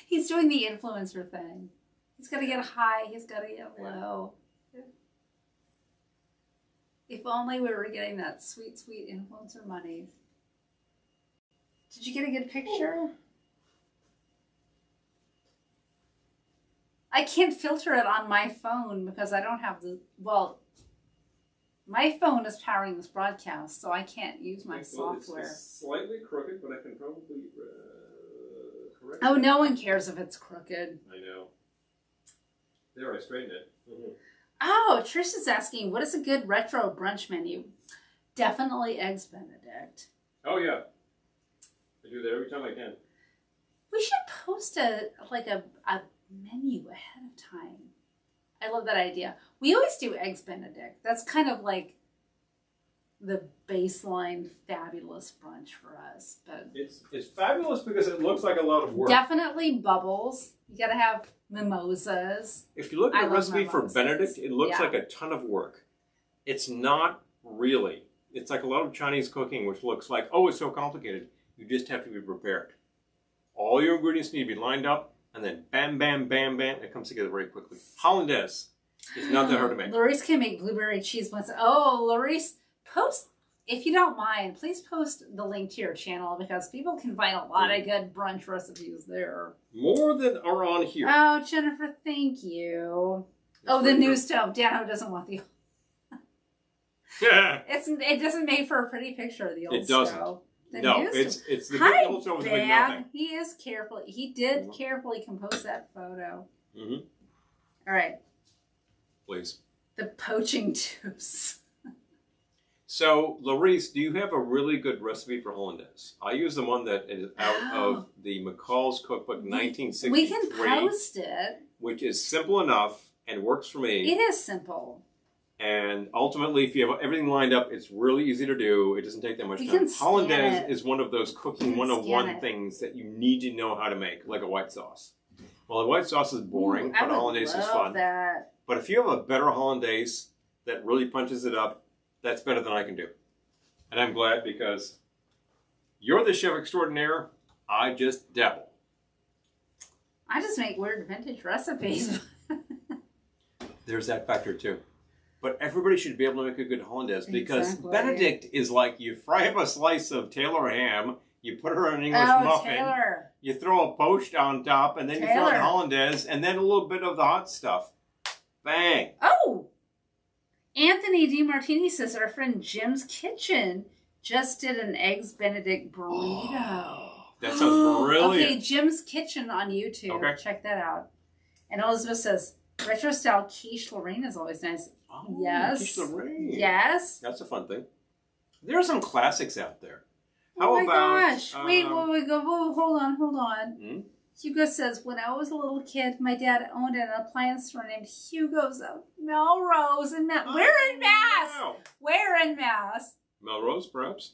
he's doing the influencer thing. He's got to get high. He's got to get low. If only we were getting that sweet, sweet influencer money. Did you get a good picture? I can't filter it on my phone because I don't have the, my phone is powering this broadcast, so I can't use my software. It's slightly crooked, but I can probably correct Oh, it. no one cares if it's crooked. I know. There, I straightened it. Mm-hmm. Oh, Trish is asking, what is a good retro brunch menu? Definitely Eggs Benedict. Oh, yeah. I do that every time I can. We should post a menu ahead of time. I love that idea. We always do Eggs Benedict. That's kind of like the baseline fabulous brunch for us. But It's fabulous because it looks like a lot of work. definitely bubbles. You gotta have mimosas. If you look at I a love recipe for mimosas. Benedict, it looks Yeah. like a ton of work. It's not really. It's like a lot of Chinese cooking, which looks like, oh, it's so complicated. You just have to be prepared. All your ingredients need to be lined up, and then bam, bam, bam, bam, it comes together very quickly. Hollandaise is not that hard to make. Larice can make blueberry cheese buns. Oh, Larice, post, if you don't mind, please post the link to your channel because people can find a lot of good brunch recipes there. More than are on here. Oh, Jennifer, thank you. Oh, the new stove. Dano doesn't want the. Yeah. It doesn't make for a pretty picture of the old It doesn't. stove. The No, new it's the Hi, big old stove is a big Dad. nothing. He is carefully. He did carefully compose that photo. Mm-hmm. All right, Please. the poaching tips. So, Larice, do you have a really good recipe for Hollandaise? I use the one that is out of the McCall's Cookbook 1963. We can post it. Which is simple enough and works for me. It is simple. And ultimately, if you have everything lined up, it's really easy to do. It doesn't take that much We time. can scan Hollandaise it. is one of those cooking We can 101 scan it. things that you need to know how to make, like a white sauce. Well, the white sauce is boring, Ooh, but I would Hollandaise is love fun. that. But if you have a better Hollandaise that really punches it up, that's better than I can do. And I'm glad because you're the chef extraordinaire. I just dabble. I just make weird vintage recipes. There's that factor too. But everybody should be able to make a good Hollandaise because Exactly. Benedict is like you fry up a slice of Taylor ham, you put her in an English Oh, muffin, Taylor. you throw a poached on top, and then you throw in Taylor. Hollandaise, and then a little bit of the hot stuff. Bang! Oh! Anthony DiMartini says our friend Jim's Kitchen just did an Eggs Benedict burrito. That sounds brilliant. Okay, Jim's Kitchen on YouTube. Okay. Check that out. And Elizabeth says, Retro style quiche Lorraine is always nice. Oh, Yes. Quiche Lorraine. Yes. That's a fun thing. There are some classics out there. Oh How my about, gosh. Wait, hold on. Hmm? Hugo says, when I was a little kid, my dad owned an appliance store named Hugo's of Melrose and We're in Mass. Wow. We're in Mass. Melrose, perhaps?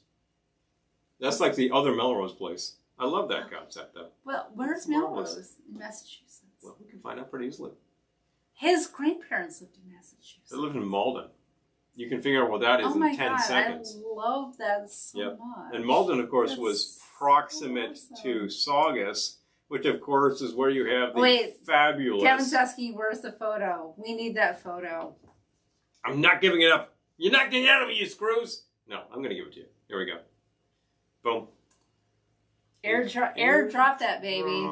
That's like the other Melrose place. I love that concept, though. Well, where's It's marvelous. Melrose? In Massachusetts. Well, we can find out pretty easily. His grandparents lived in Massachusetts. They live in Malden. You can figure out what that is in 10 seconds. I love that so much. And Malden, of course, was That's proximate so awesome. to Saugus, which, of course, is where you have the Wait, fabulous... Kevin's asking, where's the photo? We need that photo. I'm not giving it up. You're not getting it out of me, you screws. No, I'm going to give it to you. Here we go. Boom. Airdrop that, baby.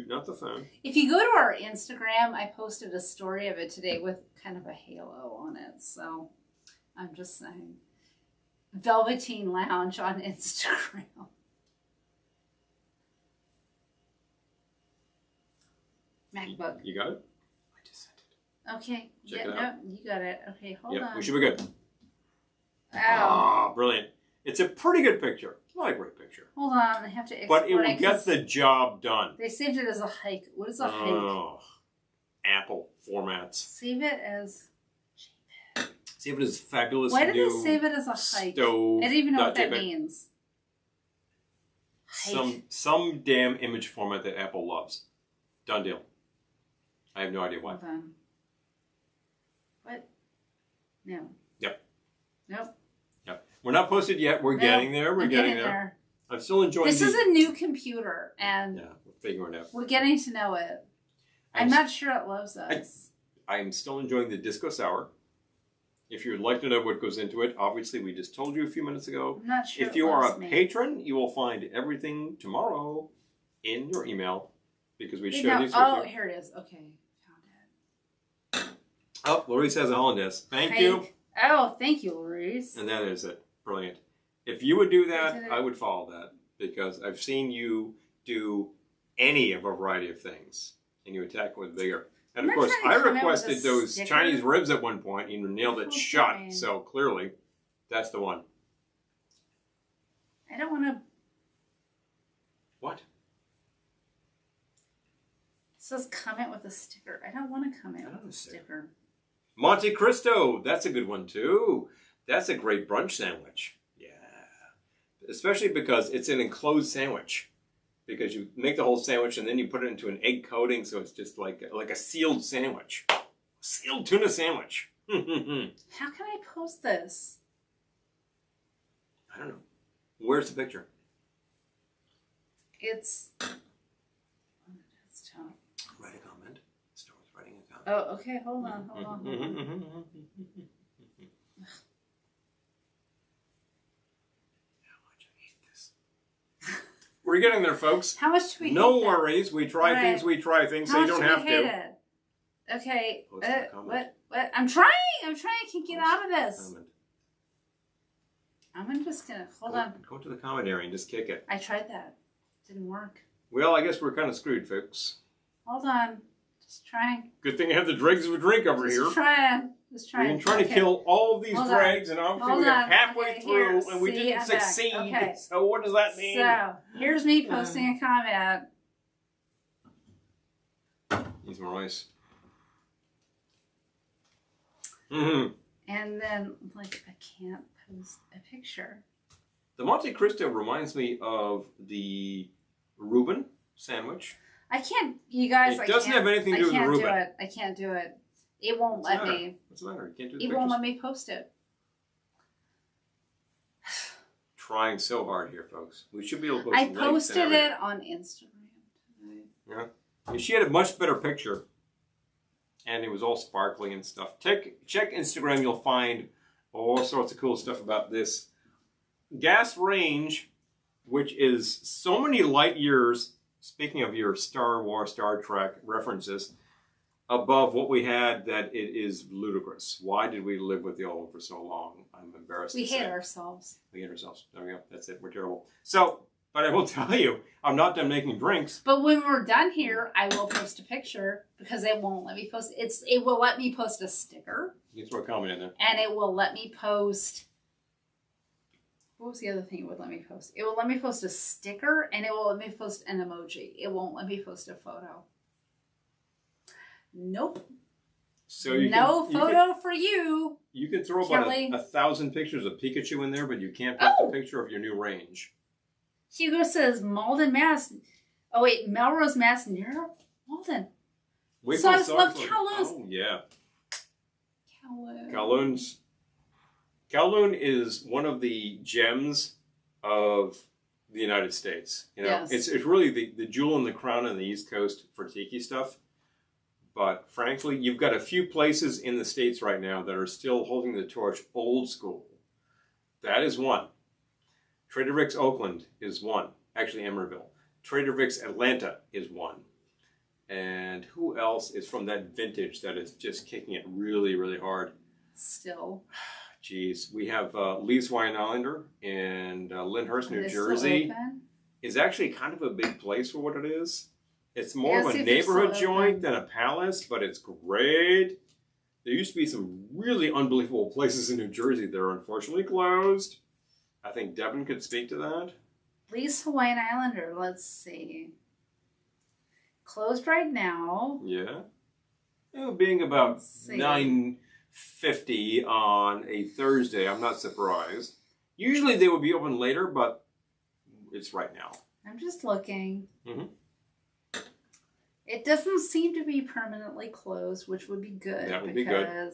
Not the phone. If you go to our Instagram, I posted a story of it today with kind of a halo on it. So I'm just saying. Velveteen Lounge on Instagram. MacBook. You got it? I just sent it. Okay. Check yeah, it no, out. you got it. Okay, hold Yep, on. we should be good. Ow. Ah, brilliant. It's a pretty good picture. Not a great picture. Hold on, I have to export But it will 'cause get the job done. They saved it as a hike. What is a hike? Oh, Apple formats. Save it as... Save it as fabulous Why did new they save it as a hike? stove. I don't even know what that JPEG. means. Hike. Some damn image format that Apple loves. Done deal. I have no idea why. Hold on. What? No. Yep. Nope. Yep. We're not posted yet. We're getting there. We're I'm getting there. I'm still enjoying This is a new computer, and Yeah, we're figuring it out. we're getting to know it. I'm not sure it loves us. I'm still enjoying the Disco Sour. If you would like to know what goes into it, obviously we just told you a few minutes ago. I'm not sure If it you are loves a me. patron, you will find everything tomorrow in your email because we Wait, share no. these with Oh, you. here it is. Okay. Found it. Oh, Lori's has a Hollandaise. Thank you. Hike. Oh, thank you, Maurice. And that is it. Brilliant. If you would do that, Isn't it? I would follow that because I've seen you do any of a variety of things and you attack with vigor. And of I'm course, trying I to come in with requested a those sticker. Chinese ribs at one point and you nailed it Okay. shut. So clearly, that's the one. I don't want to... What? It says comment with a sticker. I don't want to comment I don't with a sticker. Monte Cristo. That's a good one too. That's a great brunch sandwich. Yeah. Especially because it's an enclosed sandwich. Because you make the whole sandwich and then you put it into an egg coating, so it's just like a sealed sandwich. Sealed tuna sandwich. I How can I post this? don't know. Where's the picture? It's... It's tough. Write a comment. Start with writing a comment. Oh, okay. Hold on. Hold on. How much I hate this. We're getting there, folks. How much do we No hate that? worries. We try Right. things, so How you much don't do have we hate to. it? Okay. Post a comment. What? I'm trying. I can't get out of this. Comment. I'm just gonna hold on. Go to the comment area and just kick it. I tried that. Didn't work. Well, I guess we're kind of screwed, folks. Hold on. Just trying. Good thing I have the dregs of a drink over Just here. trying. Just We've trying. been trying to Okay. kill all of these Hold on. dregs, and obviously Hold we're on. halfway Okay, through, here. and we See, didn't I'm back. succeed. Okay. So what does that mean? So here's me posting a comment. Needs more ice. Mm-hmm. And then, like, I can't post a picture. The Monte Cristo reminds me of the Reuben sandwich. I can't, you guys. It doesn't have anything to do with I can't Reuben. do it. I can't do it. It won't What's let the matter? me. What's the matter? You can't do the It pictures? won't let me post it. Trying so hard here, folks. We should be able to post I links and posted everything. it on Instagram today. Yeah. And she had a much better picture. And it was all sparkling and stuff. Check Instagram. You'll find all sorts of cool stuff about this gas range, which is so many light years, speaking of your Star Wars, Star Trek references, above what we had, that it is ludicrous. Why did we live with the old for so long? I'm embarrassed We to say. hate ourselves. We hate ourselves. There we go. That's it. We're terrible. So, But I will tell you, I'm not done making drinks. But when we're done here, I will post a picture because it won't let me post. It will let me post a sticker. You can throw a comment in there. And it will let me post. What was the other thing it would let me post? It will let me post a sticker and it will let me post an emoji. It won't let me post a photo. Nope. So you no can, photo for you. You can throw about 1,000 pictures of Pikachu in there, but you can't post a picture of your new range. Hugo says Malden, Mass. Oh wait, Melrose, Mass. Near Malden. So I just love Kowloon's. Oh yeah. Kowloon. Kowloon is one of the gems of the United States. You know, yes. It's really the jewel in the crown on the East Coast for tiki stuff. But frankly, you've got a few places in the States right now that are still holding the torch old school. That is one. Trader Vic's Oakland is one. Actually, Emeryville. Trader Vic's Atlanta is one. And who else is from that vintage that is just kicking it really, really hard? Still. Jeez. We have Lee's Hawaiian Islander in Lyndhurst, New Jersey. Is actually kind of a big place for what it is. It's more of a neighborhood joint than a palace, but it's great. There used to be some really unbelievable places in New Jersey that are unfortunately closed. I think Devin could speak to that. Lee's Hawaiian Islander, let's see. Closed right now. Yeah. Being about 9:50 on a Thursday, I'm not surprised. Usually they would be open later, but it's right now. I'm just looking. Mm-hmm. It doesn't seem to be permanently closed, which would be good. That would be good.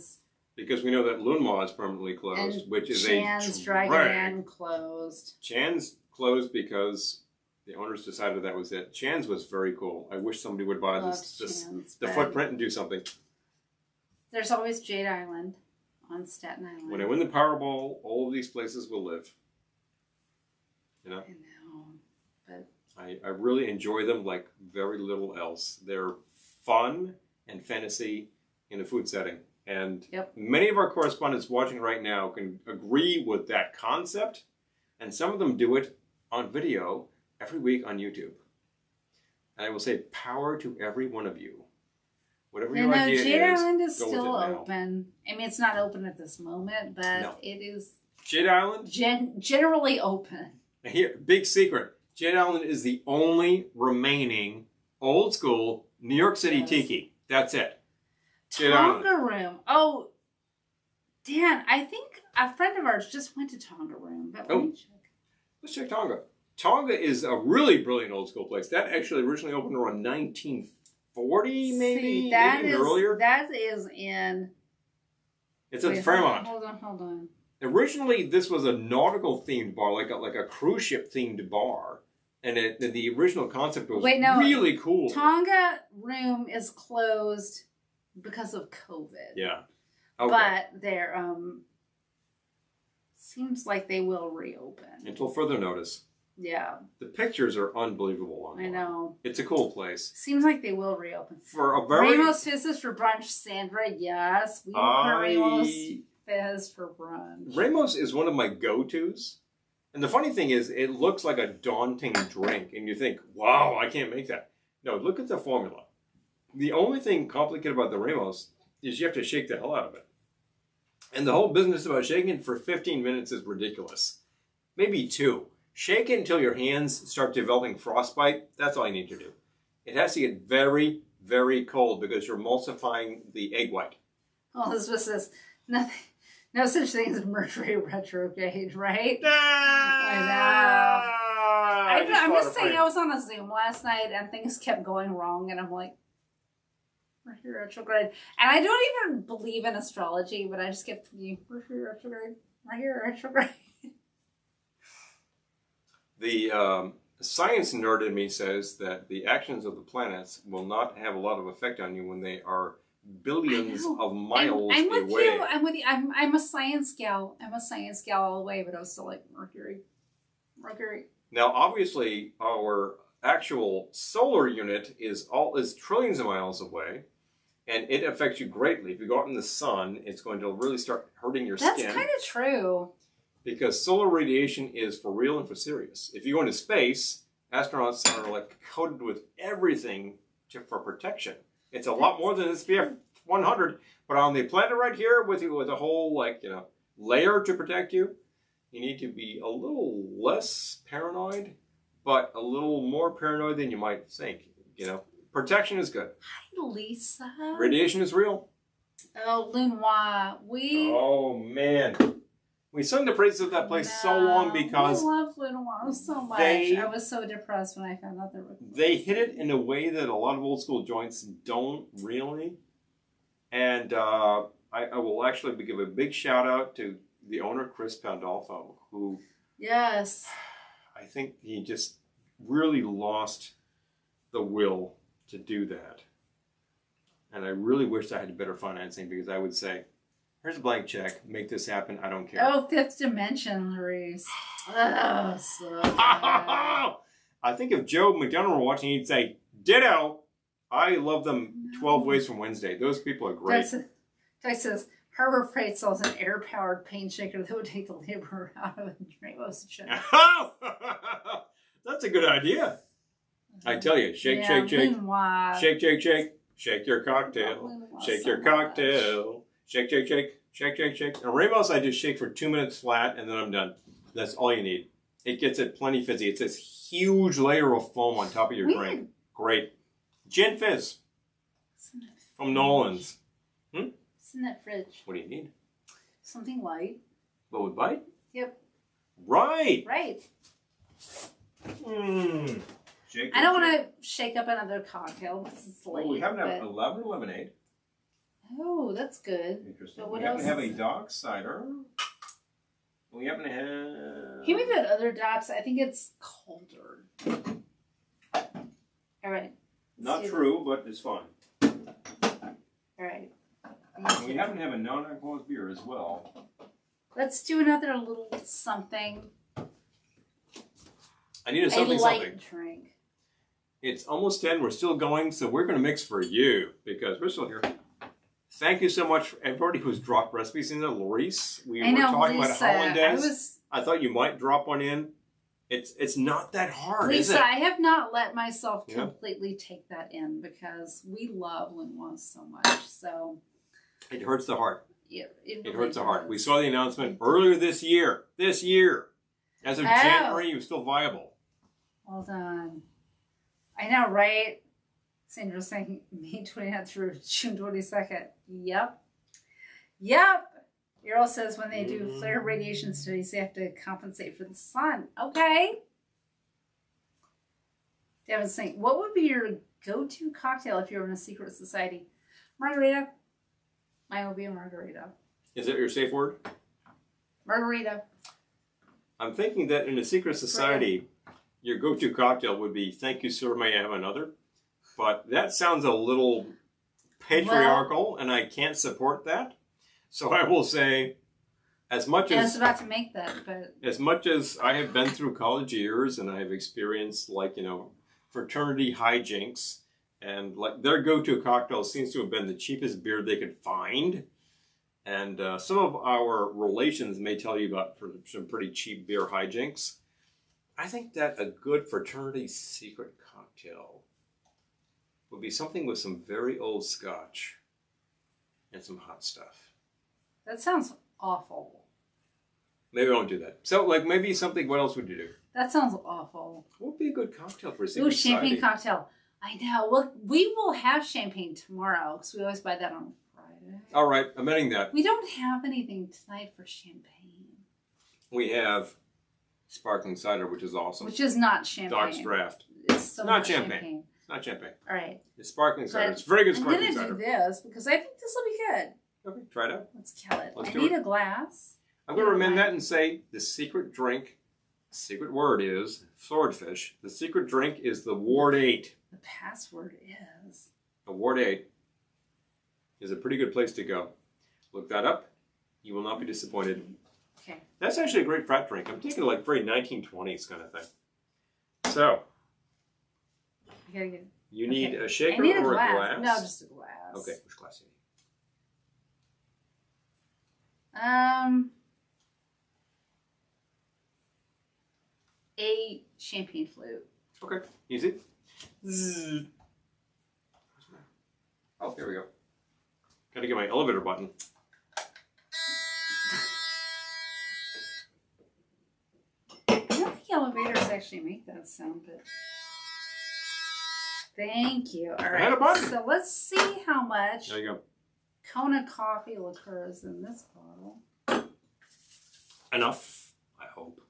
Because we know that Lunma is permanently closed, which is Chan's Dragon Inn closed. Chan's closed because the owners decided that was it. Chan's was very cool. I wish somebody would buy the footprint and do something. There's always Jade Island on Staten Island. When I win the Powerball, all of these places will live. You know? I know. But I really enjoy them like very little else. They're fun and fantasy in a food setting. And many of our correspondents watching right now can agree with that concept. And some of them do it on video every week on YouTube. And I will say power to every one of you. Whatever your idea Jade is, Island is still open. I mean, it's not open at this moment, but it is. Jade Island? Generally open. Here, big secret. Jade Island is the only remaining old school New York City tiki. That's it. Tonga Room. Oh, Dan, I think a friend of ours just went to Tonga Room. But let me check. Let's check Tonga. Tonga is a really brilliant old school place. That actually originally opened around 1940, maybe earlier. That is in. It's at Fairmont. Hold on. Originally, this was a nautical themed bar, like a cruise ship themed bar. And the original concept was really cool. Tonga Room is closed because of COVID. Yeah. Okay. But they're seems like they will reopen. Until further notice. Yeah. The pictures are unbelievable online. I know. It's a cool place. Seems like they will reopen. For a very Ramos Fizzes for brunch, Sandra. Yes. We want Ramos Fizz for brunch. Ramos is one of my go-tos. And the funny thing is, it looks like a daunting drink. And you think, wow, I can't make that. No, look at the formula. The only thing complicated about the Ramos is you have to shake the hell out of it. And the whole business about shaking it for 15 minutes is ridiculous. Maybe 2. Shake it until your hands start developing frostbite. That's all you need to do. It has to get very, very cold because you're emulsifying the egg white. Oh, Elizabeth says, nothing. No such thing as Mercury retrograde, right? I know. I'm just saying, I was on a Zoom last night and things kept going wrong, and I'm like, Mercury retrograde. And I don't even believe in astrology, but I just kept thinking, Mercury retrograde. The science nerd in me says that the actions of the planets will not have a lot of effect on you when they are billions of miles away. I'm with you. I'm a science gal. All the way, but I was still like, Mercury. Now, obviously, our actual solar unit is trillions of miles away, and it affects you greatly. If you go out in the sun, it's going to really start hurting your skin. That's kind of true. because solar radiation is for real and for serious. If you go into space, astronauts are like coated with everything for protection. It's a lot more than SPF 100, but on the planet right here with a whole layer to protect you, you need to be a little less paranoid, but a little more paranoid than you might think. Protection is good. Hi, Lisa. Radiation is real. Oh, Lunois. Oh, man. We sung the praises of that place so long because... I love Lunois so much. I was so depressed when I found out they were... They hit it in a way that a lot of old school joints don't really. And I will actually give a big shout out to the owner, Chris Pandolfo, who... Yes. I think he just really lost the will to do that. And I really wished I had better financing because I would say, here's a blank check, make this happen, I don't care. Oh, Fifth Dimension, Larice. Oh, so good. I think if Joe McDonough were watching, he'd say, ditto. I love them 12 ways from Wednesday. Those people are great. Doug says, Harbor Freight sells an air-powered paint shaker that would take the labor out of a drink ocean. That's a good idea. I tell you, shake, shake, shake. Shake, shake, shake. Shake your cocktail. Shake your cocktail. Shake, shake, shake. Shake, shake, shake. And Ramos, I just shake for 2 minutes flat, and then I'm done. That's all you need. It gets it plenty fizzy. It's this huge layer of foam on top of your drink. Great. Gin Fizz. From Nolan's. It's in that fridge. What do you need? Something light. What would bite? Yep. Right. Right. Shake I don't want to shake up another cocktail because it's late. Well, we haven't had a lavender lemonade. Oh, that's good. Interesting. But what we happen else to have a dark cider. We happen to have... Give me that other Doc's. I think it's colder. All right. Not true, but it's fun. All right. We happen to have a non-alcoholic beer as well. Let's do another little something. I need a something. Light drink. It's almost 10. We're still going, so we're going to mix for you because we're still here. Thank you so much for everybody who's dropped recipes in there. Larice, we were talking about Hollandaise. I thought you might drop one in. It's not that hard, Lisa, is it? I have not let myself completely take that in because we love Lenoir so much. So it hurts the heart. Yeah, it really hurts the heart. We saw the announcement earlier this year. As of January, it was still viable. Hold on. I know, right? Sandra's saying May 29th through June 22nd. Yep. Earl says when they do flare radiation studies, they have to compensate for the sun. Okay. Devin's saying, what would be your go-to cocktail if you were in a secret society? Margarita. Mine would be a margarita. Is that your safe word? Margarita. I'm thinking that in a secret society, your go-to cocktail would be, thank you, sir, may I have another? But that sounds a little patriarchal, and I can't support that. So I will say, as much as... I was about to make that, but... As much as I have been through college years, and I have experienced, fraternity hijinks, and their go-to cocktail seems to have been the cheapest beer they could find. And some of our relations may tell you about some pretty cheap beer hijinks. I think that a good fraternity secret cocktail would be something with some very old scotch and some hot stuff. That sounds awful. Maybe I won't do that. So, maybe something, what else would you do? That sounds awful. What would be a good cocktail for a secret society? Champagne cocktail. I know. Well, we will have champagne tomorrow because we always buy that on Friday. All right, amending that. We don't have anything tonight for champagne. We have sparkling cider, which is awesome. Which is not champagne. Doc's Draft. It's not champagne. It's not champagne. All right. It's sparkling cider. It's very good sparkling cider. I'm going to do this because I think this will be good. Okay, try it out. Let's kill it. I need a glass. I'm going to amend that and say the secret drink, secret word is swordfish. The secret drink is the Ward 8. The password is? The Ward 8 is a pretty good place to go. Look that up. You will not be disappointed. Okay. That's actually a great frat drink. I'm taking very 1920s kind of thing. So. You gotta get... You need a shaker or a glass? No, just a glass. Okay, which glass do you need? a champagne flute. Okay, easy. Zzz. Oh, there we go. Gotta get my elevator button. I don't think elevators actually make that sound, but thank you. All right. I had a button. So let's see how much There you go. Kona coffee liqueur is in this bottle. Enough, I hope.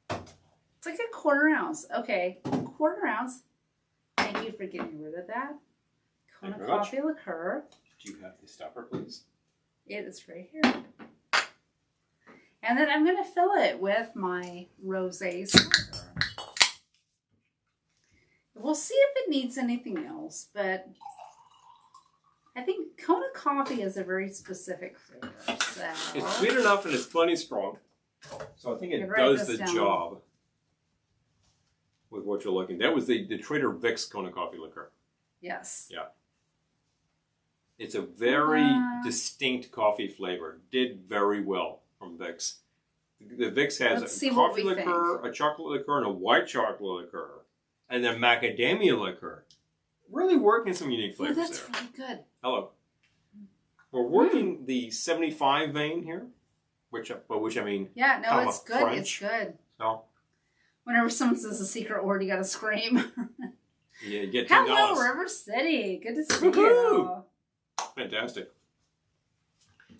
It's like a 1/4 ounce. Okay, 1/4 ounce. Thank you for getting rid of that. Kona Thank you very coffee liqueur. Do you have the stopper, please? It's right here. And then I'm going to fill it with my rosé cider. We'll see if it needs anything else, but I think Kona coffee is a very specific flavor. So It's sweet enough and it's plenty strong. So I think it Write does this the down. job with what you're looking. That was the Trader Vic's Kona coffee liqueur. yes. Yeah. It's a very distinct coffee flavor. Did very well from Vic's. The Vic's has Let's a see what coffee we liqueur, think. a chocolate liqueur, and a white chocolate liqueur. And then macadamia liqueur. Really working some unique Oh, flavors that's there. really good. Hello. We're working the 75 vein here, which I mean, Yeah, no, comma, it's good. French. It's good. so Whenever someone says a secret word, you got to scream. you get $10. Hello, River City. Good to see Woohoo! you. Fantastic.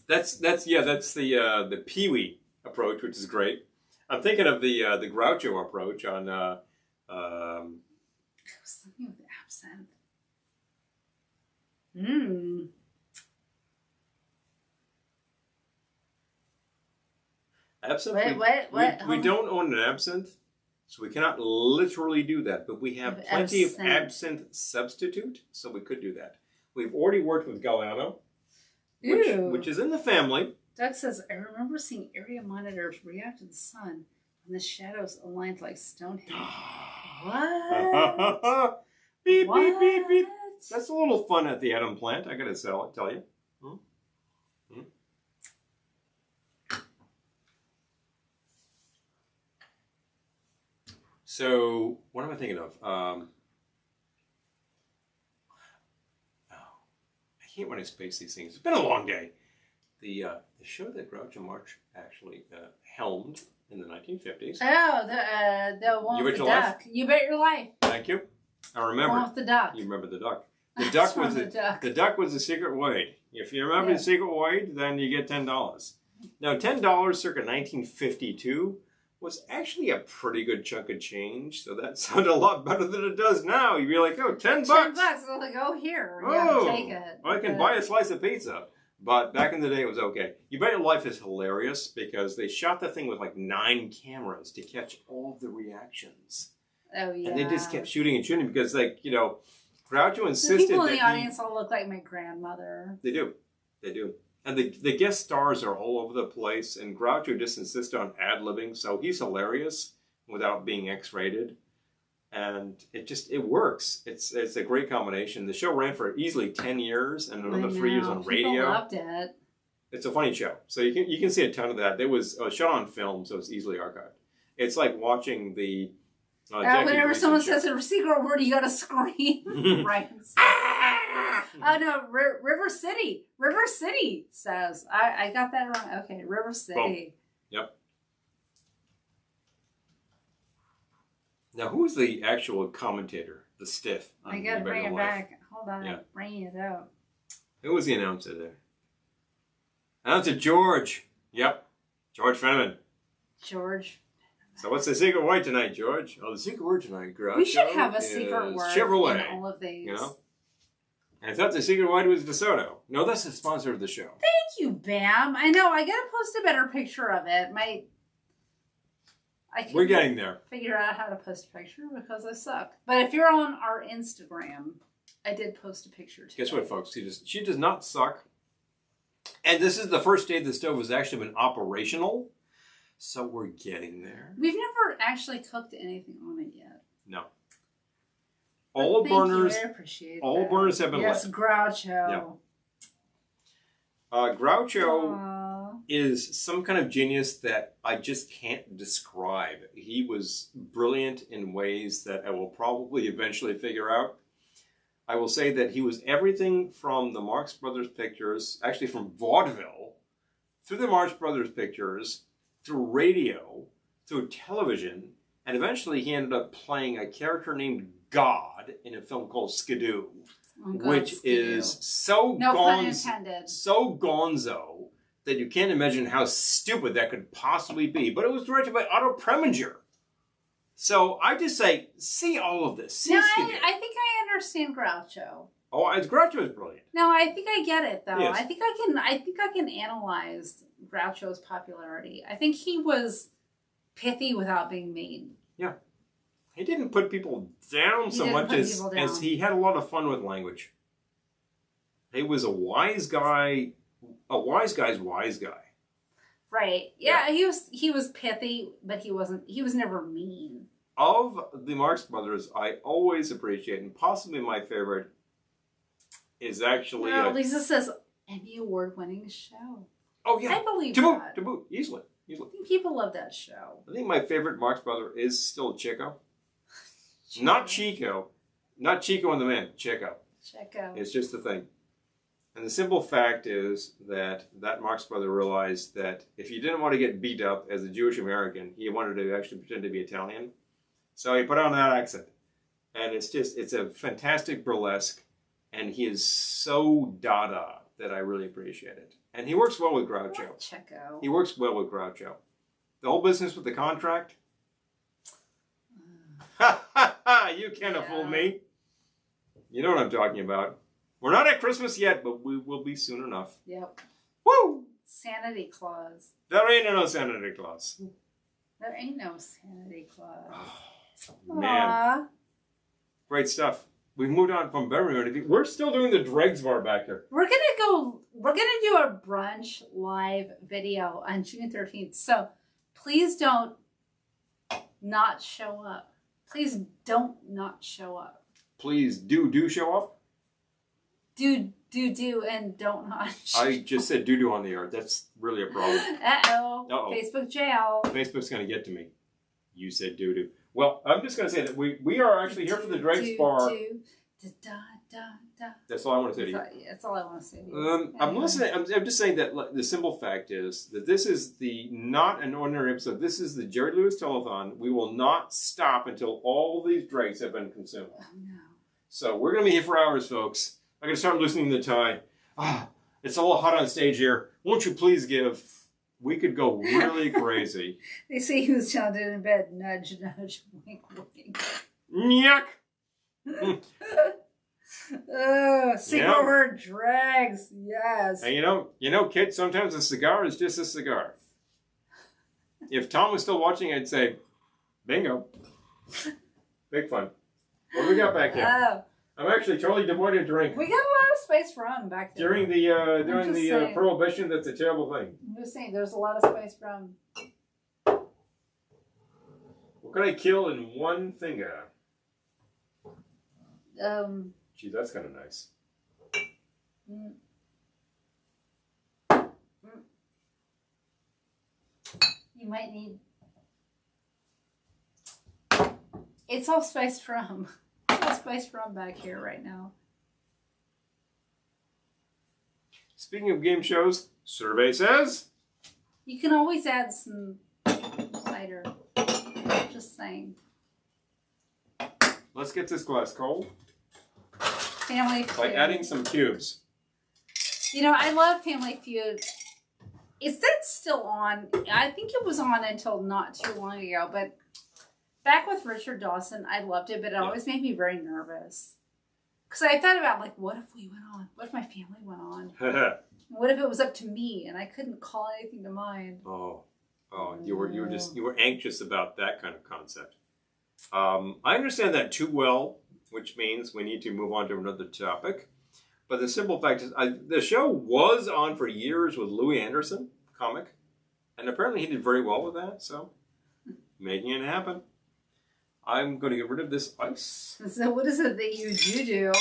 That's the Pee-wee approach, which is great. I'm thinking of the Groucho approach on I was thinking with absinthe. Mmm. absinthe. What? We Hold on. don't own an absinthe, so we cannot literally do that. But we have Of plenty of absinthe. absinthe substitute, so we could do that. We've already worked with Galliano, Ew. which is in the family. Doug says, I remember seeing area monitors react to the sun when the shadows aligned like Stonehenge. What? Beep, What? beep, beep, beep. That's a little fun at the Atom plant, I gotta tell you. So, what am I thinking of? I hate when I space these things. It's been a long day. The show that Groucho Marx actually helmed in the 1950s. Oh, the one You with Bet the Your Life? duck. You Bet Your Life. Thank you. I The remember. one with the duck. You remember the duck. The duck From was the duck. the duck was the secret word. If you remember Yeah. the secret word, then you get $10. Now, $10 circa 1952 was actually a pretty good chunk of change. So that sounded a lot better than it does now. You'd be like, oh, $10 bucks. $10. I'm like, oh, here. Oh, Yeah, take it. I can buy a slice of pizza. But back in the day, it was okay. You Bet Your Life is hilarious because they shot the thing with like 9 cameras to catch all of the reactions. Oh, yeah. And they just kept shooting and shooting because, like, you know, Groucho The insisted people in the that audience all look like my grandmother. They do. And the guest stars are all over the place, and Groucho just insists on ad-libbing, so he's hilarious without being X-rated. And it works. It's a great combination. The show ran for easily 10 years and another 3 years on People radio. loved it. It's a funny show. So you can see a ton of that. It was shot on film, so it's easily archived. It's like watching the Jackie Whenever Gleason someone show. says a secret word, you gotta scream. Right. Oh no, River City. River City says. I got that wrong. Okay, River City. Yep. Now, who's the actual commentator, the stiff? I on gotta You Bet bring Your it Life? back. Hold on, Yeah. I'm bringing it out. Who was the announcer there? Announcer George. Yep. George Fenneman. George. So what's the secret word tonight, George? Oh, the secret word tonight, Groucho, We should have a is secret word Chevrolet. in all of these. You know? And I thought the secret word was DeSoto. No, that's the sponsor of the show. Thank you, Bam. I know. I gotta post a better picture of it. I We're can getting there. figure out how to post a picture because I suck. But if you're on our Instagram, I did post a picture too. Guess what, folks? She does not suck. And this is the first day the stove has actually been operational. So we're getting there. We've never actually cooked anything on it yet. No. But All thank you, burners. I appreciate All that. burners have been Yes, lit. Groucho. Yeah. Groucho Aw. is some kind of genius that I just can't describe. He was brilliant in ways that I will probably eventually figure out. I will say that he was everything from the Marx Brothers pictures, actually from vaudeville, through the Marx Brothers pictures, through radio, through television, and eventually he ended up playing a character named God in a film called Skidoo, which is so so gonzo that you can't imagine how stupid that could possibly be. But it was directed by Otto Preminger. So I just say, see all of this. No, I think I understand Groucho. Oh, Groucho is brilliant. No, I think I get it though. Yes. I think I can analyze Groucho's popularity. I think he was pithy without being mean. Yeah. He didn't put people down so much as he had a lot of fun with language. He was a wise guy, a wise guy's wise guy. Right. Yeah, he was pithy, but he was never mean. Of the Marx Brothers, I always appreciate, and possibly my favorite, is actually... Lisa says, Emmy Award-winning show. Oh, yeah. I believe that. To boot. Easily. I think people love that show. I think my favorite Marx Brother is still Chico. Not Chico. Not Chico and the Man. Chico. It's just the thing. And the simple fact is that Marx Brother realized that if he didn't want to get beat up as a Jewish American, he wanted to actually pretend to be Italian. So he put on that accent. And it's a fantastic burlesque. And he is so Dada that I really appreciate it. And he works well with Groucho. Chico. He works well with Groucho. The whole business with the contract. You can't have fooled me. You know what I'm talking about. We're not at Christmas yet, but we will be soon enough. Yep. Woo! Sanity Claus. There ain't no Santa Claus. There ain't no Sanity Claus. Oh, man. Great stuff. We've moved on from Beverly. We're still doing the Dregs Bar back here. We're gonna do a brunch live video on June 13th. So please don't not show up. Please don't not show up. Please do show up. Do and don't not show up. I just said do on the air. That's really a problem. Uh-oh. Facebook jail. Facebook's gonna get to me. You said do. Well, I'm just going to say that we are actually here for the Dregs Bar. That's all I want to say to you. That's all I want to say to you. I'm listening. I'm just saying that the simple fact is that this is not an ordinary episode. This is the Jerry Lewis Telethon. We will not stop until all these dregs have been consumed. Oh, no. So we're going to be here for hours, folks. I'm going to start loosening the tie. It's a little hot on stage here. Won't you please give... We could go really crazy. They say who's found in bed. Nudge, nudge, wink, wink. Yuck! Single word dregs. Yes. And you know, kid, sometimes a cigar is just a cigar. If Tom was still watching, I'd say, bingo. Big fun. What do we got back here? I'm actually totally devoid of drink. We got a lot of spiced rum back there. During the prohibition, that's a terrible thing. I'm just saying, there's a lot of spiced rum. What can I kill in one finger? Gee, that's kind of nice. You might need... It's all spiced rum. Spiced rum back here right now. Speaking of game shows, survey says... You can always add some cider. Just saying. Let's get this glass cold. Family Feud. By adding some cubes. You know, I love Family Feud. Is that still on? I think it was on until not too long ago, but... Back with Richard Dawson, I loved it, but it always made me very nervous. Because I thought about, like, what if we went on? What if my family went on? What if it was up to me and I couldn't call anything to mind? You were anxious about that kind of concept. I understand that too well, which means we need to move on to another topic. But the simple fact is, the show was on for years with Louis Anderson, comic, and apparently he did very well with that, so making it happen. I'm going to get rid of this ice. So what is it that you do?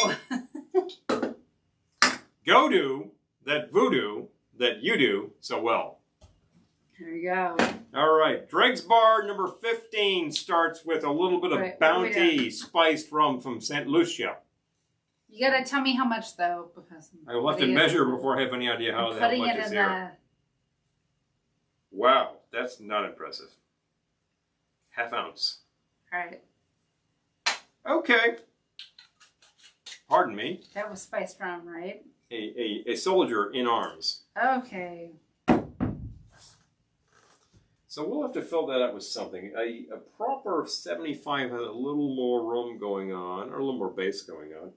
Go do that voodoo that you do so well. There you go. All right. Dregs Bar number 15 starts with a little bit of Bounty spiced rum from St. Lucia. You gotta tell me how much though, because I will have to measure before I have any idea how much is here. Wow, that's not impressive. Half ounce. All right. Okay. Pardon me. That was spiced rum, right? A soldier in arms. Okay. So we'll have to fill that up with something. A proper 75 has a little more rum going on, or a little more base going on.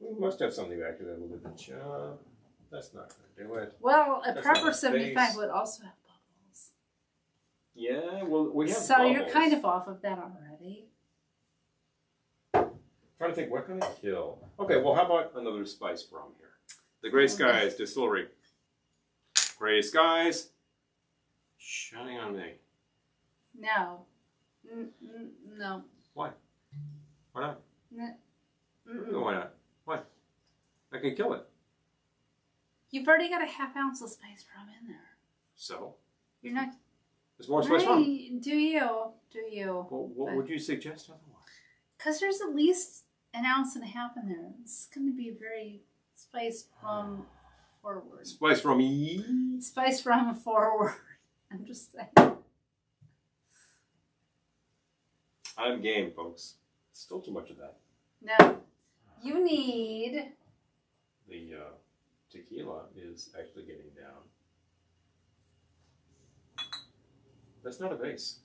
We must have something back to that a little bit. That's not going to do it. Well, a That's proper 75 would also have bubbles. Yeah, well, we have so bubbles. You're kind of off of that already. Trying to think, what can I kill? Okay, well, how about another spice rum here? The Grey Skies Distillery. Grey Skies. Shining on me. No. No. Why? Why not? No, why not? What? I can kill it. You've already got a half ounce of spiced rum in there. So? You're not... There's more spiced rum. Do you? Do you? Well, what would you suggest otherwise? Because there's at least an ounce and a half in there. It's going to be very spiced rum forward. Spiced rum. Spiced rum forward. I'm just saying. I'm game, folks. Still too much of that. No. You need... The tequila is actually getting down. That's not a base.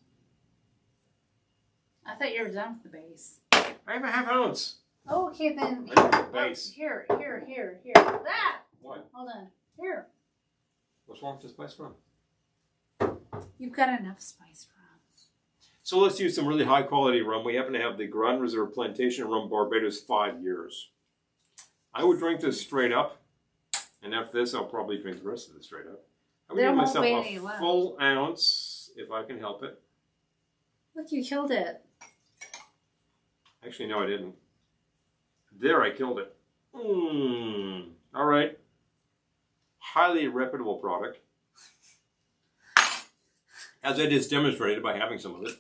I thought you were done with the base. I have a half ounce. Oh, okay, then. I have a base. Here. That! What? Hold on. Here. What's wrong with the spice rum? You've got enough spice rum. So let's use some really high quality rum. We happen to have the Grand Reserve Plantation Rum Barbados 5 years. I would drink this straight up. And after this, I'll probably drink the rest of it straight up. I would give myself a full ounce, if I can help it. Look, you killed it. Actually, no, I didn't. There, I killed it. All right. Highly reputable product. As it is demonstrated by having some of it.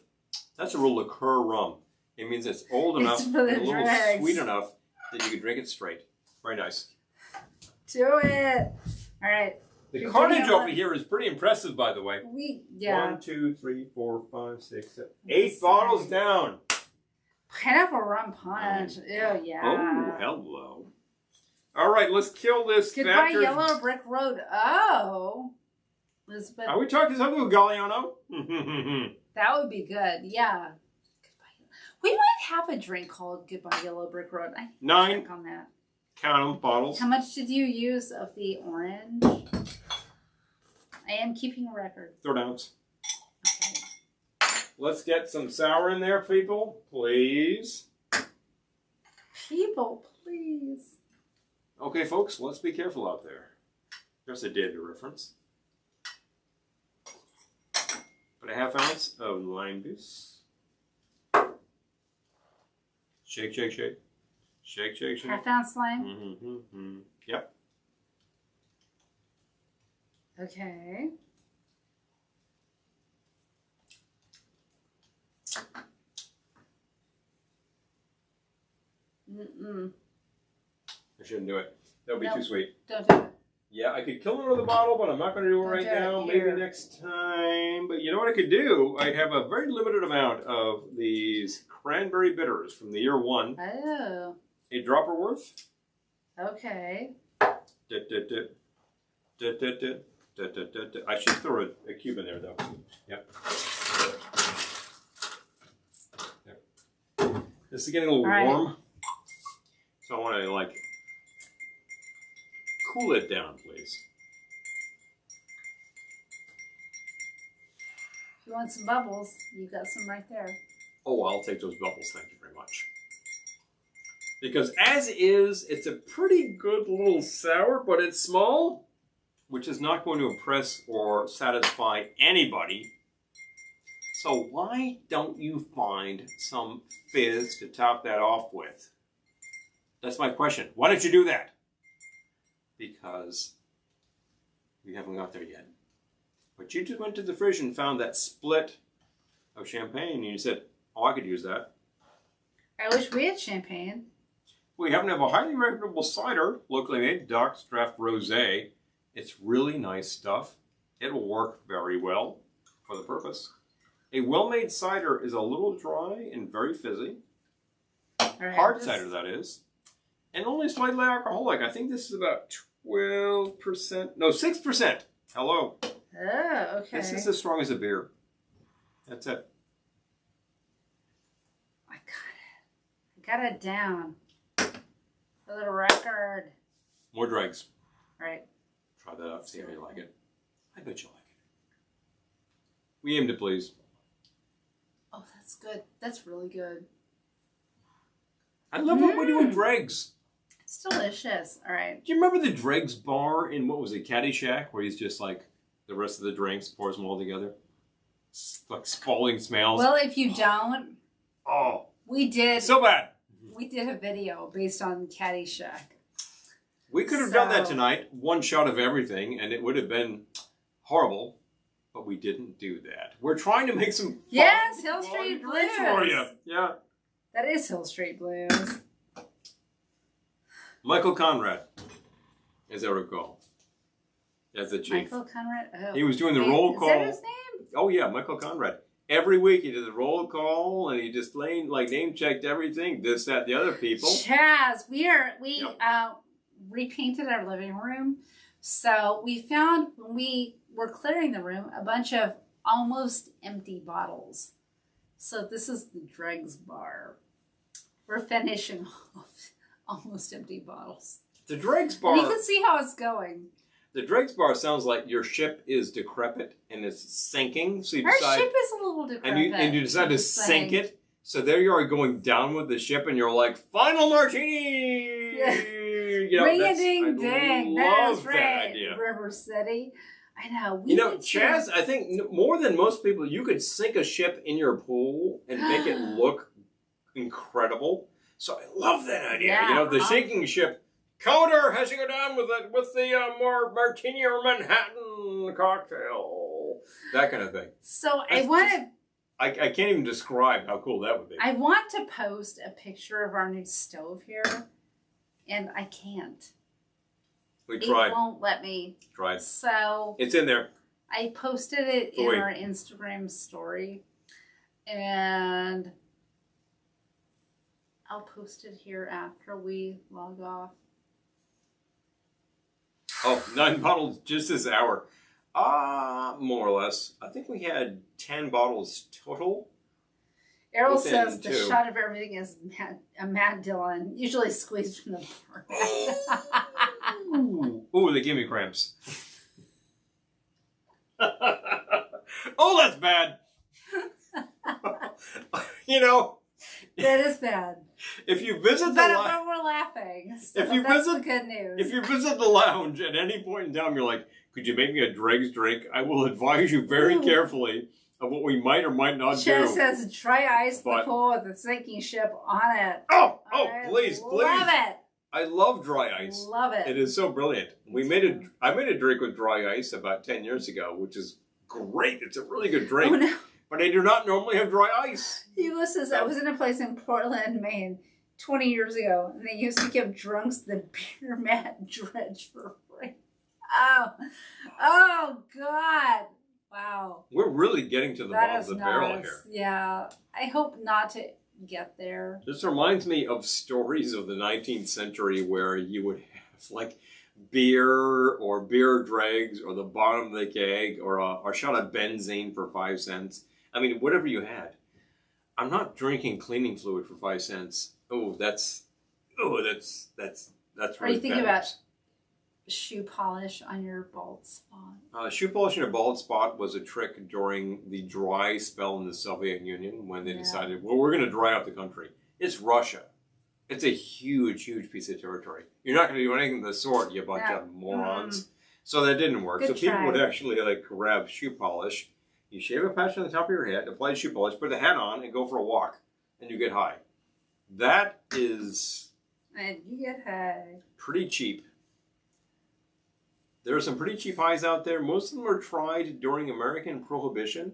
That's a real liqueur rum. It means it's old enough and a little sweet enough that you can drink it straight. Very nice. Do it. All right. The carnage over here is pretty impressive, by the way. 1, 2, 3, 4, 5, 6, 7, 8 bottles down. Pineapple rum punch. Ew, yeah. Oh, hello. All right, let's kill this. Goodbye, Yellow Brick Road. Oh. Elizabeth. Are we talking something with Galliano? That would be good. Yeah. We might have a drink called Goodbye Yellow Brick Road. I need to check on that. Count them, bottles. How much did you use of the orange? I am keeping a record. 1/3 ounce. Okay. Let's get some sour in there, people. Please. People, please. Okay, folks, let's be careful out there. There's a data reference. Put a half ounce of lime juice. Shake, shake, shake. Shake, shake, shake. Half ounce lime? Yep. Okay. I shouldn't do it. That would be too sweet. Don't do it. Yeah, I could kill another bottle, but I'm not going to do it right now. Maybe next time. But you know what I could do? I have a very limited amount of these cranberry bitters from the year 1. Oh. A dropper worth. Okay. I should throw a cube in there, though. Yep. This is getting a little warm. So I want to, like, cool it down, please. If you want some bubbles, you got some right there. Oh, I'll take those bubbles, thank you very much. Because as is, it's a pretty good little sour, but it's small, which is not going to impress or satisfy anybody. So why don't you find some fizz to top that off with? That's my question. Why don't you do that? Because we haven't got there yet. But you just went to the fridge and found that split of champagne, and you said, "Oh, I could use that." I wish we had champagne. We happen to have a highly reputable cider, locally made, Doc's Draft Rosé. It's really nice stuff. It will work very well for the purpose. A well-made cider is a little dry and very fizzy. Right, Hard cider, that is. And only slightly alcoholic. I think this is about 12%. No, 6%. Hello. Oh, okay. This is as strong as a beer. That's it. I got it down. For the record. More dregs. Right. Try that out. See how you like it. I bet you'll like it. We aim to please. Oh, that's good. That's really good. I love what we do with dregs. It's delicious. All right. Do you remember the Dregs Bar in, what was it, Caddyshack, where he's just like, the rest of the drinks, pours them all together? Like spalling smells. Well, if you don't, oh, we did. So bad. We did a video based on Caddyshack. We could have done that tonight, one shot of everything, and it would have been horrible, but we didn't do that. We're trying to make some fun, Yes, Hill Street drinks Blues. for you. Yeah. That is Hill Street Blues. Michael Conrad, as I recall, as the chief. Michael Conrad? Oh. He was doing the roll call. Is that his name? Oh, yeah, Michael Conrad. Every week he did the roll call, and he just name checked everything, this, that, the other people. Chaz, we repainted our living room. So we found, when we were clearing the room, a bunch of almost empty bottles. So this is the Dregs Bar. We're finishing off almost empty bottles. The Dregs Bar. And you can see how it's going. The Dregs Bar sounds like your ship is decrepit and it's sinking. So you Our decide, ship is a little decrepit. and you decide to sink it. So there you are going down with the ship, and you're like, final martini. You know, Ring-a-ding-ding. That's right. That idea. River City. I know. Chaz, I think more than most people, you could sink a ship in your pool and make it look incredible. So I love that idea. Yeah, you know, the sinking ship. Coder has to go down with the more martini or Manhattan cocktail. That kind of thing. So I can't even describe how cool that would be. I want to post a picture of our new stove here, and I can't. We tried. It won't let me. Tried. So it's in there. I posted it in our Instagram story, and I'll post it here after we log off. Oh, 9 bottles just this hour. More or less. I think we had 10 bottles total. Errol says the shot of everything is Matt Dillon, usually squeezed from the Ooh, they give me cramps. Oh, that's bad. You know. That is bad. If you visit but we're laughing. So that's the good news. If you visit the lounge at any point in time, you're like, could you make me a Dregs drink? I will advise you very carefully of what we might or might not do. Chaz says, try ice the pool with the sinking ship on it. Oh, please. Love it. I love dry ice. Love it. It is so brilliant. I made a drink with dry ice about 10 years ago, which is great. It's a really good drink. Oh, no. But I do not normally have dry ice. Hugo says, I was in a place in Portland, Maine, 20 years ago, and they used to give drunks the beer mat dredge for free. Oh, God. Wow. We're really getting to the bottom of the barrel here. Yeah. I hope not to get there. This reminds me of stories of the 19th century where you would have like beer or beer dregs or the bottom of the keg or a shot of benzene for 5 cents. I mean, whatever you had. I'm not drinking cleaning fluid for 5 cents. That's really Are you thinking about shoe polish on your bald spot? Shoe polish on your bald spot was a trick during the dry spell in the Soviet Union when they decided, well, we're going to dry out the country. It's Russia. It's a huge, huge piece of territory. You're not going to do anything of the sort, you bunch of morons. So that didn't work. Good People try. would actually grab shoe polish. You shave a patch on the top of your head, apply shoe polish, put the hat on, and go for a walk. And you get high. That is... And you get high. pretty cheap. There are some pretty cheap highs out there. Most of them were tried during American Prohibition.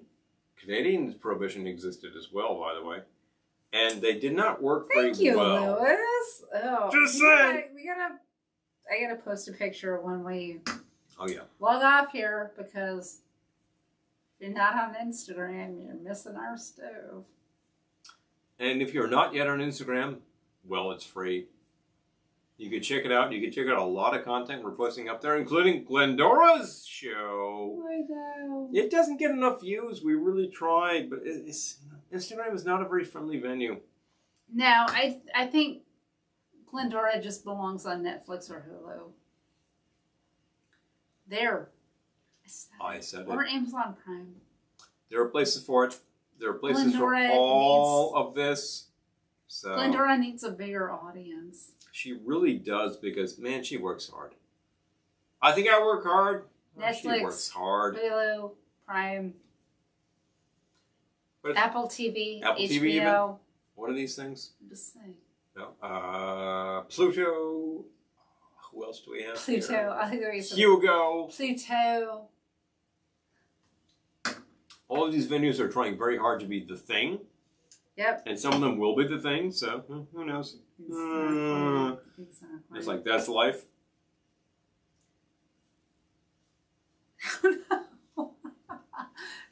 Canadian Prohibition existed as well, by the way. And they did not work very well. Thank you, Lewis. Oh, Just saying. I gotta post a picture when we log off here, because if you're not on Instagram, you're missing our stove. And if you're not yet on Instagram, well, it's free. You can check it out. You can check out a lot of content we're posting up there, including Glendora's show. I know. It doesn't get enough views. We really tried, but Instagram is not a very friendly venue. No, I think Glendora just belongs on Netflix or Hulu. There. I said or it. Amazon Prime. There are places for it. There are places Glendora for all of this. So Glendora needs a bigger audience. she really does, because, man, she works hard. I think I work hard. Netflix, She works hard. Hulu, Prime, But Apple TV, Apple HBO. TV even? One of these things? I'm just saying. No. Pluto. Who else do we have? Pluto. Here? I think there is Hugo. Pluto. All of these venues are trying very hard to be the thing. Yep. And some of them will be the thing, so who knows? Exactly. It's like, that's life.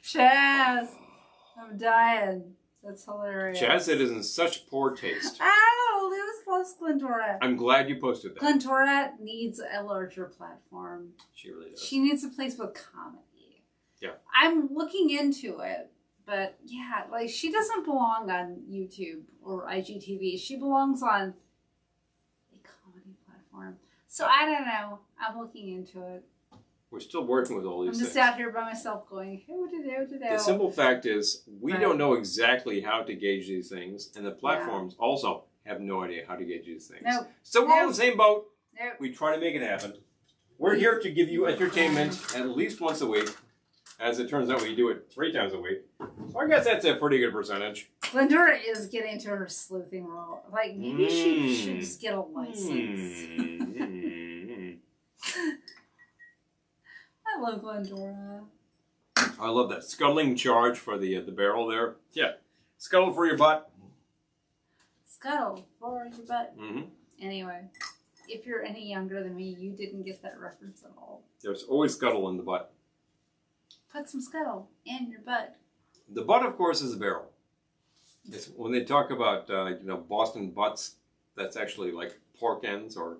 Chaz, I'm dying. That's hilarious. Chad said it is in such poor taste. Ow, Lewis loves Glendora. I'm glad you posted that. Glendora needs a larger platform. She really does. She needs a place with comedy. Yeah. I'm looking into it, but yeah, like, she doesn't belong on YouTube or IGTV. She belongs on a comedy platform. So I don't know. I'm looking into it. We're still working with all these I'm just things. out here by myself going, who to do. The simple fact is, we Right. don't know exactly how to gauge these things, and the platforms also have no idea how to gauge these things. Nope. So we're all in the same boat. Nope. We try to make it happen. We're here to give you entertainment at least once a week. As it turns out, we do it 3 times a week. So I guess that's a pretty good percentage. Glendora is getting to her sleuthing role. Like, maybe she should just get a license. I love Glendora. I love that scuttling charge for the barrel there. Yeah, scuttle for your butt. Scuttle for your butt. Mm-hmm. Anyway, if you're any younger than me, you didn't get that reference at all. There's always scuttle in the butt. Put some scuttle in your butt. The butt, of course, is a barrel. It's, when they talk about Boston butts, that's actually like pork ends or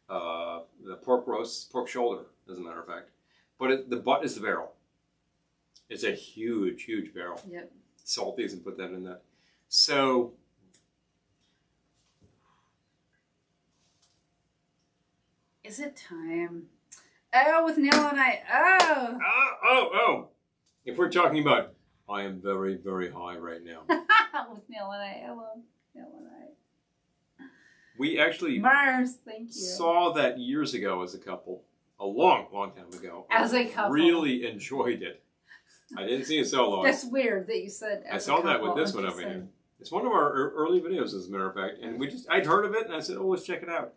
the pork roast, pork shoulder, as a matter of fact. But the butt is the barrel. It's a huge, huge barrel. Yep. Salties and put that in that. So, is it time? Oh, with Neil and I. Oh. If we're talking about, I am very, very high right now. With Neil and I. I love Neil and I. We actually Mars, thank you. saw that years ago as a couple. A long, long time ago. As a couple. Really enjoyed it. I didn't see it solo. That's weird that you said I as saw a that couple. with this I'm one just over here. saying. It's one of our early videos, as a matter of fact. And I'd heard of it, and I said, oh, let's check it out.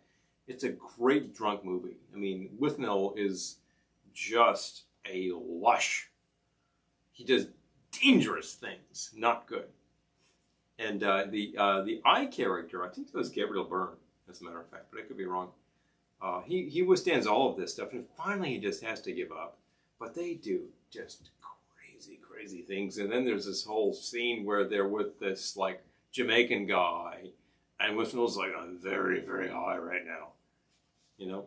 It's a great drunk movie. I mean, Withnell is just a lush. He does dangerous things, not good. And the I character, I think it was Gabriel Byrne, as a matter of fact, but I could be wrong. He withstands all of this stuff, and finally he just has to give up. But they do just crazy things. And then there's this whole scene where they're with this like Jamaican guy, and Withnell's like, I'm very, very high right now. You know,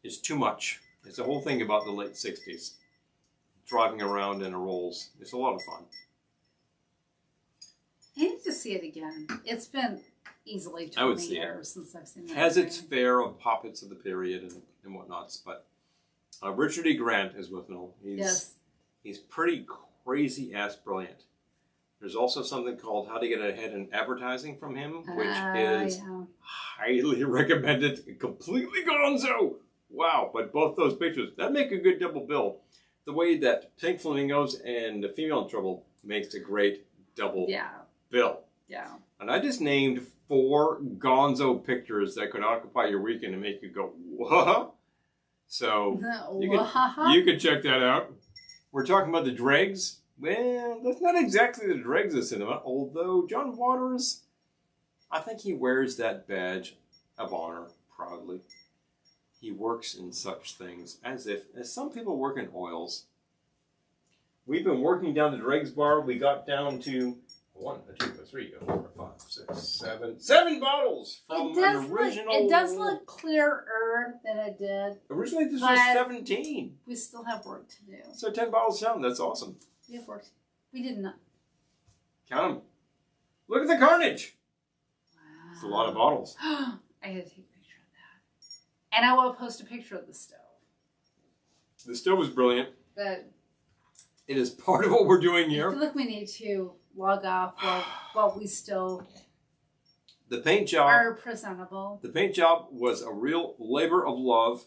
it's too much. It's the whole thing about the late 60s, driving around in a Rolls. It's a lot of fun. I need to see it again. It's been easily I would 20 see it. years since I've seen that. Has its movie. fair of poppets of the period and whatnots, but Richard E. Grant is Withnell. He's pretty crazy ass brilliant. There's also something called How to Get Ahead in Advertising from him, which is highly recommended. Completely gonzo. Wow, but both those pictures, that make a good double bill. The way that Pink Flamingos and The Female in Trouble makes a great double bill. Yeah. And I just named 4 gonzo pictures that could occupy your weekend and make you go, what? So you could check that out. We're talking about the Dregs. Well, that's not exactly the Dregs of cinema, although John Waters, I think he wears that badge of honor proudly. He works in such things as some people work in oils. We've been working down the Dregs Bar. We got down to 1, 2, 3, 4, 5, 6, 7 bottles from an original. It does look clearer than it did. Originally, this was 17. We still have work to do. So 10 bottles down. That's awesome. We have work. We did not. Count them. Look at the carnage. Wow. It's a lot of bottles. I gotta take a picture of that. And I will post a picture of the stove. The stove is brilliant. But it is part of what we're doing here. I feel like we need to log off while we still the paint job are presentable. The paint job was a real labor of love.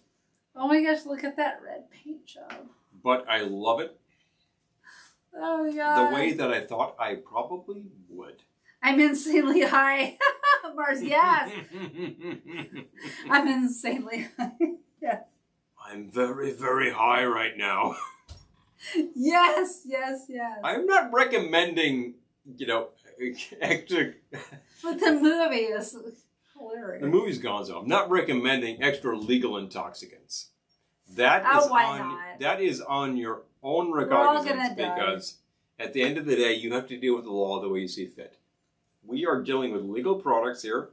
Oh my gosh, look at that red paint job. But I love it. Oh my god. The way that I thought I probably would. I'm insanely high. Mars, yes. I'm insanely high. Yes. I'm very, very high right now. Yes. I'm not recommending, extra. But the movie is hilarious. The movie's gonzo. I'm not recommending extra legal intoxicants. That is on your own recognizance because at the end of the day, you have to deal with the law the way you see fit. We are dealing with legal products here.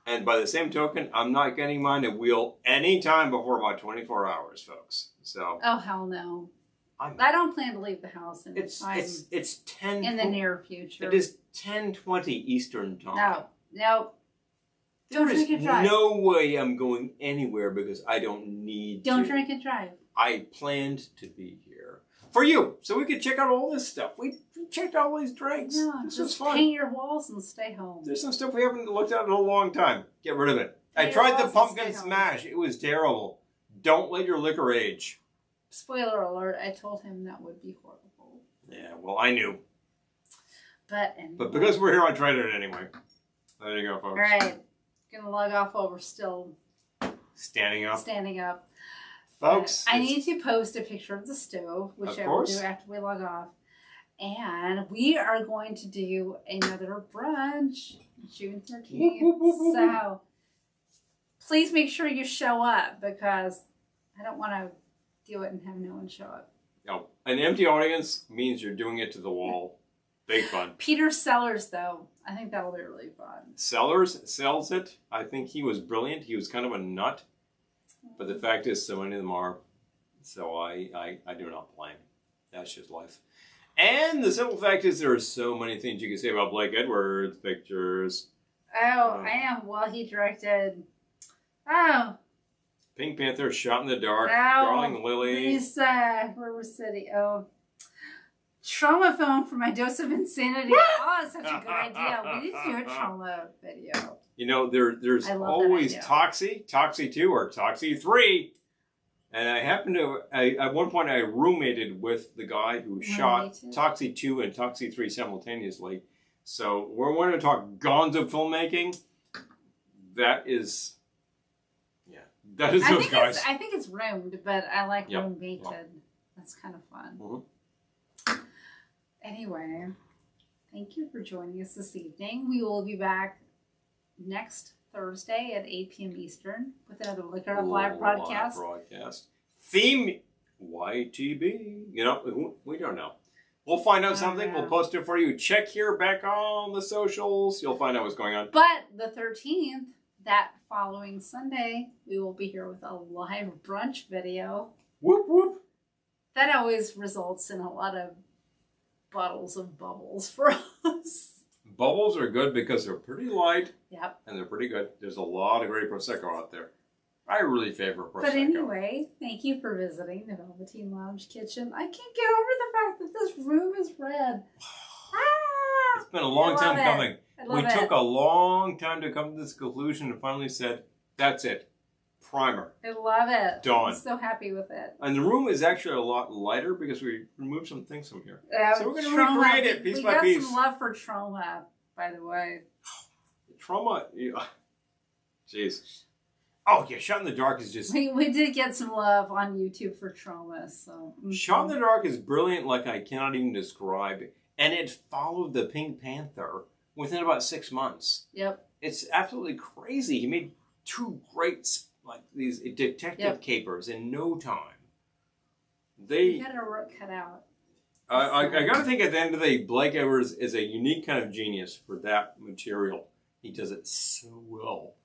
And by the same token, I'm not getting mine to wheel any time before about 24 hours, folks. So. Oh, hell no. I don't plan to leave the house it's 10 in the near future. It is 10:20 Eastern time. No. Don't drink and drive. No way I'm going anywhere because I don't need to. Don't drink and drive. I planned to be here for you, so we could check out all this stuff. We checked out all these drinks. No, this was just fun. paint your walls and stay home. There's some stuff we haven't looked at in a long time. Get rid of it. I tried the pumpkin smash. It was terrible. Don't let your liquor age. Spoiler alert, I told him that would be horrible. Yeah, well, I knew. But anyway. But because we're here, I tried it anyway. There you go, folks. All right. Gonna log off while we're still standing up. Folks. I need to post a picture of the stove, which I will do after we log off. And we are going to do another brunch June 13th. So please make sure you show up because I don't want to do it and have no one show up. No, an empty audience means you're doing it to the wall. Big fun. Peter Sellers, though, I think that'll be really fun. Sellers sells it. I think he was brilliant. He was kind of a nut. But the fact is, so many of them are. So I do not blame. That's just life. And the simple fact is there are so many things you can say about Blake Edwards' pictures. Oh, I am. Well, he directed... Oh. Pink Panther, Shot in the Dark, Oh, Darling Lily. Lisa, River City. Oh. Trauma film for my dose of insanity. Oh, it's such a good idea. We need to do a trauma video. You know, there's always Toxie 2 or Toxie 3. And I happened to, at one point I roommated with the guy who shot Toxie 2 and Toxie 3 simultaneously. So we're going to talk gonzo filmmaking. That is those guys. I think it's roomed, but I like room-mated. That's kind of fun. Mm-hmm. Anyway, thank you for joining us this evening. We will be back next Thursday at 8 p.m. Eastern with another Liquor Up Live broadcast. Theme YTB. You know, we don't know. We'll find out something. We'll post it for you. Check here back on the socials. You'll find out what's going on. But the 13th, that following Sunday, we will be here with a live brunch video. Whoop, whoop. That always results in a lot of bottles of bubbles for us. Bubbles are good because they're pretty light. Yep. And they're pretty good. There's a lot of great Prosecco out there. I really favor Prosecco. But anyway, thank you for visiting the Velveteen Lounge Kitchen. I can't get over the fact that this room is red. It's been a long time coming. We took a long time to come to this conclusion and finally said, that's it. Primer. I love it. Done. I'm so happy with it. And the room is actually a lot lighter because we removed some things from here. So we're going to recreate it piece by piece. We got some love for trauma, by the way. Trauma? Yeah. Jeez. Oh yeah, Shot in the Dark is just. We did get some love on YouTube for Trauma, so. Shot in the Dark is brilliant, like I cannot even describe. And it followed the Pink Panther within about 6 months. Yep. It's absolutely crazy. He made 2 great, like these detective capers in no time. You got our work cut out. I got to think at the end of the day, Blake Edwards is a unique kind of genius for that material. He does it so well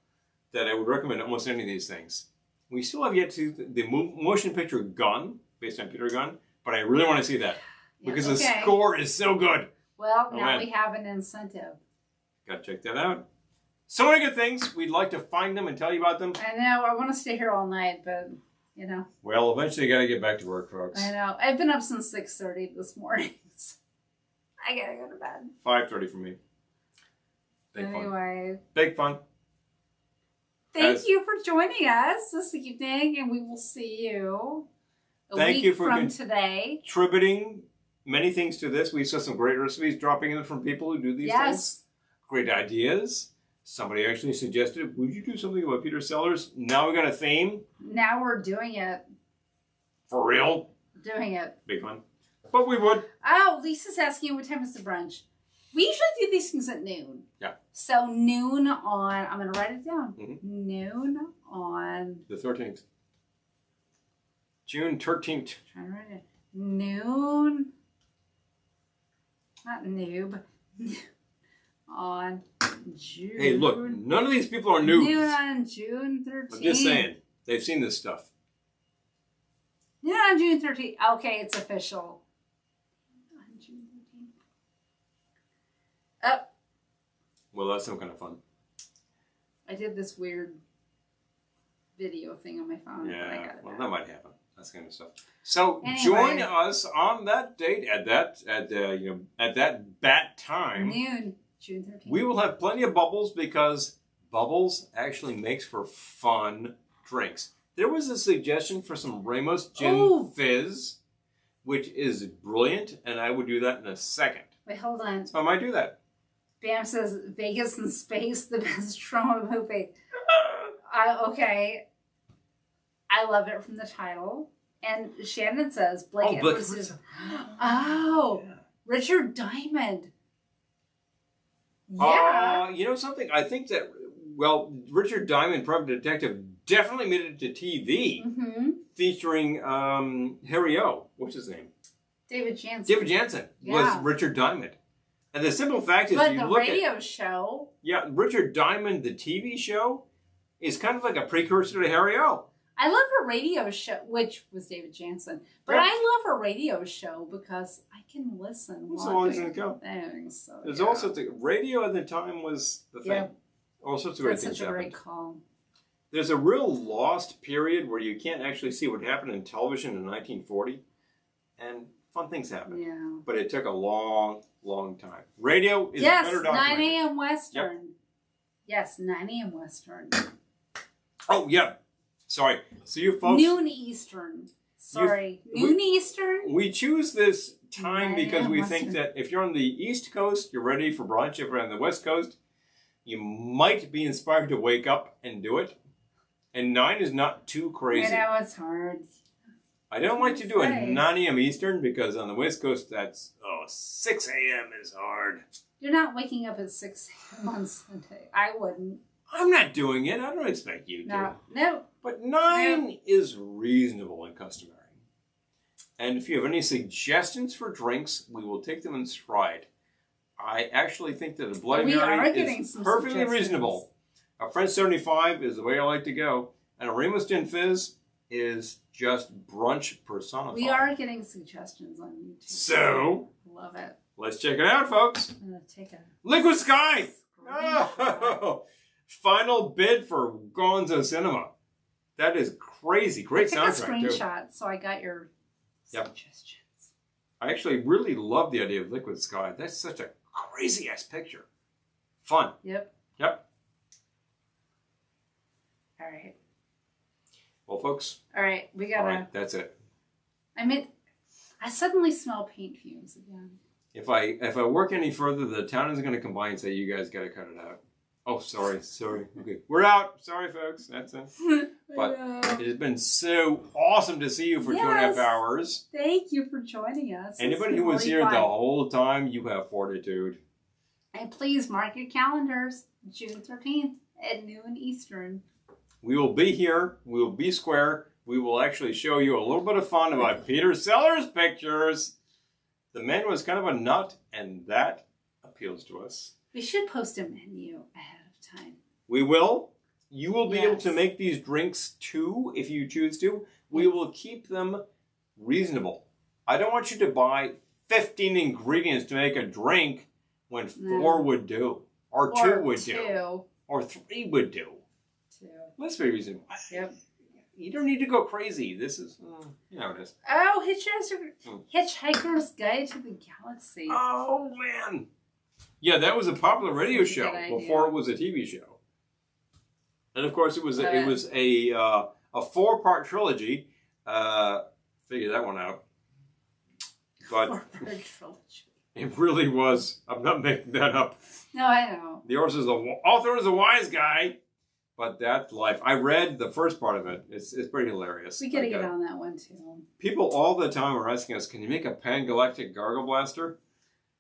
that I would recommend almost any of these things. We still have yet to see the motion picture Gun, based on Peter Gunn, but I really want to see that because the score is so good. Well, now we have an incentive. Got to check that out. So many good things. We'd like to find them and tell you about them. I know. I want to stay here all night, but, you know. Well, eventually you got to get back to work, folks. I know. I've been up since 6:30 this morning. So I got to go to bed. 5:30 for me. Big anyway. Big fun. Thank you for joining us this evening, and we will see you a week from today. Contributing many things to this. We saw some great recipes dropping in from people who do these things. Great ideas. Somebody actually suggested, would you do something about Peter Sellers? Now we got a theme. Now we're doing it. For real? Doing it. Big fun. But we would. Oh, Lisa's asking what time is the brunch. We usually do these things at noon. Yeah. So noon on, I'm going to write it down. Mm-hmm. Noon on. The 13th. June 13th. Trying to write it. Noon. Not noob. On June. Hey, look, none of these people are noobs. Noon on June 13th. I'm just saying, they've seen this stuff. Noon on June 13th. Okay, it's official. On June 13th. Oh. Well, that's some kind of fun. I did this weird video thing on my phone. Yeah, well, that might happen. That's kind of stuff. So join us on that date at that bat time. Noon, June 13th. We will have plenty of bubbles because bubbles actually makes for fun drinks. There was a suggestion for some Ramos Gin Fizz, which is brilliant, and I would do that in a second. Wait, hold on. So I might do that. Bam says Vegas in Space, the best trauma movie. Okay. I love it from the title. And Shannon says Blake Edwards is... Richard Diamond. Yeah. You know something? I think that, Richard Diamond, Private Detective, definitely made it to TV. Mm-hmm. Featuring Harry O. What's his name? David Jansen. David Jansen was Richard Diamond. And the simple fact is, but the radio show. Yeah, Richard Diamond, the TV show, is kind of like a precursor to Harry O. I love her radio show, which was David Jansen. But I love her radio show because I can listen. So long as it go. There's also the radio at the time was the thing. Yeah. All sorts of great things happened. That's such a great call. There's a real lost period where you can't actually see what happened in television in 1940. And fun things happened. Yeah. But it took a long, long time. Radio is better documented. 9 a.m. Western. Yep. Yes, 9 a.m. Western. Oh, yeah. Sorry. So you folks... Noon Eastern. Sorry. Noon Eastern? We choose this time because we think that if you're on the East Coast, you're ready for brunch. If you're on the West Coast, you might be inspired to wake up and do it. And 9 is not too crazy. I know, it's hard. I don't like to do a 9 a.m. Eastern because on the West Coast, that's 6 a.m. is hard. You're not waking up at 6 a.m. on Sunday. I wouldn't. I'm not doing it. I don't expect you to. No. But 9 is reasonable and customary. And if you have any suggestions for drinks, we will take them in stride. I actually think that a Bloody Mary is perfectly reasonable. A French 75 is the way I like to go. And a Ramos Gin Fizz is just brunch personified. We are getting suggestions on YouTube. So, love it. Let's check it out, folks. I'm going to take a... Liquid Sky! Oh, final bid for Gonzo Cinema. That is crazy. Great soundtrack, too. I took a screenshot, so I got your suggestions. I actually really love the idea of Liquid Sky. That's such a crazy-ass picture. Fun. Yep. All right. Well, folks. All right, we got to... All right, that's it. I suddenly smell paint fumes again. If I work any further, the town is going to combine and say, you guys got to cut it out. Oh, sorry. Okay, we're out. Sorry, folks. That's it. But it has been so awesome to see you for 2.5 hours. Thank you for joining us. Anybody who was really here fun. the whole time, you have fortitude. And please mark your calendars, June 13th at noon Eastern. We will be here. We will be square. We will actually show you a little bit of fun about Peter Sellers' pictures. The man was kind of a nut, and that appeals to us. We should post a menu ahead of time. We will. You will be able to Yes. make these drinks too, if you choose to. We will keep them reasonable. I don't want you to buy 15 ingredients to make a drink when 4 would do. Or 2 would do. Or 3 would do. 2. Let's be reasonable. Yep. You don't need to go crazy. This is, you know, it is. Oh, Hitchhiker's Guide to the Galaxy. Oh, man. Yeah, that was a popular radio That's a show good idea. before it was a TV show. And of course, it was a 4-part trilogy. Figure that one out. But 4-part trilogy. it really was. I'm not making that up. No, I know. The author is a wise guy, but that's life. I read the first part of it. It's pretty hilarious. We gotta get on that one too. People all the time are asking us, "Can you make a pan-galactic gargle blaster?"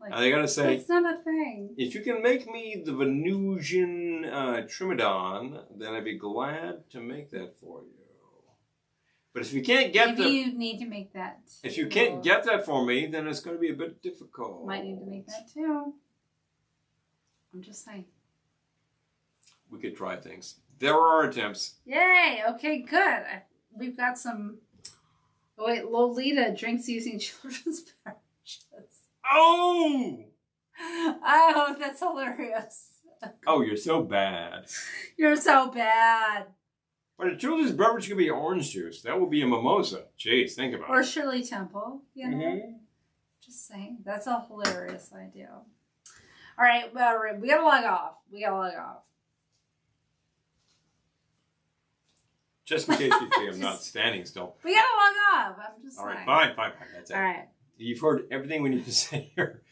Like, And they gotta say, it's not a thing. if you can make me the Venusian Trimodon, then I'd be glad to make that for you. But if you can't get Maybe you need to make that. if you can't get that for me, then it's going to be a bit difficult. Might need to make that too. I'm just saying. We could try things. There are attempts. Yay! Okay, good. We've got some. Oh wait, Lolita drinks using children's beverages. Oh! Oh, that's hilarious. Oh, you're so bad. You're so bad. But a children's beverage could be orange juice. That would be a mimosa. Jeez, think about Or it. Shirley Temple, you know? Mhm. Just saying. That's a hilarious idea. All right, well, we gotta log off. Just in case you think I'm not standing still. We gotta log off. I'm just All saying. right, fine. That's it. All right. You've heard everything we need to say here.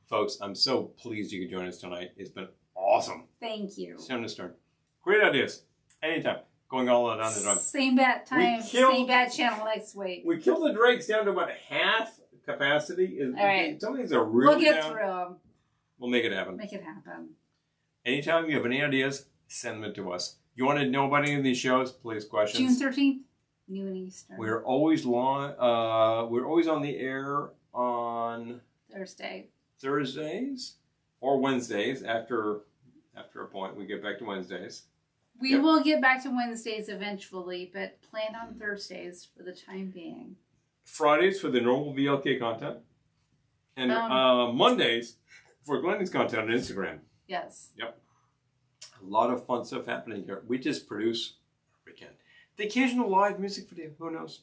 Folks, I'm so pleased you could join us tonight. It's been awesome. Thank you. Stand to stern. Great ideas. Anytime. Going all down the drum. Same bat time, same bat channel next week. We killed the Dregs down to about half capacity. All right. Some things are really We'll get down. through them. We'll make it happen. Make it happen. Anytime you have any ideas, send them to us. You want to know about any of these shows? Please questions. June 13th, noon Eastern. We're always we're always on the air on Thursdays or Wednesdays after a point. We get back to Wednesdays. We will get back to Wednesdays eventually, but plan on Thursdays for the time being. Fridays for the normal VLK content. And Mondays for Glenn's content on Instagram. Yes. Yep. A lot of fun stuff happening here. We just produce every weekend. The occasional live music video, who knows?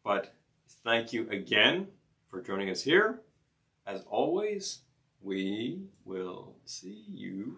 But thank you again for joining us here. As always, we will see you